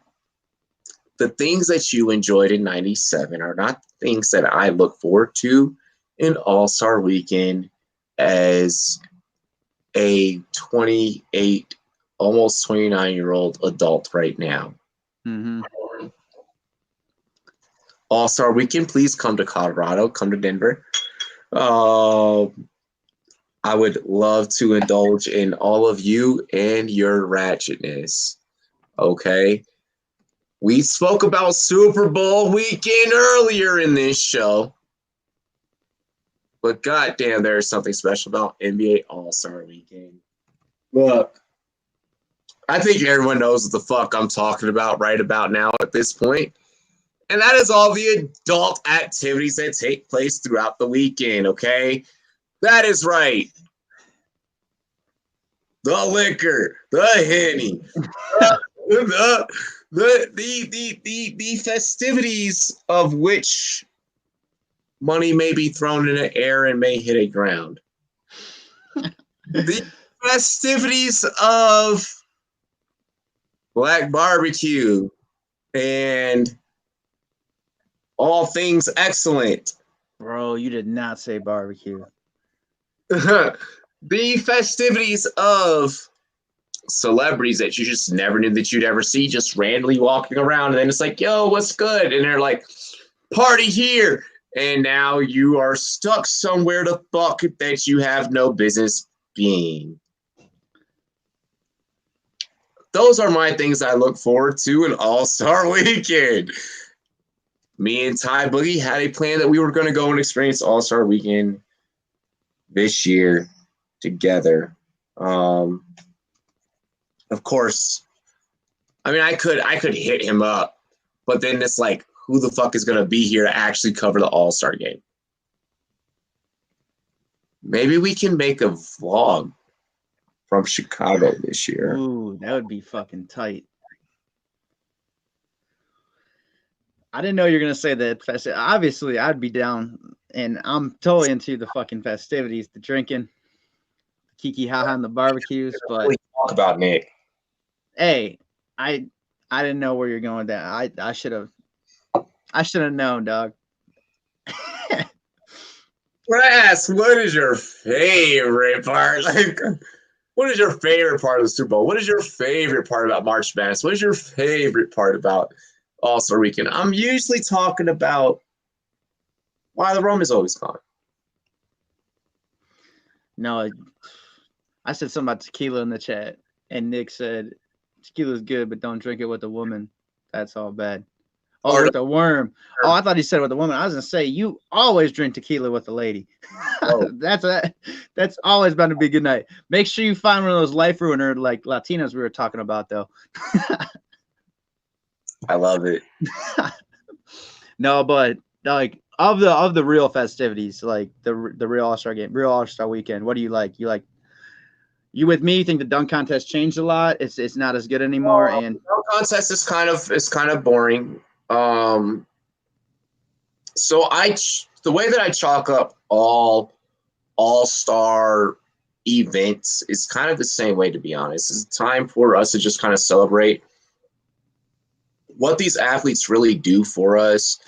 The things that you enjoyed in 97 are not things that I look forward to in All-Star Weekend as a 28, almost 29-year-old adult right now. Mm-hmm. All-Star Weekend, please come to Colorado, come to Denver. I would love to indulge in all of you and your ratchetness. Okay? We spoke about Super Bowl weekend earlier in this show. But goddamn, there is something special about NBA All-Star Weekend. Look, I think everyone knows what the fuck I'm talking about right about now at this point. And that is all the adult activities that take place throughout the weekend, okay? That is right. The liquor, the Henny, the festivities of which money may be thrown in the air and may hit a ground. The festivities of black barbecue and all things excellent. Bro, you did not say barbecue. The festivities of celebrities that you just never knew that you'd ever see, just randomly walking around, and then it's like, yo, what's good? And they're like, party here. And now you are stuck somewhere the fuck that you have no business being. Those are my things I look forward to an All-Star Weekend. Me and Ty Boogie had a plan that we were going to go and experience All-Star Weekend this year together. Of course, I mean, I could hit him up, but then it's like, who the fuck is going to be here to actually cover the All-Star game? Maybe we can make a vlog from Chicago this year. Ooh, that would be fucking tight. I didn't know you were going to say that. Obviously, I'd be down, and I'm totally into the fucking festivities, the drinking, kiki haha, and the barbecues. But talk about Nick. Hey, I didn't know where you're going down. I should have known, dog. When I ask, what is your favorite part? Like, what is your favorite part of the Super Bowl? What is your favorite part about March Madness? What is your favorite part about All-Star Weekend? I'm usually talking about why the rum is always gone. No, I said something about tequila in the chat, and Nick said tequila's good, but don't drink it with a woman. That's all bad. Oh, or with a worm. Oh, I thought he said with a woman. I was gonna say you always drink tequila with a lady. Oh. That's always bound to be a good night. Make sure you find one of those life ruiner like Latinas we were talking about though. I love it. No, but like of the real festivities, like the real All-Star game, real All-Star weekend. What do you like? You with me? You think the dunk contest changed a lot? It's not as good anymore. And the dunk contest is kind of boring. So the way that I chalk up all-star events is kind of the same way, to be honest. It's time for us to just kind of celebrate what these athletes really do for us,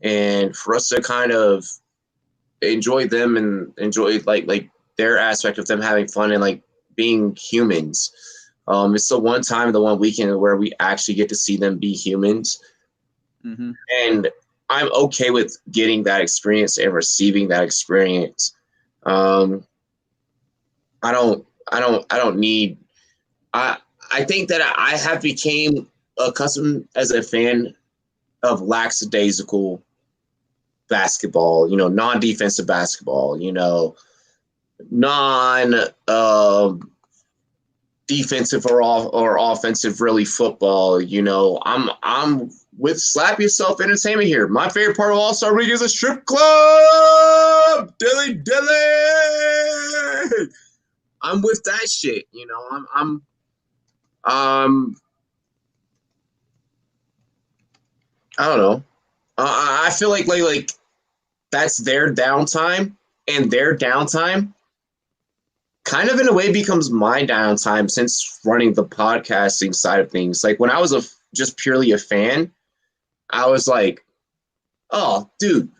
and for us to kind of enjoy them and enjoy like their aspect of them having fun and like being humans. It's the one weekend where we actually get to see them be humans. Mm-hmm. And I'm okay with getting that experience and receiving that experience. I think that I have became accustomed as a fan of lackadaisical basketball, non-defensive basketball, defensive or offensive, really football. I'm with Slap Yourself Entertainment here. My favorite part of All-Star Week is a strip club. Dilly. I'm with that shit. I don't know. I feel like that's their downtime, and their downtime kind of in a way becomes my downtime since running the podcasting side of things. Like when I was just purely a fan, I was like, oh, dude,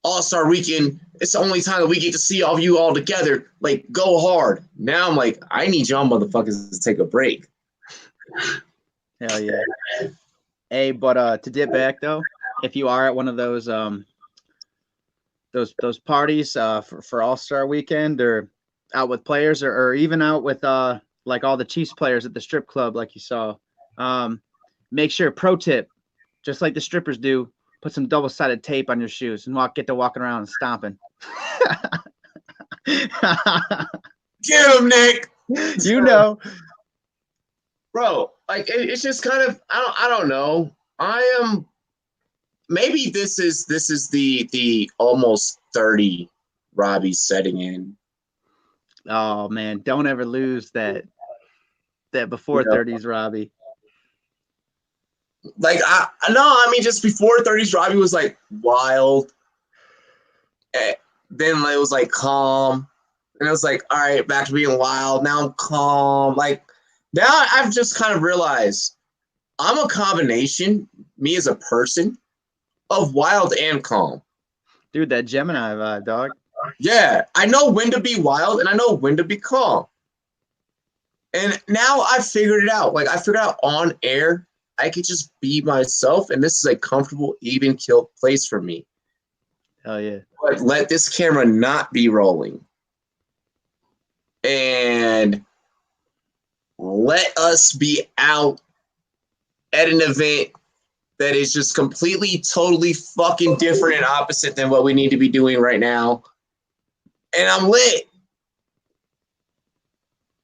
All-Star Weekend, it's the only time that we get to see all of you all together. Like, go hard. Now I'm like, I need y'all motherfuckers to take a break. Hell yeah. Hey, but to dip back though, if you are at one of those parties for All-Star Weekend, or out with players, or even out with like all the Chiefs players at the strip club, like you saw, make sure, pro tip, just like the strippers do, put some double-sided tape on your shoes and get to walking around and stomping. Get him, Nick. Bro, like it's just kind of I don't know. Maybe this is the almost 30 Robbie setting in. Oh man, don't ever lose that before 30s Robbie. Like I mean just before 30s Robbie was like wild. Then it was like calm. And it was like, all right, back to being wild. Now I'm calm. Like now I've just kind of realized I'm a combination, me as a person, of wild and calm. Dude, that Gemini vibe, dog. Yeah, I know when to be wild and I know when to be calm. And now I figured it out. Like I figured out on air, I could just be myself, and this is a comfortable, even killed place for me. Hell yeah. But let this camera not be rolling. And let us be out at an event that is just completely, totally fucking different and opposite than what we need to be doing right now. And I'm lit.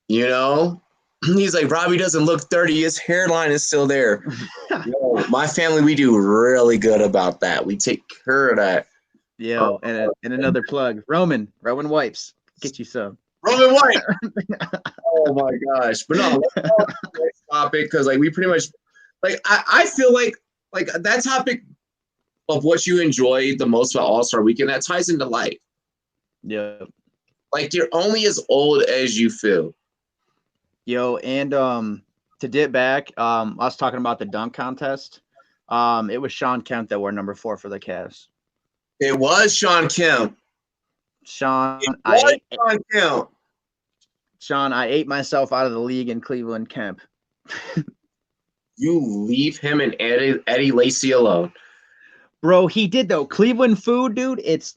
You know? He's like, Robbie doesn't look 30. His hairline is still there. Yo, my family, we do really good about that. We take care of that. Yo, and another plug. Roman wipes. Get you some. Roman White. Oh my gosh. But no, let's talk about the next topic because like we pretty much like I feel like that topic of what you enjoy the most about All-Star Weekend, that ties into life. Yeah. Like you're only as old as you feel. Yo, and to dip back, I was talking about the dunk contest. It was Sean Kemp that wore number 4 for the Cavs. It was Sean Kemp. Sean, I ate myself out of the league in Cleveland, Kemp. You leave him and Eddie Lacy alone. Bro, he did though. Cleveland food, dude, it's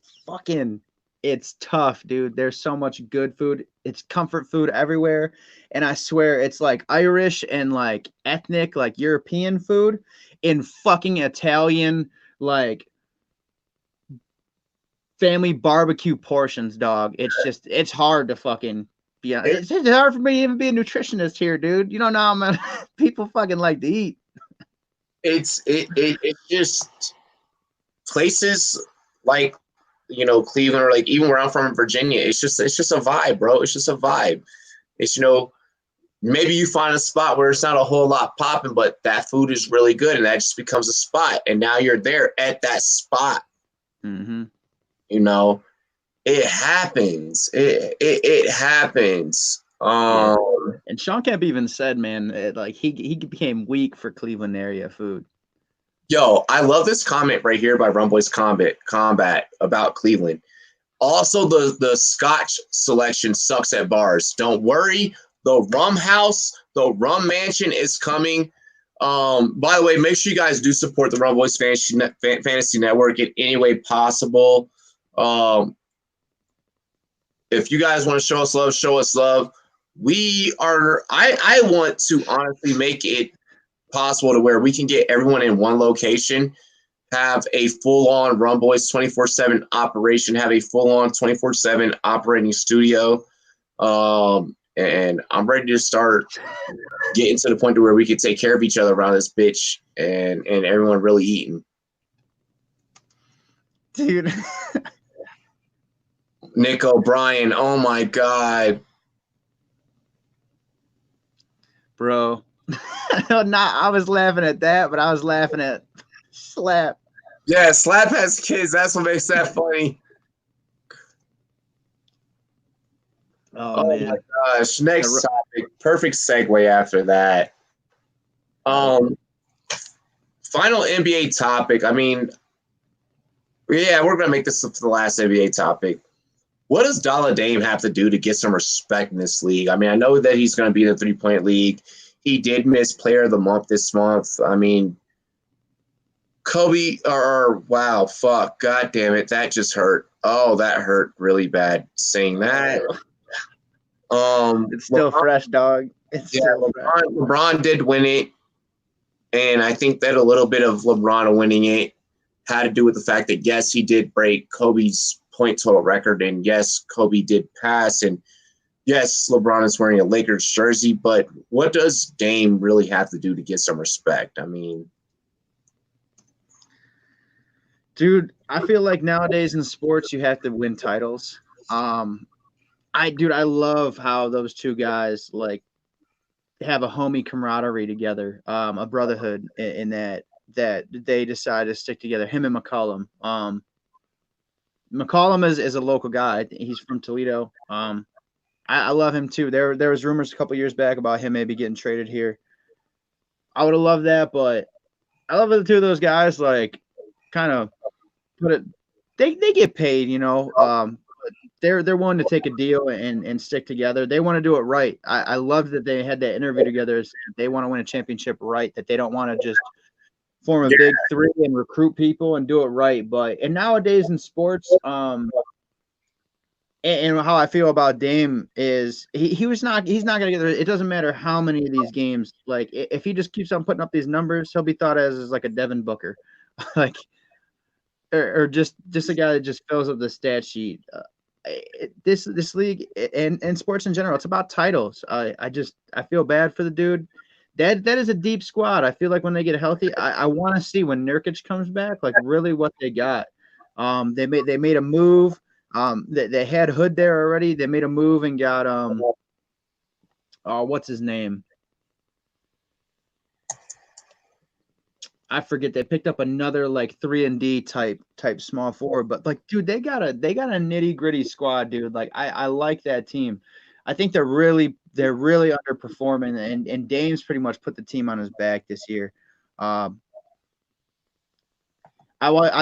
tough, dude. There's so much good food. It's comfort food everywhere. And I swear it's like Irish and like ethnic, like European food in fucking Italian, like family barbecue portions, dog. It's hard to fucking be on. It's hard for me to even be a nutritionist here, dude. You don't know how many people fucking like to eat. It's just places like, you know, Cleveland or like even where I'm from in Virginia. It's just a vibe, bro. It's just a vibe. It's, you know, maybe you find a spot where it's not a whole lot popping, but that food is really good, and that just becomes a spot. And now you're there at that spot. Mm-hmm. You know, it happens. It happens. And Sean Kemp even said, man, like he became weak for Cleveland area food. Yo, I love this comment right here by Rum Boys Combat about Cleveland. Also, the Scotch selection sucks at bars. Don't worry, the Rum House, the Rum Mansion is coming. By the way, make sure you guys do support the Rum Boys Fantasy Network in any way possible. If you guys want to show us love, show us love. We are. I want to honestly make it possible to where we can get everyone in one location, have a full-on Rum Boys 24/7 operation, have a full-on 24/7 operating studio, and I'm ready to start getting to the point to where we can take care of each other around this bitch and everyone really eating. Dude. Nick O'Brien, oh my God. Bro. I was laughing at that, but I was laughing at Slap. Yeah, Slap has kids. That's what makes that funny. Oh man. My gosh. Next topic. Perfect segue after that. Final NBA topic. I mean, yeah, we're gonna make this the last NBA topic. What does Dalla Dame have to do to get some respect in this league? I mean, I know that he's going to be in the 3-point league. He did miss Player of the Month this month. I mean, Kobe, wow, fuck, God damn it, that just hurt. Oh, that hurt really bad saying that. It's still fresh, dog. It's still fresh. LeBron did win it, and I think that a little bit of LeBron winning it had to do with the fact that, yes, he did break Kobe's point total record, and yes, Kobe did pass, and yes, LeBron is wearing a Lakers jersey, but what does Dame really have to do to get some respect? I mean, dude, I feel like nowadays in sports you have to win titles. I love how those two guys like have a homie camaraderie together, a brotherhood in that they decide to stick together. Him and McCollum. McCollum is a local guy. He's from Toledo. I love him too. There was rumors a couple years back about him maybe getting traded here. I would have loved that, but I love the two of those guys. Like kind of put it. They get paid, you know. They're willing to take a deal and stick together. They want to do it right. I love that they had that interview together. They want to win a championship right. That they don't want to just form a big three and recruit people and do it right. But and nowadays in sports, and how I feel about Dame is he's not gonna get there. It doesn't matter how many of these games. Like if he just keeps on putting up these numbers, he'll be thought as like a Devin Booker, like or just a guy that just fills up the stat sheet. This league and sports in general, it's about titles. I feel bad for the dude. That is a deep squad. I feel like when they get healthy, I want to see when Nurkic comes back, like really what they got. They made a move. They had Hood there already. They made a move and got what's his name? I forget. They picked up another like 3-and-D type small forward, but like, dude, they got a nitty gritty squad, dude. Like, I like that team. I think they're really underperforming, and Dame's pretty much put the team on his back this year. I'd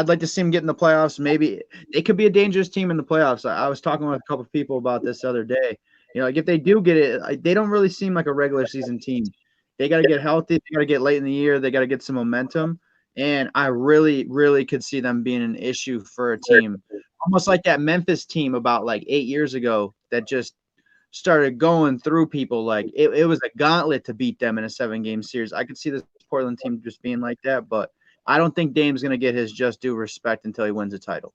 like to see him get in the playoffs. Maybe it could be a dangerous team in the playoffs. I was talking with a couple of people about this the other day. You know, like if they do get it, they don't really seem like a regular season team. They got to get healthy. They got to get late in the year. They got to get some momentum. And I really, really could see them being an issue for a team, almost like that Memphis team about like 8 years ago that just started going through people. Like it was a gauntlet to beat them in a 7-game series. I could see this Portland team just being like that, but I don't think Dame's going to get his just due respect until he wins a title.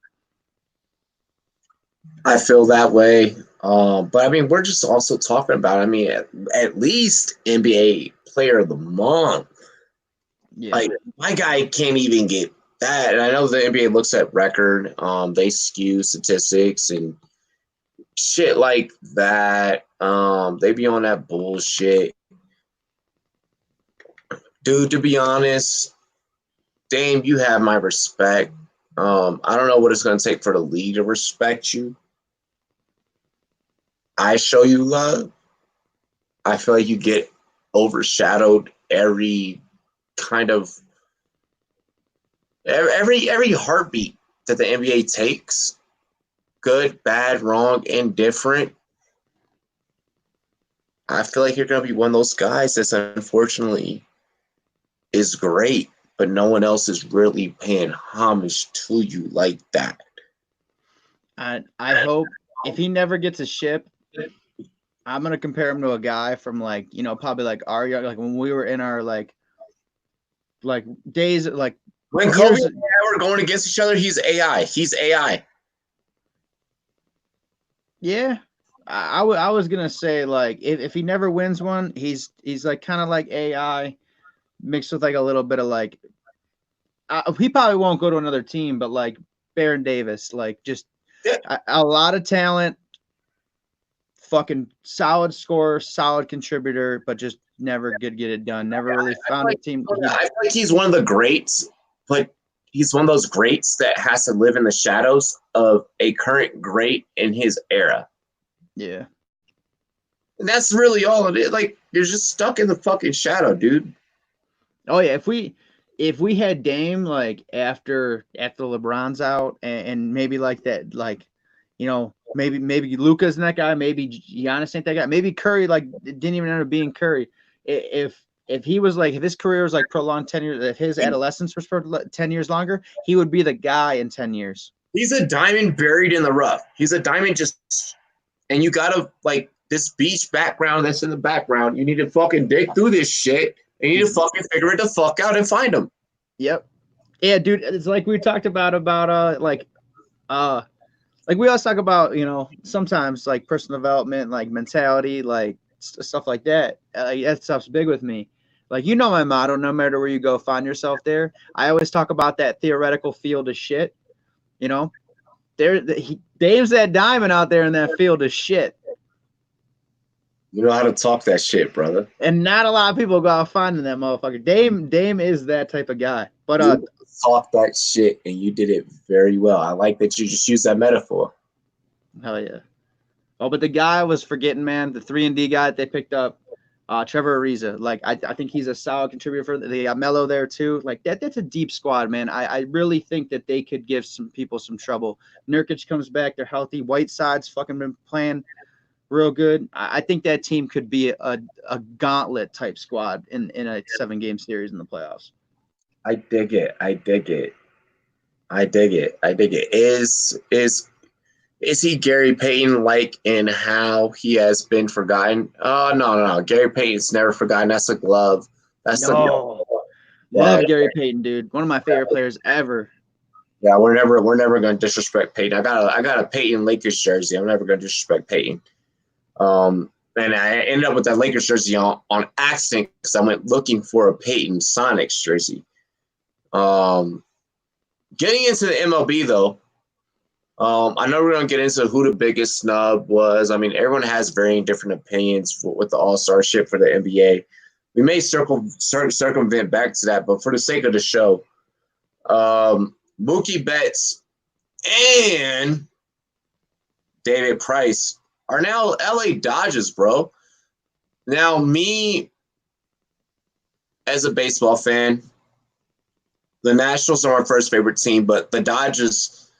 I feel that way. But I mean, we're just also talking about, I mean, at least NBA Player of the Month. Yeah. Like, my guy can't even get that. And I know the NBA looks at record. They skew statistics and shit like that. They be on that bullshit. Dude, to be honest, Dame, you have my respect. I don't know what it's going to take for the league to respect you. I show you love. I feel like you get overshadowed every heartbeat that the NBA takes. Good, bad, wrong, indifferent. I feel like you're going to be one of those guys that's unfortunately is great, but no one else is really paying homage to you like that. I hope if he never gets a ship, I'm gonna compare him to a guy from like, you know, probably like our young, like when we were in our like days, like when Kobe and I were going against each other. He's AI. He's AI. Yeah, I was gonna say like if he never wins one, he's like kind of like AI mixed with like a little bit of like he probably won't go to another team, but like Baron Davis, like just a lot of talent, fucking solid scorer, solid contributor, but just never could get it done. Never really found a team. I feel like he's one of the greats, but he's one of those greats that has to live in the shadows of a current great in his era. Yeah. And that's really all it is. Like, you're just stuck in the fucking shadow, dude. Oh yeah, if we had Dame like after LeBron's out and maybe like that, like, you know, maybe Luka's that guy, maybe Giannis ain't that guy, maybe Curry like didn't even end up being Curry. If he was like, if his career was like prolonged 10 years, if his adolescence was for 10 years longer, he would be the guy in 10 years. He's a diamond buried in the rough. He's a diamond and you gotta like this beach background that's in the background. You need to fucking dig through this shit. And you need to fucking figure it the fuck out and find them. Yep. Yeah, dude. It's like we talked about like we always talk about, you know, sometimes like personal development, like mentality, like stuff like that. That stuff's big with me. Like, you know, my motto: no matter where you go, find yourself there. I always talk about that theoretical field of shit. You know, Dame's that diamond out there in that field of shit. You know how to talk that shit, brother. And not a lot of people go out finding that motherfucker. Dame is that type of guy. But you talk that shit, and you did it very well. I like that you just used that metaphor. Hell yeah. Oh, but the guy I was forgetting, man, the 3-and-D guy that they picked up, Trevor Ariza, like I think he's a solid contributor for. They got Melo there too. Like that's a deep squad, man. I really think that they could give some people some trouble. Nurkic comes back, they're healthy. Whiteside's fucking been playing real good. I think that team could be a gauntlet type squad in a 7-game series in the playoffs. I dig it. I dig it. I dig it. I dig it. Is he Gary Payton like in how he has been forgotten? Oh no. Gary Payton's never forgotten. That's a glove. That's No. Love Gary Payton, dude. One of my favorite players ever. Yeah, we're never gonna disrespect Payton. I got a Payton Lakers jersey. I'm never gonna disrespect Payton. And I ended up with that Lakers jersey on accident because I went looking for a Payton Sonics jersey. Getting into the MLB though, I know we're gonna get into who the biggest snub was. I mean, everyone has varying different opinions with the All-Star ship for the NBA. We may circumvent back to that, but for the sake of the show, Mookie Betts and David Price are now LA Dodgers, bro. Now, me as a baseball fan, the Nationals are my first favorite team, but the Dodgers,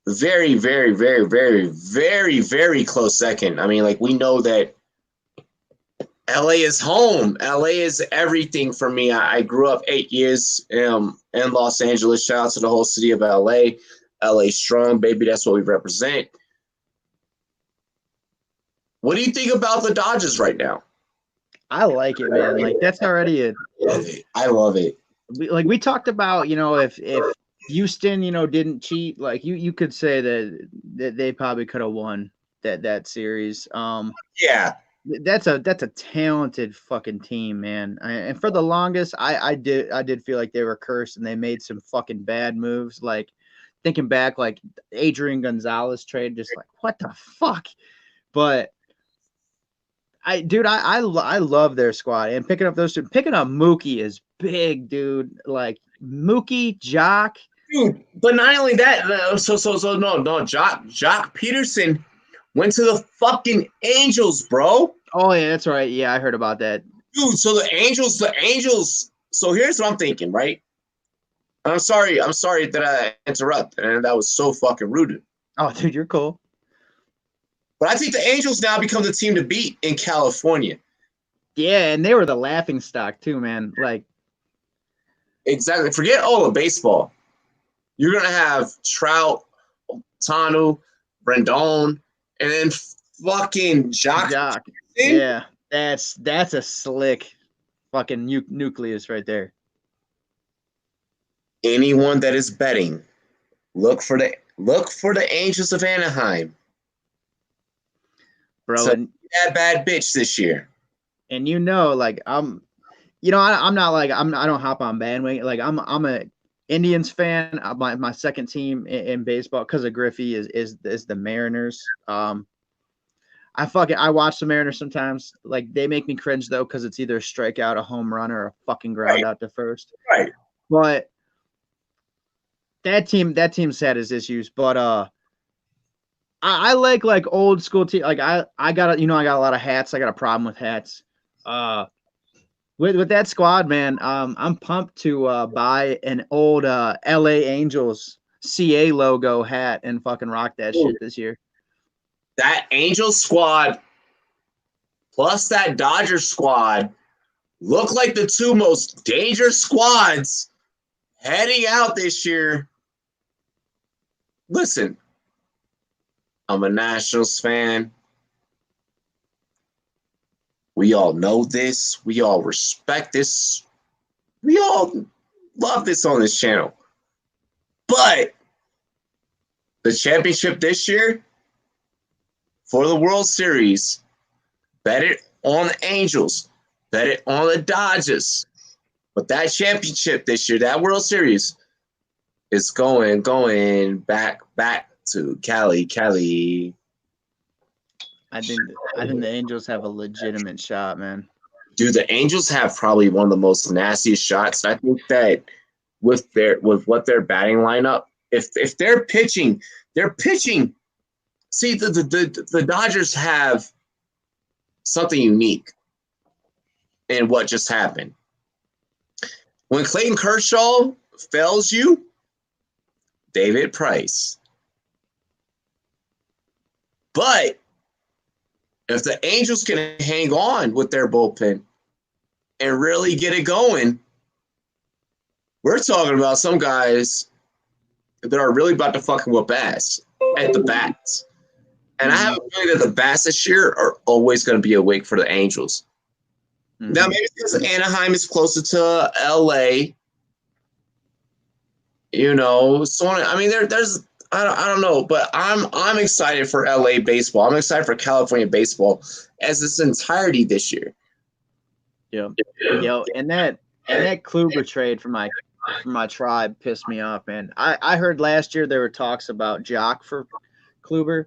very, very, very, very, very, very close second. I mean, like, we know that LA is home. LA is everything for me. I grew up 8 years in Los Angeles. Shout out to the whole city of LA. LA strong, baby. That's what we represent. What do you think about the Dodgers right now? I like it, man. Like that's already a. I love it. We talked about, if Houston, didn't cheat, like you could say that they probably could have won that series. Yeah. That's a talented fucking team, man. And for the longest, I did feel like they were cursed and they made some fucking bad moves. Like thinking back, like Adrian Gonzalez trade, just like what the fuck. But I love their squad and picking up Mookie is big, dude. Like Mookie, Jock, dude. But not only that, no, Jock Peterson went to the fucking Angels, bro. Oh yeah, that's right. Yeah, I heard about that. Dude, so the Angels. So here's what I'm thinking, right? I'm sorry that I interrupted, and that was so fucking rude. Oh, dude, you're cool. But I think the Angels now become the team to beat in California. Yeah, and they were the laughing stock too, man. Like exactly. Forget all of baseball. You're gonna have Trout, Tanu, Rendon, and then fucking Jock. Yeah, that's a slick fucking nucleus right there. Anyone that is betting, look for the Angels of Anaheim. Bro, so that bad bitch this year. And like I'm not like I don't hop on bandwagon. Like I'm a Indians fan. My second team in baseball because of Griffey is the Mariners. I watch the Mariners sometimes. Like they make me cringe though because it's either a strikeout, a home run, or a fucking ground out to first. Right. But that team's had its issues. But I like old school team. Like I got a lot of hats. I got a problem with hats. With that squad, man, I'm pumped to buy an old LA Angels CA logo hat and fucking rock that shit this year. That Angels squad plus that Dodgers squad look like the two most dangerous squads heading out this year. Listen, I'm a Nationals fan. We all know this. We all respect this. We all love this on this channel. But the championship this year for the World Series, bet it on the Angels. Bet it on the Dodgers. But that championship this year, that World Series, is going back to Cali. I think the Angels have a legitimate shot, man. Dude, the Angels have probably one of the most nastiest shots. I think that with what their batting lineup, if they're pitching. See, the Dodgers have something unique. in what just happened. When Clayton Kershaw fails you, David Price. But if the Angels can hang on with their bullpen and really get it going, we're talking about some guys that are really about to fucking whoop ass at the bats. And I have a feeling that the bats this year are always going to be awake for the Angels. Mm-hmm. Now, maybe because Anaheim is closer to LA, you know. So I mean, there's I don't know, but I'm excited for LA baseball. I'm excited for California baseball as its entirety this year. Yeah, yo, and that Kluber trade for my tribe pissed me off, man. I heard last year there were talks about Jock for Kluber.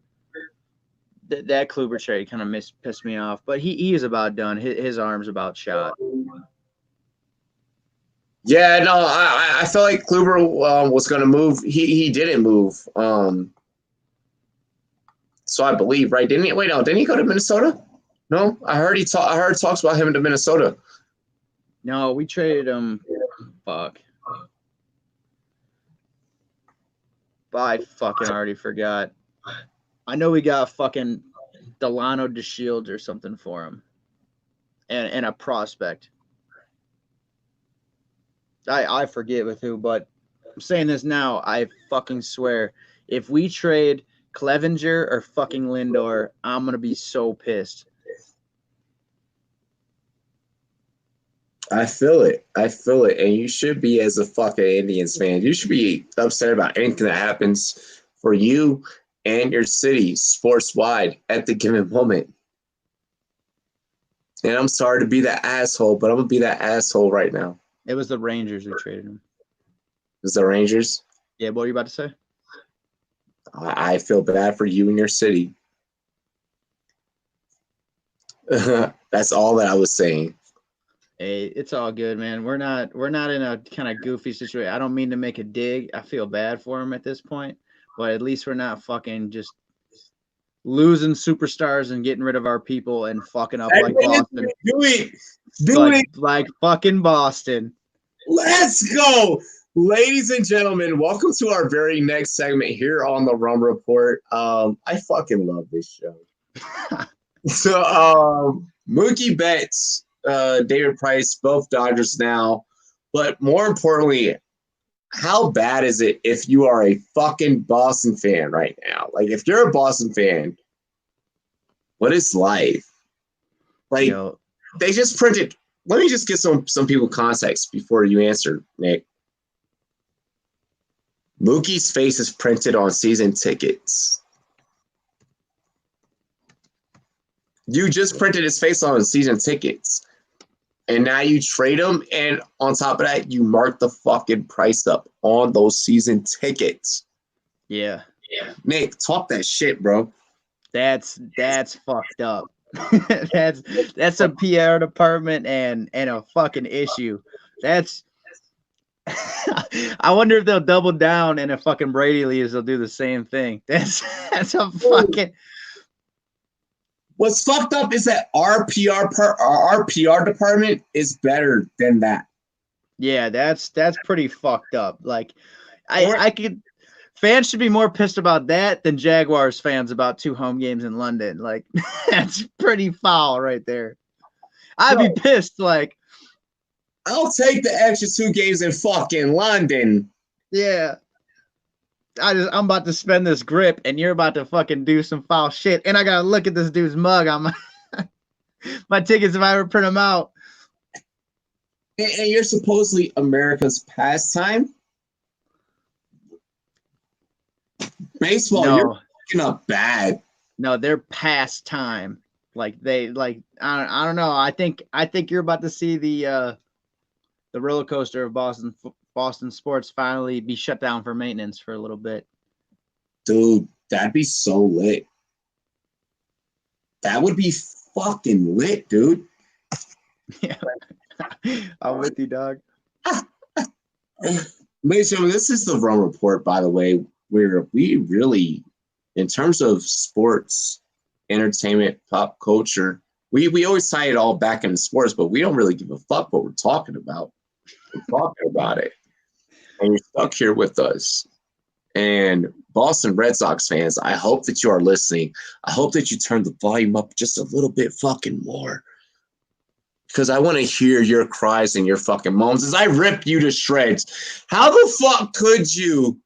That Kluber trade kind of pissed me off, but he is about done. His arm's about shot. Yeah, no, I felt like Kluber was going to move. He didn't move. So I believe, right? Didn't he? Wait, no, didn't he go to Minnesota? No, I heard talks about him to Minnesota. No, we traded him. Fuck. I fucking already forgot. I know we got fucking Delano DeShields or something for him, and a prospect. I forget with who, but I'm saying this now. I fucking swear, if we trade Clevenger or fucking Lindor, I'm gonna be so pissed. I feel it, and you should be as a fucking Indians fan. You should be upset about anything that happens for you and your city, sports wide, at the given moment. And I'm sorry to be that asshole, but I'm gonna be that asshole right now. It was the Rangers who traded him. It was the Rangers? Yeah, what were you about to say? I feel bad for you and your city. That's all that I was saying. Hey, it's all good, man. We're not in a kind of goofy situation. I don't mean to make a dig. I feel bad for him at this point, but at least we're not fucking just losing superstars and getting rid of our people and fucking up like Boston. Do it. Like fucking Boston. Let's go. Ladies and gentlemen, welcome to our very next segment here on the Rum Report. I fucking love this show. So, Mookie Betts, David Price, both Dodgers now. But more importantly, how bad is it if you are a fucking Boston fan right now? Like, if you're a Boston fan, what is life? Like, they just printed. Let me just get some people context before you answer, Nick. Mookie's face is printed on season tickets. You just printed his face on season tickets. And now you trade him, and on top of that, you mark the fucking price up on those season tickets. Yeah. Nick, talk that shit, bro. That's fucked up. that's a PR department and a fucking issue. That's I wonder if they'll double down, and if fucking Brady leaves, they'll do the same thing. That's a fucking. What's fucked up is that our PR department is better than that. Yeah, that's pretty fucked up. Like, I could. Fans should be more pissed about that than Jaguars fans about 2 home games in London. Like, that's pretty foul right there. I'd be pissed. Like, I'll take the extra 2 games in fucking London. Yeah. I'm about to spend this grip, and you're about to fucking do some foul shit. And I got to look at this dude's mug on my tickets if I ever print them out. And you're supposedly America's pastime? Baseball, no. You're fucking up bad. No, they're past time. Like I don't know. I think you're about to see the roller coaster of Boston sports finally be shut down for maintenance for a little bit. Dude, that'd be so lit. That would be fucking lit, dude. Yeah. I'm with you, dog. Ladies and gentlemen, this is the Rum Report, by the way, where we really, in terms of sports, entertainment, pop culture, we always tie it all back into sports, but we don't really give a fuck what we're talking about. We're talking about it. And you're stuck here with us. And Boston Red Sox fans, I hope that you are listening. I hope that you turn the volume up just a little bit fucking more. Because I want to hear your cries and your fucking moans as I rip you to shreds. How the fuck could you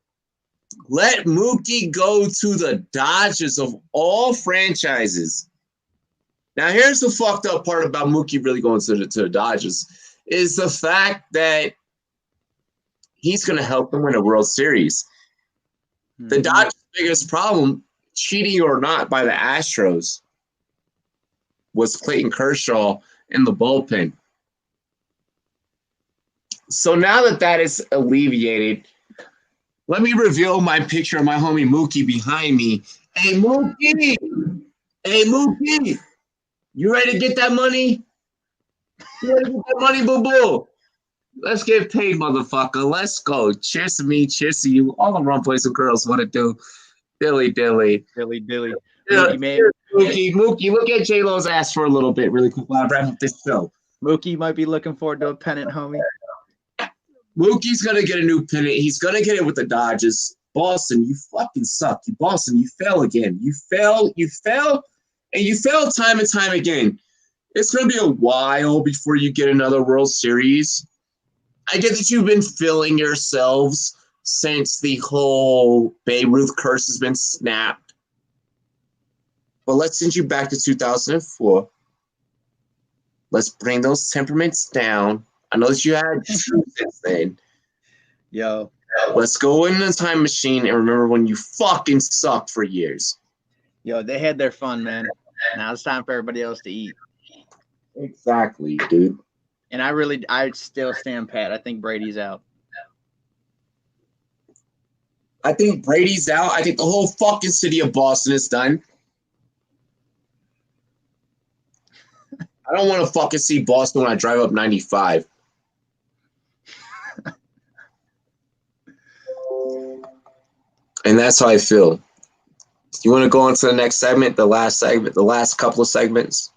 let Mookie go to the Dodgers of all franchises? Now, here's the fucked up part about Mookie really going to the Dodgers is the fact that he's going to help them win a World Series. The Dodgers' biggest problem, cheating or not by the Astros, was Clayton Kershaw in the bullpen. So now that that is alleviated, let me reveal my picture of my homie Mookie behind me. Hey, Mookie! Hey, Mookie! You ready to get that money? You ready to get that money, boo-boo? Let's get paid, motherfucker. Let's go. Cheers to me. Cheers to you. All the Rum Boys and Girls want to do. Dilly. Mookie, man. Mookie, look at J-Lo's ass for a little bit really quick while I wrap up this show. Mookie might be looking forward to a pennant, homie. Mookie's going to get a new pennant. He's going to get it with the Dodgers. Boston, you fucking suck. Boston, you fail again. You fail, and you fail time and time again. It's going to be a while before you get another World Series. I get that you've been filling yourselves since the whole Babe Ruth curse has been snapped. But let's send you back to 2004. Let's bring those temperaments down. I know that you had truth since then. Yo. Let's go in the time machine and remember when you fucking sucked for years. Yo, they had their fun, man. Now it's time for everybody else to eat. Exactly, dude. And I still stand pat. I think Brady's out. I think Brady's out. I think the whole fucking city of Boston is done. I don't want to fucking see Boston when I drive up 95. And that's how I feel. You want to go on to the next segment, the last couple of segments?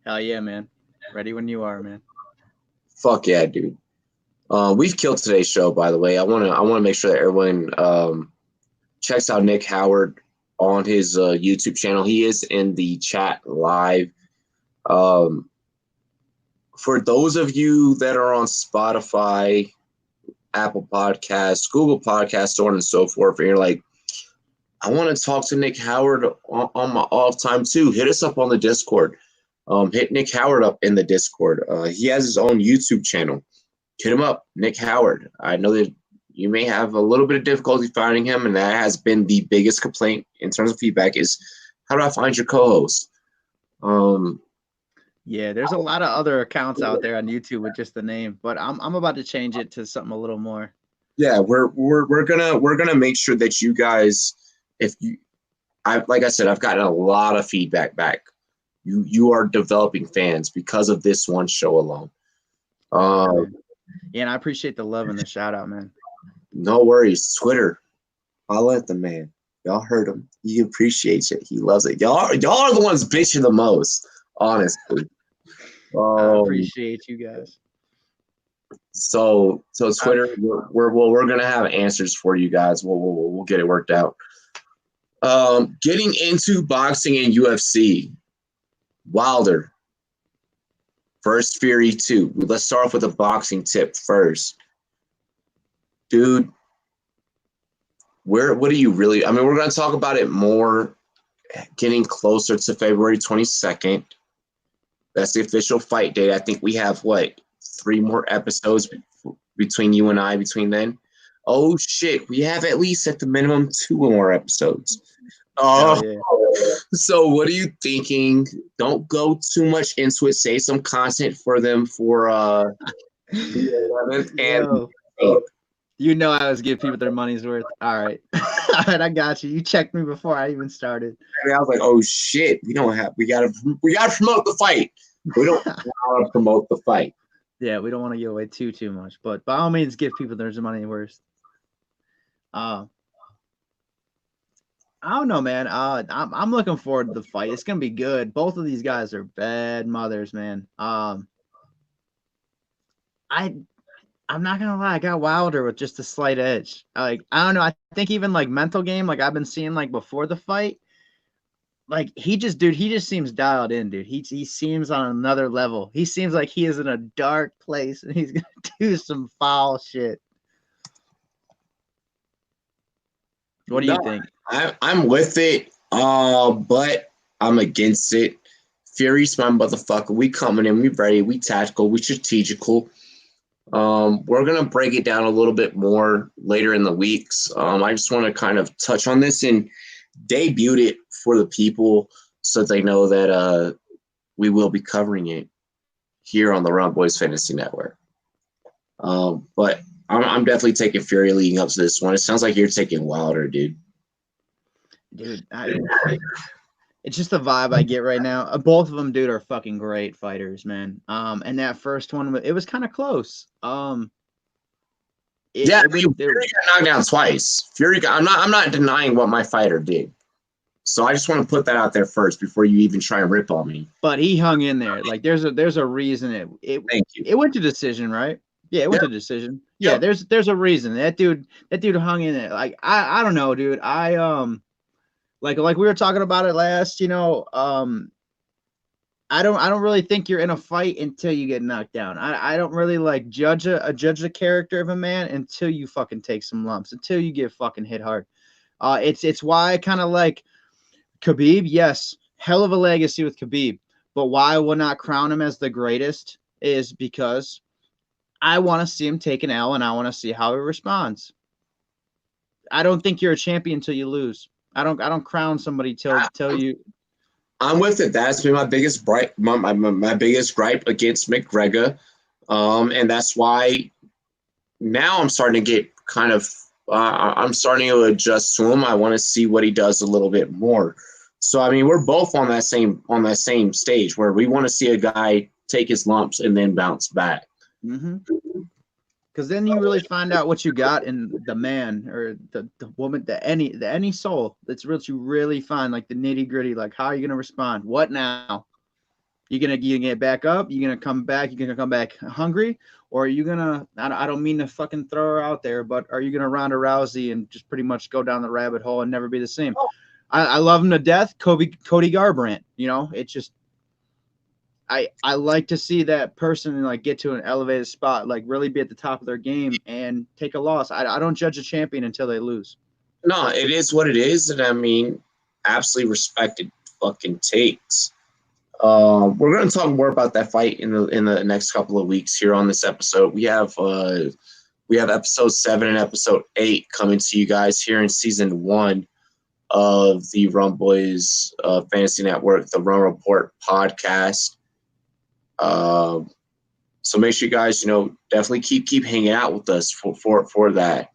Hell yeah, man. Ready when you are, man. Fuck yeah, dude. We've killed today's show, by the way. I want to make sure that everyone checks out Nick Howard on his YouTube channel. He is in the chat live. For those of you that are on Spotify, Apple Podcasts, Google Podcasts, so on and so forth, and you're like, I want to talk to Nick Howard on my off time too, hit us up on the Discord. Hit Nick Howard up in the Discord. He has his own YouTube channel. Hit him up, Nick Howard. I know that you may have a little bit of difficulty finding him, and that has been the biggest complaint in terms of feedback is, how do I find your co-host? Yeah, there's a lot of other accounts out there on YouTube with just the name, but I'm about to change it to something a little more. Yeah, we're gonna make sure that you guys, like I said, I've gotten a lot of feedback back. You are developing fans because of this one show alone. Yeah, and I appreciate the love and the shout out, man. No worries. Twitter, holla at the man. Y'all heard him. He appreciates it. He loves it. Y'all are the ones bitching the most, honestly. I appreciate you guys. So Twitter, we're gonna have answers for you guys. We'll get it worked out. Getting into boxing and UFC, Wilder versus Fury 2. Let's start off with a boxing tip first, dude. What do you really? I mean, we're gonna talk about it more, getting closer to February 22nd. That's the official fight date. I think we have 3 more episodes between you and I between then. Oh shit, we have at least at the minimum 2 more episodes. Yeah. So what are you thinking? Don't go too much into it. Save some content for them for the 11th and 8th. You know I was giving people their money's worth. All right. All right, I got you. You checked me before I even started. I was like, oh shit, we gotta promote the fight. We don't want to promote the fight. Yeah, we don't want to give away too much, but by all means, give people their money worth. I don't know, man. I'm looking forward to the fight. It's gonna be good. Both of these guys are bad mothers, man. I I'm not gonna lie, I got Wilder with just a slight edge. Like, I don't know. I think even like mental game, like I've been seeing like before the fight, like he just seems dialed in, dude. He seems on another level. He seems like he is in a dark place and he's gonna do some foul shit. What do you No, think? I'm with it, but I'm against it. Fury's my motherfucker. We coming in, we ready, we tactical, we strategical. We're gonna break it down a little bit more later in the weeks. I just want to kind of touch on this and debut it for the people so they know that we will be covering it here on the Rum Boys Fantasy Network. But I'm definitely taking Fury leading up to this one. It sounds like you're taking Wilder, dude. Dude, it's just the vibe I get right now. Both of them, dude, are fucking great fighters, man. And that first one, it was kind of close. Yeah, Fury got knocked down twice. I'm not denying what my fighter did. So I just want to put that out there first before you even try and rip on me. But he hung in there. Like there's a reason Thank you. It went to decision, right? Yeah, it went to decision. Yeah, Yep. there's a reason. That dude hung in there. Like I don't know, dude. Like we were talking about it last, I don't really think you're in a fight until you get knocked down. I don't really like judge the character of a man until you fucking take some lumps, until you get fucking hit hard. It's why I kind of like Khabib. Yes, hell of a legacy with Khabib, but why I will not crown him as the greatest is because I want to see him take an L and I want to see how he responds. I don't think you're a champion until you lose. I don't crown somebody till you. I'm with it. That's been my biggest my biggest gripe against McGregor, and that's why now I'm starting to get kind of I'm starting to adjust to him. I want to see what he does a little bit more. So I mean, we're both on that same stage where we want to see a guy take his lumps and then bounce back. Mm-hmm. Because then you really find out what you got in the man or the woman, the any soul. That's what you really find, like the nitty gritty. Like, how are you gonna respond? What now? You gonna get back up? You gonna come back? You gonna come back hungry, or are you gonna? I don't mean to fucking throw her out there, but are you gonna Ronda Rousey and just pretty much go down the rabbit hole and never be the same? I love him to death, Cody Garbrandt. It's just I like to see that person like get to an elevated spot, like really be at the top of their game and take a loss. I don't judge a champion until they lose. No, it is what it is, and I mean, absolutely respected fucking takes. We're going to talk more about that fight in the next couple of weeks here on this episode. We have episode 7 and episode 8 coming to you guys here in season 1 of the Rum Boys Fantasy Network, the Rum Report podcast. So make sure you guys, definitely keep hanging out with us for that.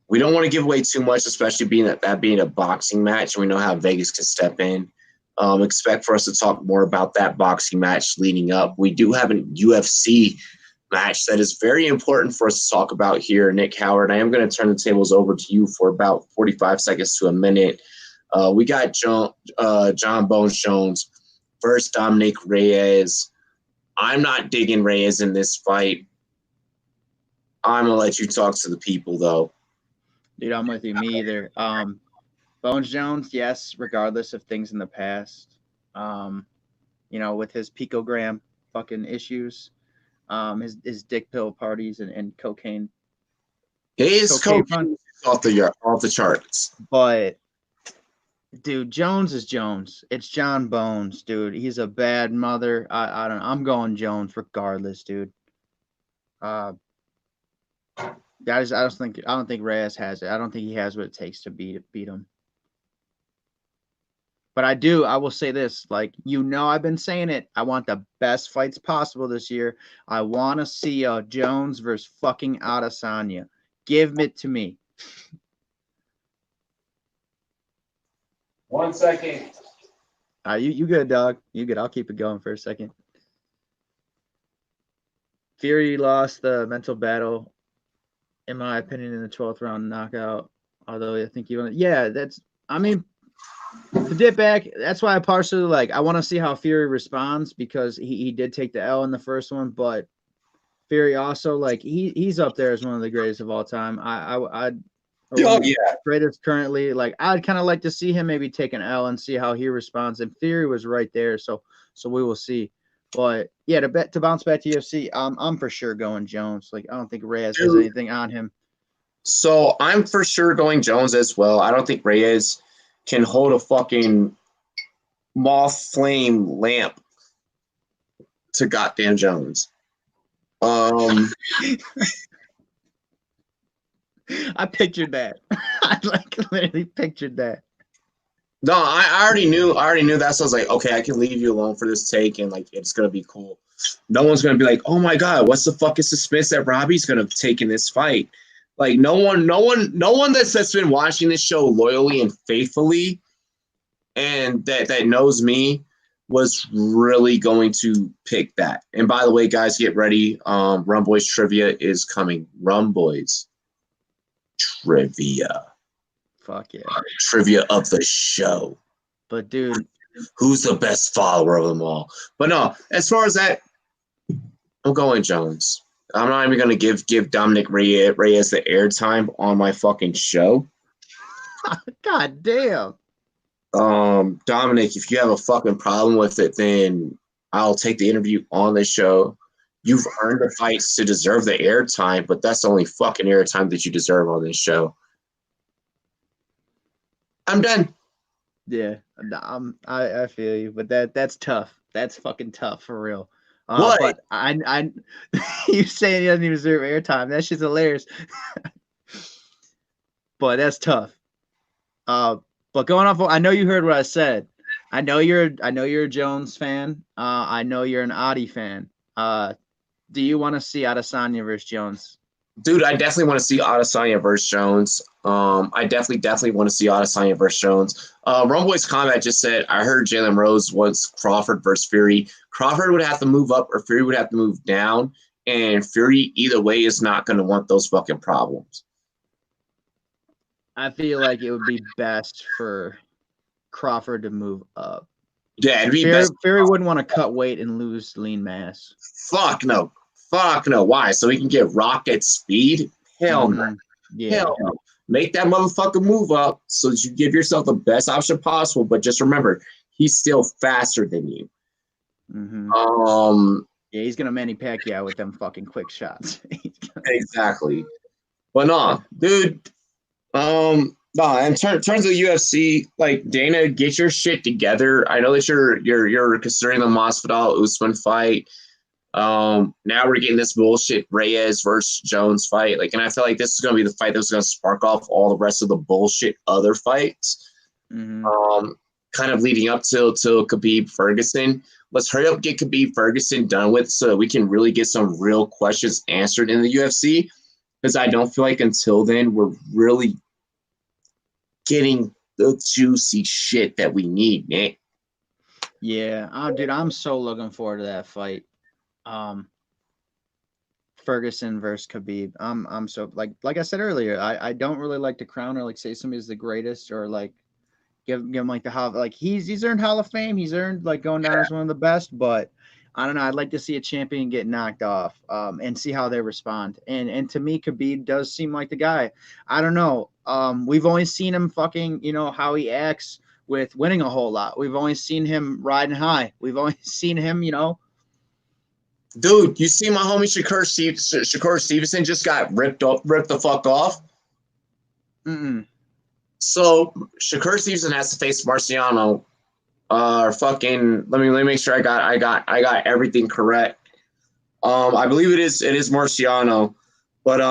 We don't want to give away too much, especially being a boxing match. We know how Vegas can step in. Expect for us to talk more about that boxing match leading up. We do have a UFC match that is very important for us to talk about here, Nick Howard. I am going to turn the tables over to you for about 45 seconds to a minute. We got John Bones Jones versus Dominic Reyes. I'm not digging Reyes in this fight. I'm going to let you talk to the people, though. Dude, I'm with you. Me either. Bones Jones, yes, regardless of things in the past. With his picogram fucking issues, his dick pill parties and cocaine. His cocaine off the charts. But dude, Jones is Jones. It's John Bones, dude. He's a bad mother. I don't know. I'm going Jones regardless, dude. I don't think Reyes has it. I don't think he has what it takes to beat him. But I will say this, like, I've been saying it. I want the best fights possible this year. I want to see Jones versus fucking Adesanya. Give it to me. 1 second. You good, dog. You good. I'll keep it going for a second. Fury lost the mental battle, in my opinion, in the 12th round knockout. Although I think I mean, to dip back, that's why I partially like. I want to see how Fury responds because he did take the L in the first one, but Fury also like he's up there as one of the greatest of all time. I'd Oh yeah, greatest currently. Like I'd kind of like to see him maybe take an L and see how he responds. And Fury was right there, so we will see. But yeah, to bounce back to UFC, I'm for sure going Jones. Like I don't think Reyes has anything on him. so I'm for sure going Jones as well. I don't think Reyes can hold a fucking moth flame lamp to goddamn Jones. I pictured that. I like literally pictured that. No, I already knew that. So I was like, okay, I can leave you alone for this take, and like it's gonna be cool. No one's gonna be like, oh my god, what's the fucking suspense that Robbie's gonna take in this fight? Like no one that's been watching this show loyally and faithfully, and that knows me was really going to pick that. And by the way, guys, get ready. Rum Boys trivia is coming. Rum Boys trivia. Fuck yeah. Trivia of the show. But dude, who's the best follower of them all? But no, as far as that, I'm going Jones. I'm not even going to give Dominic Reyes the airtime on my fucking show. God damn. Dominic, if you have a fucking problem with it, then I'll take the interview on the show. You've earned the fights to deserve the airtime, but that's the only fucking airtime that you deserve on this show. I'm done. Yeah, I feel you, but that's tough. That's fucking tough for real. What? But I you saying he doesn't even deserve airtime? That shit's hilarious. But that's tough. But going off, I know you heard what I said. I know you're a Jones fan. I know you're an Adi fan. Do you want to see Adesanya versus Jones? Dude, I definitely want to see Adesanya versus Jones. I definitely want to see Adesanya versus Jones. Rumboy's Combat just said, I heard Jalen Rose wants Crawford versus Fury. Crawford would have to move up or Fury would have to move down. And Fury, either way, is not going to want those fucking problems. I feel like it would be best for Crawford to move up. Yeah, it'd be best. Fury wouldn't want to cut weight and lose lean mass. Fuck no. Why? So he can get rock at speed? Hell no. Yeah. Hell no. Make that motherfucker move up so that you give yourself the best option possible. But just remember, he's still faster than you. Mm-hmm. Yeah, he's gonna Manny Pacquiao with them fucking quick shots. Exactly. But no, dude. No, in terms of UFC, like Dana, get your shit together. I know that you're considering the Masvidal Usman fight. Now we're getting this bullshit Reyes versus Jones fight. Like, and I feel like this is gonna be the fight that's gonna spark off all the rest of the bullshit other fights. Mm-hmm. Kind of leading up till Khabib Ferguson. Let's hurry up, get Khabib Ferguson done with, so that we can really get some real questions answered in the UFC. Because I don't feel like until then we're really getting the juicy shit that we need, man. Yeah, dude, I'm so looking forward to that fight. Ferguson versus Khabib. I'm so like I said earlier, I don't really like to crown or like say somebody's the greatest or like give him like the Hall, like he's earned Hall of Fame. He's earned like going down as one of the best, but I don't know. I'd like to see a champion get knocked off and see how they respond. And to me, Khabib does seem like the guy. I don't know. We've only seen him fucking, how he acts with winning a whole lot. We've only seen him riding high. We've only seen him, Dude, you see my homie Shakur Stevenson just got ripped the fuck off? Mm-mm. So Shakur Stevenson has to face Marciano. Let me make sure I got everything correct. I believe it is Marciano, but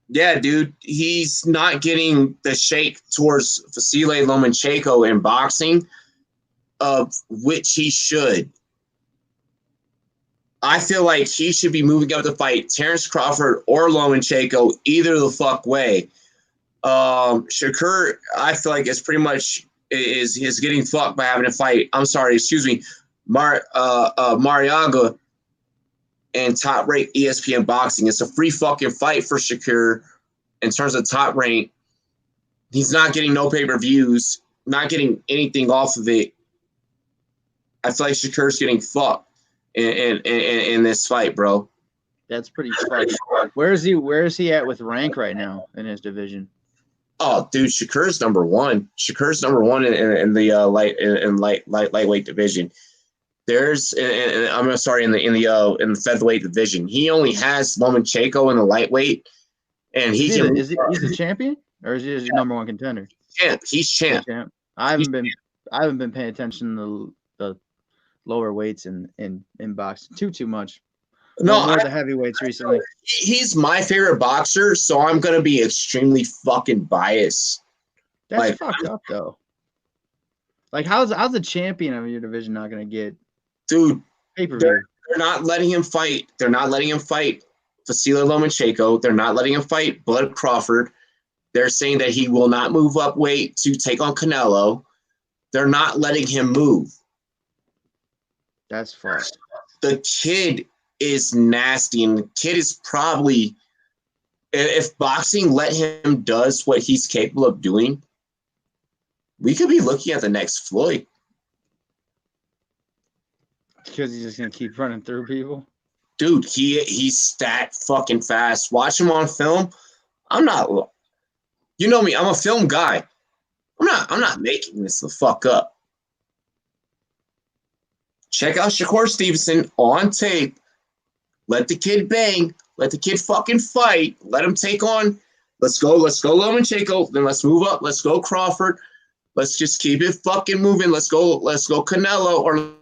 yeah, dude, he's not getting the shake towards Vasily Lomachenko in boxing, of which he should. I feel like he should be moving up to fight Terrence Crawford or Lomachenko, either the fuck way. Shakur, I feel like it's pretty much is getting fucked by having to fight. I'm sorry, excuse me, Mariaga and Top Rank ESPN Boxing. It's a free fucking fight for Shakur in terms of Top Rank. He's not getting no pay-per-views, not getting anything off of it. I feel like Shakur's getting fucked in this fight, bro. That's pretty fucked. Where is he at with rank right now in his division? Oh, dude, Shakur's number one. Shakur's number one in the lightweight division. There's, I'm sorry, in the featherweight division. He only has Lomachenko in the lightweight, and he's the champion, or is he just number one contender? Champ. He's champ. I haven't been paying attention to the lower weights in boxing too much. More the heavyweights recently. He's my favorite boxer, so I'm gonna be extremely fucking biased. That's fucked up though. Like, how's the champion of your division not gonna get? Dude, pay-per-view? They're not letting him fight. They're not letting him fight Vasily Lomachenko. They're not letting him fight Bud Crawford. They're saying that he will not move up weight to take on Canelo. They're not letting him move. That's fucked. The kid is nasty, and the kid is probably, if boxing let him does what he's capable of doing, we could be looking at the next Floyd. Because he's just gonna keep running through people. Dude, he's that fucking fast. Watch him on film. I'm not. You know me. I'm a film guy. I'm not making this the fuck up. Check out Shakur Stevenson on tape. Let the kid bang. Let the kid fucking fight. Let him take on. Let's go Lomachenko. Then let's move up. Let's go Crawford. Let's just keep it fucking moving. Let's go Canelo or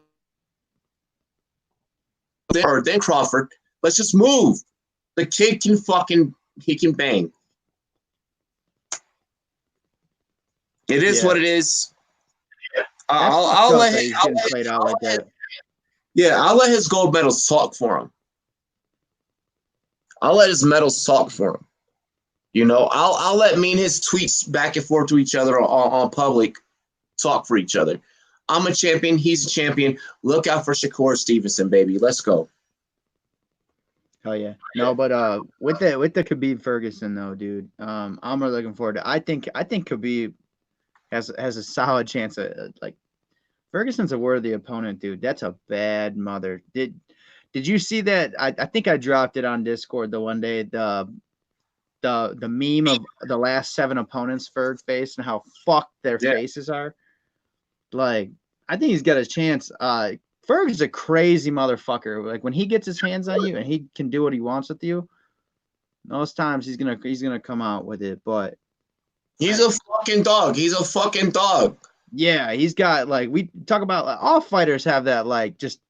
then Crawford. Let's just move. The kid can he can bang. It is what it is. I'll let his gold medals talk for him. I'll let his medals talk for him. You know, I'll let me and his tweets back and forth to each other on public talk for each other. I'm a champion. He's a champion. Look out for Shakur Stevenson, baby. Let's go. Oh yeah. No, but with the Khabib Ferguson though, dude, I'm really looking forward to. I think Khabib has a solid chance at Ferguson's a worthy opponent, dude. That's a bad mother. Did you see that? I think I dropped it on Discord the one day. The meme of the last 7 opponents Ferg faced and how fucked their faces are. Like, I think he's got a chance. Ferg is a crazy motherfucker. Like, when he gets his hands on you and he can do what he wants with you, most times he's gonna come out with it. But he's a fucking dog. He's a fucking dog. Yeah, he's got we talk about all fighters have that just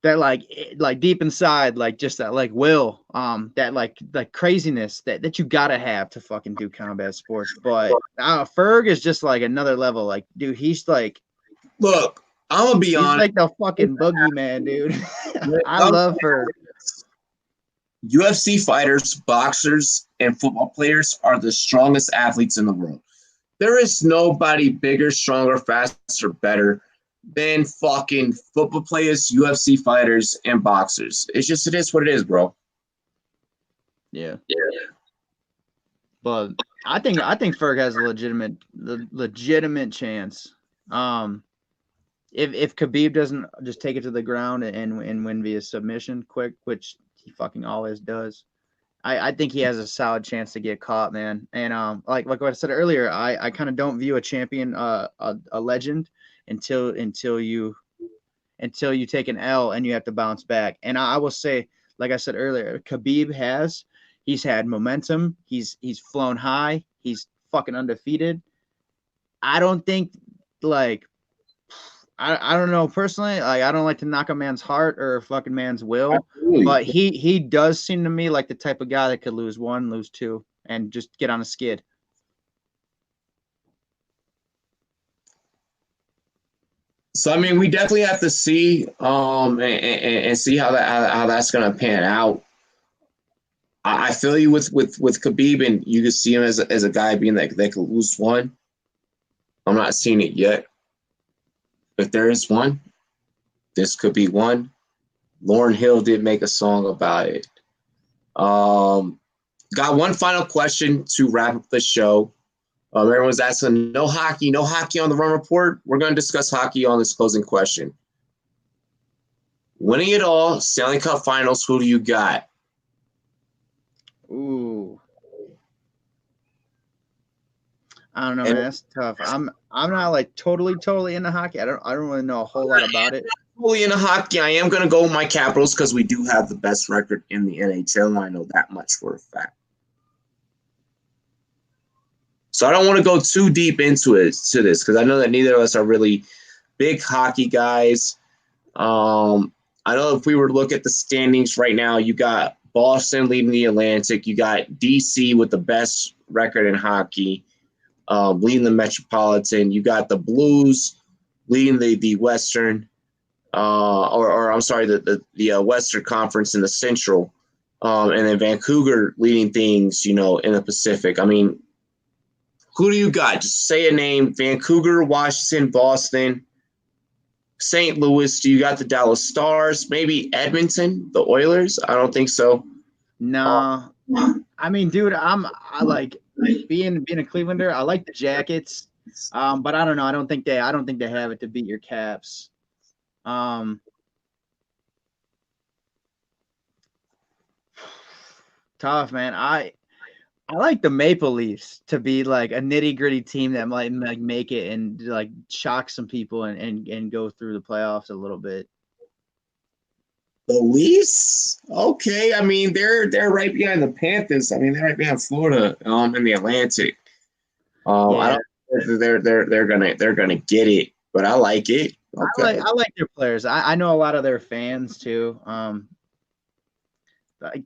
that deep inside just that will that craziness that you gotta have to fucking do combat sports. But Ferg is just another level. Dude, he's look, I'm gonna be honest. He's the fucking boogeyman, dude. I love Ferg. UFC fighters, boxers, and football players are the strongest athletes in the world. There is nobody bigger, stronger, faster, better than fucking football players, UFC fighters, and boxers. It is what it is, bro. Yeah. But I think Ferg has a legitimate chance. If Khabib doesn't just take it to the ground and win via submission quick, which he fucking always does, I think he has a solid chance to get caught, man. And like what I said earlier, I kind of don't view a champion a legend until you take an L and you have to bounce back. And I will say, like I said earlier, Khabib he's had momentum. He's flown high. He's fucking undefeated. I don't think I don't know personally. I don't like to knock a man's heart or a fucking man's will. Absolutely. But he does seem to me like the type of guy that could lose 1, lose 2, and just get on a skid. So I mean, we definitely have to see and see how that's gonna pan out. I feel you with Khabib, and you can see him as a guy being that could lose 1. I'm not seeing it yet. If there is one, this could be one. Lauryn Hill did make a song about it. got one final question to wrap up the show. Everyone's asking, no hockey on the Rum Report. We're going to discuss hockey on this closing question. Winning it all, Stanley Cup Finals, who do you got? Ooh. I don't know, man. That's tough. I'm not like totally into hockey. I don't really know a whole lot about it. Fully into hockey. I am going to go with my Capitals because we do have the best record in the NHL, and I know that much for a fact. So I don't want to go too deep into this because I know that neither of us are really big hockey guys. I know if we were to look at the standings right now, you got Boston leading the Atlantic. You got DC with the best record in hockey, leading the Metropolitan. You got the Blues leading the Western, the Western Conference in the Central, and then Vancouver leading things, in the Pacific. I mean, who do you got? Just say a name. Vancouver, Washington, Boston, St. Louis. Do you got the Dallas Stars? Maybe Edmonton, the Oilers? I don't think so. No. I mean, dude, I like being a Clevelander. I like the Jackets. But I don't know. I don't think they have it to beat your Caps. Tough, man. I like the Maple Leafs to be like a nitty-gritty team that might like make it and like shock some people and go through the playoffs a little bit. The Leafs? Okay. I mean, they're right behind the Panthers. I mean, they're right behind Florida in the Atlantic. Yeah. I don't they're gonna get it, but I like it. Okay. I like their players. I know a lot of their fans too.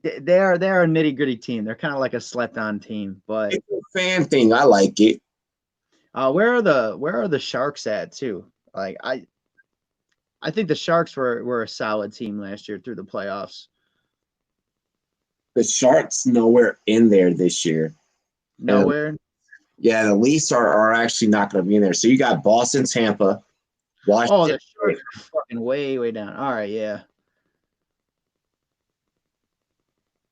They are a nitty-gritty team. They're kind of like a slept-on team, but it's a fan thing. I like it. Where are the Sharks at too? Like I think the Sharks were a solid team last year through the playoffs. The Sharks nowhere in there this year. Nowhere. Yeah, the Leafs are actually not going to be in there. So you got Boston, Tampa, Washington. Oh, the Sharks are fucking way down. All right, yeah.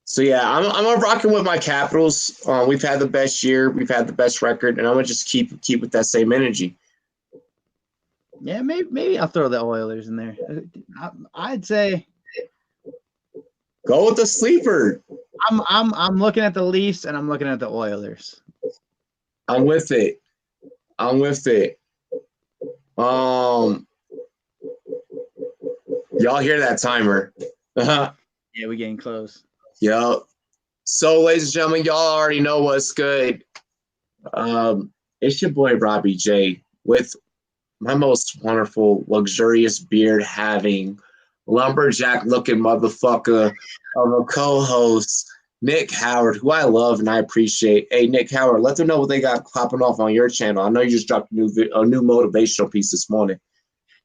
So yeah, I'm rocking with my Capitals. We've had the best year, we've had the best record, and I'm gonna just keep with that same energy. Yeah, maybe I'll throw the Oilers in there. I'd say go with the sleeper. I'm looking at the Leafs and I'm looking at the Oilers. I'm with it. Y'all hear that timer? Yeah, we're getting close. Yep. So, ladies and gentlemen, y'all already know what's good. It's your boy Robbie J with my most wonderful, luxurious beard-having, lumberjack-looking motherfucker of a co-host, Nick Howard, who I love and I appreciate. Hey, Nick Howard, let them know what they got popping off on your channel. I know you just dropped a new motivational piece this morning.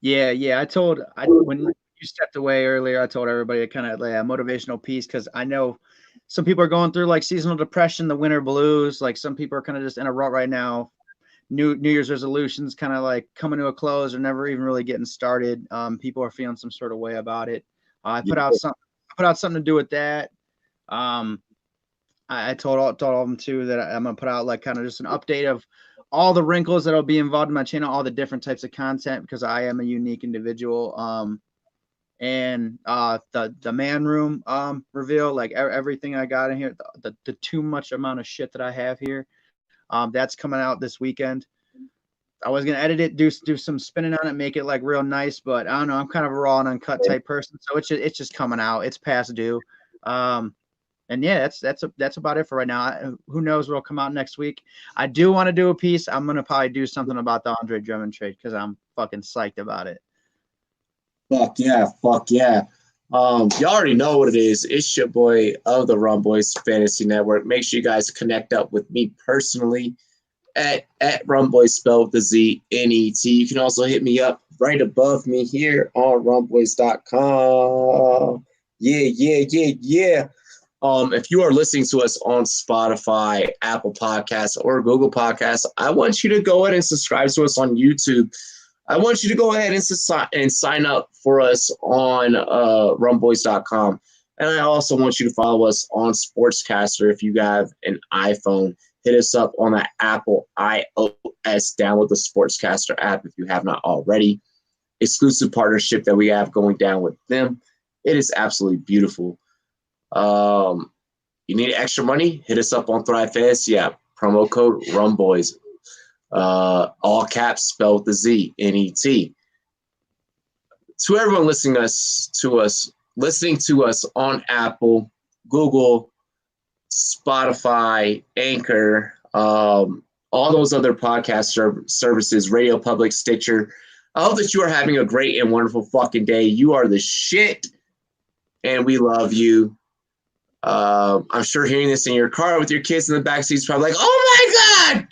Yeah. When you stepped away earlier, I told everybody to kind of lay a motivational piece because I know some people are going through like seasonal depression, the winter blues. Like some people are kind of just in a rut right now. New Year's resolutions kind of like coming to a close or never even really getting started. People are feeling some sort of way about it. I put out something to do with that. I told all of them too that I'm gonna put out like kind of just an update of all the wrinkles that'll be involved in my channel, all the different types of content because I am a unique individual. And the man room reveal, like everything I got in here, the too much amount of shit that I have here. That's coming out this weekend. I was gonna edit it, do some spinning on it, make it like real nice, but I don't know. I'm kind of a raw and uncut type person, so it's just coming out. It's past due. And yeah, that's about it for right now. Who knows what'll come out next week? I do want to do a piece. I'm gonna probably do something about the Andre Drummond trade because I'm fucking psyched about it. Fuck yeah. Y'all already know what it is. It's your boy of the Rum Boys Fantasy Network. Make sure you guys connect up with me personally at Rum Boys, spelled with the Z-N-E-T. You can also hit me up right above me here on rumboys.com. Yeah. If you are listening to us on Spotify, Apple Podcasts, or Google Podcasts, I want you to go ahead and subscribe to us on YouTube. I want you to go ahead and sign up for us on rumboys.com. And I also want you to follow us on Sportscaster. If you have an iPhone, hit us up on the Apple iOS. Download the Sportscaster app if you have not already. Exclusive partnership that we have going down with them. It is absolutely beautiful. You need extra money? Hit us up on Thrive Fantasy app. Promo code RUMBOYS. All caps spelled with the Z, N-E-T. To everyone listening to us on Apple, Google, Spotify, Anchor, all those other podcast services, Radio Public, Stitcher. I hope that you are having a great and wonderful fucking day. You are the shit, and we love you. I'm sure hearing this in your car with your kids in the backseat is probably like, oh my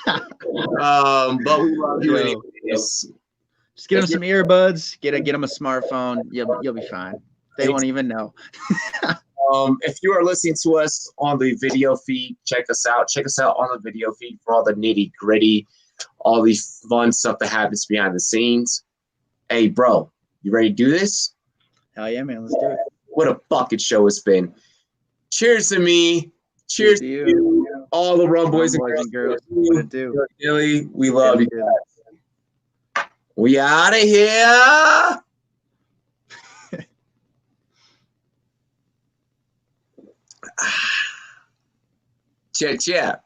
God! But we love you anyways. Just get them some earbuds. Get them a smartphone. You'll be fine. They won't even know. If you are listening to us on the video feed, check us out. Check us out on the video feed for all the nitty gritty, all the fun stuff that happens behind the scenes. Hey, bro, you ready to do this? Hell yeah, man. Let's do it. What a fucking show it's been. Cheers to me. Cheers to you. All the Rum boys and girls. What it do? Billy, we love you guys. We out of here. Chat.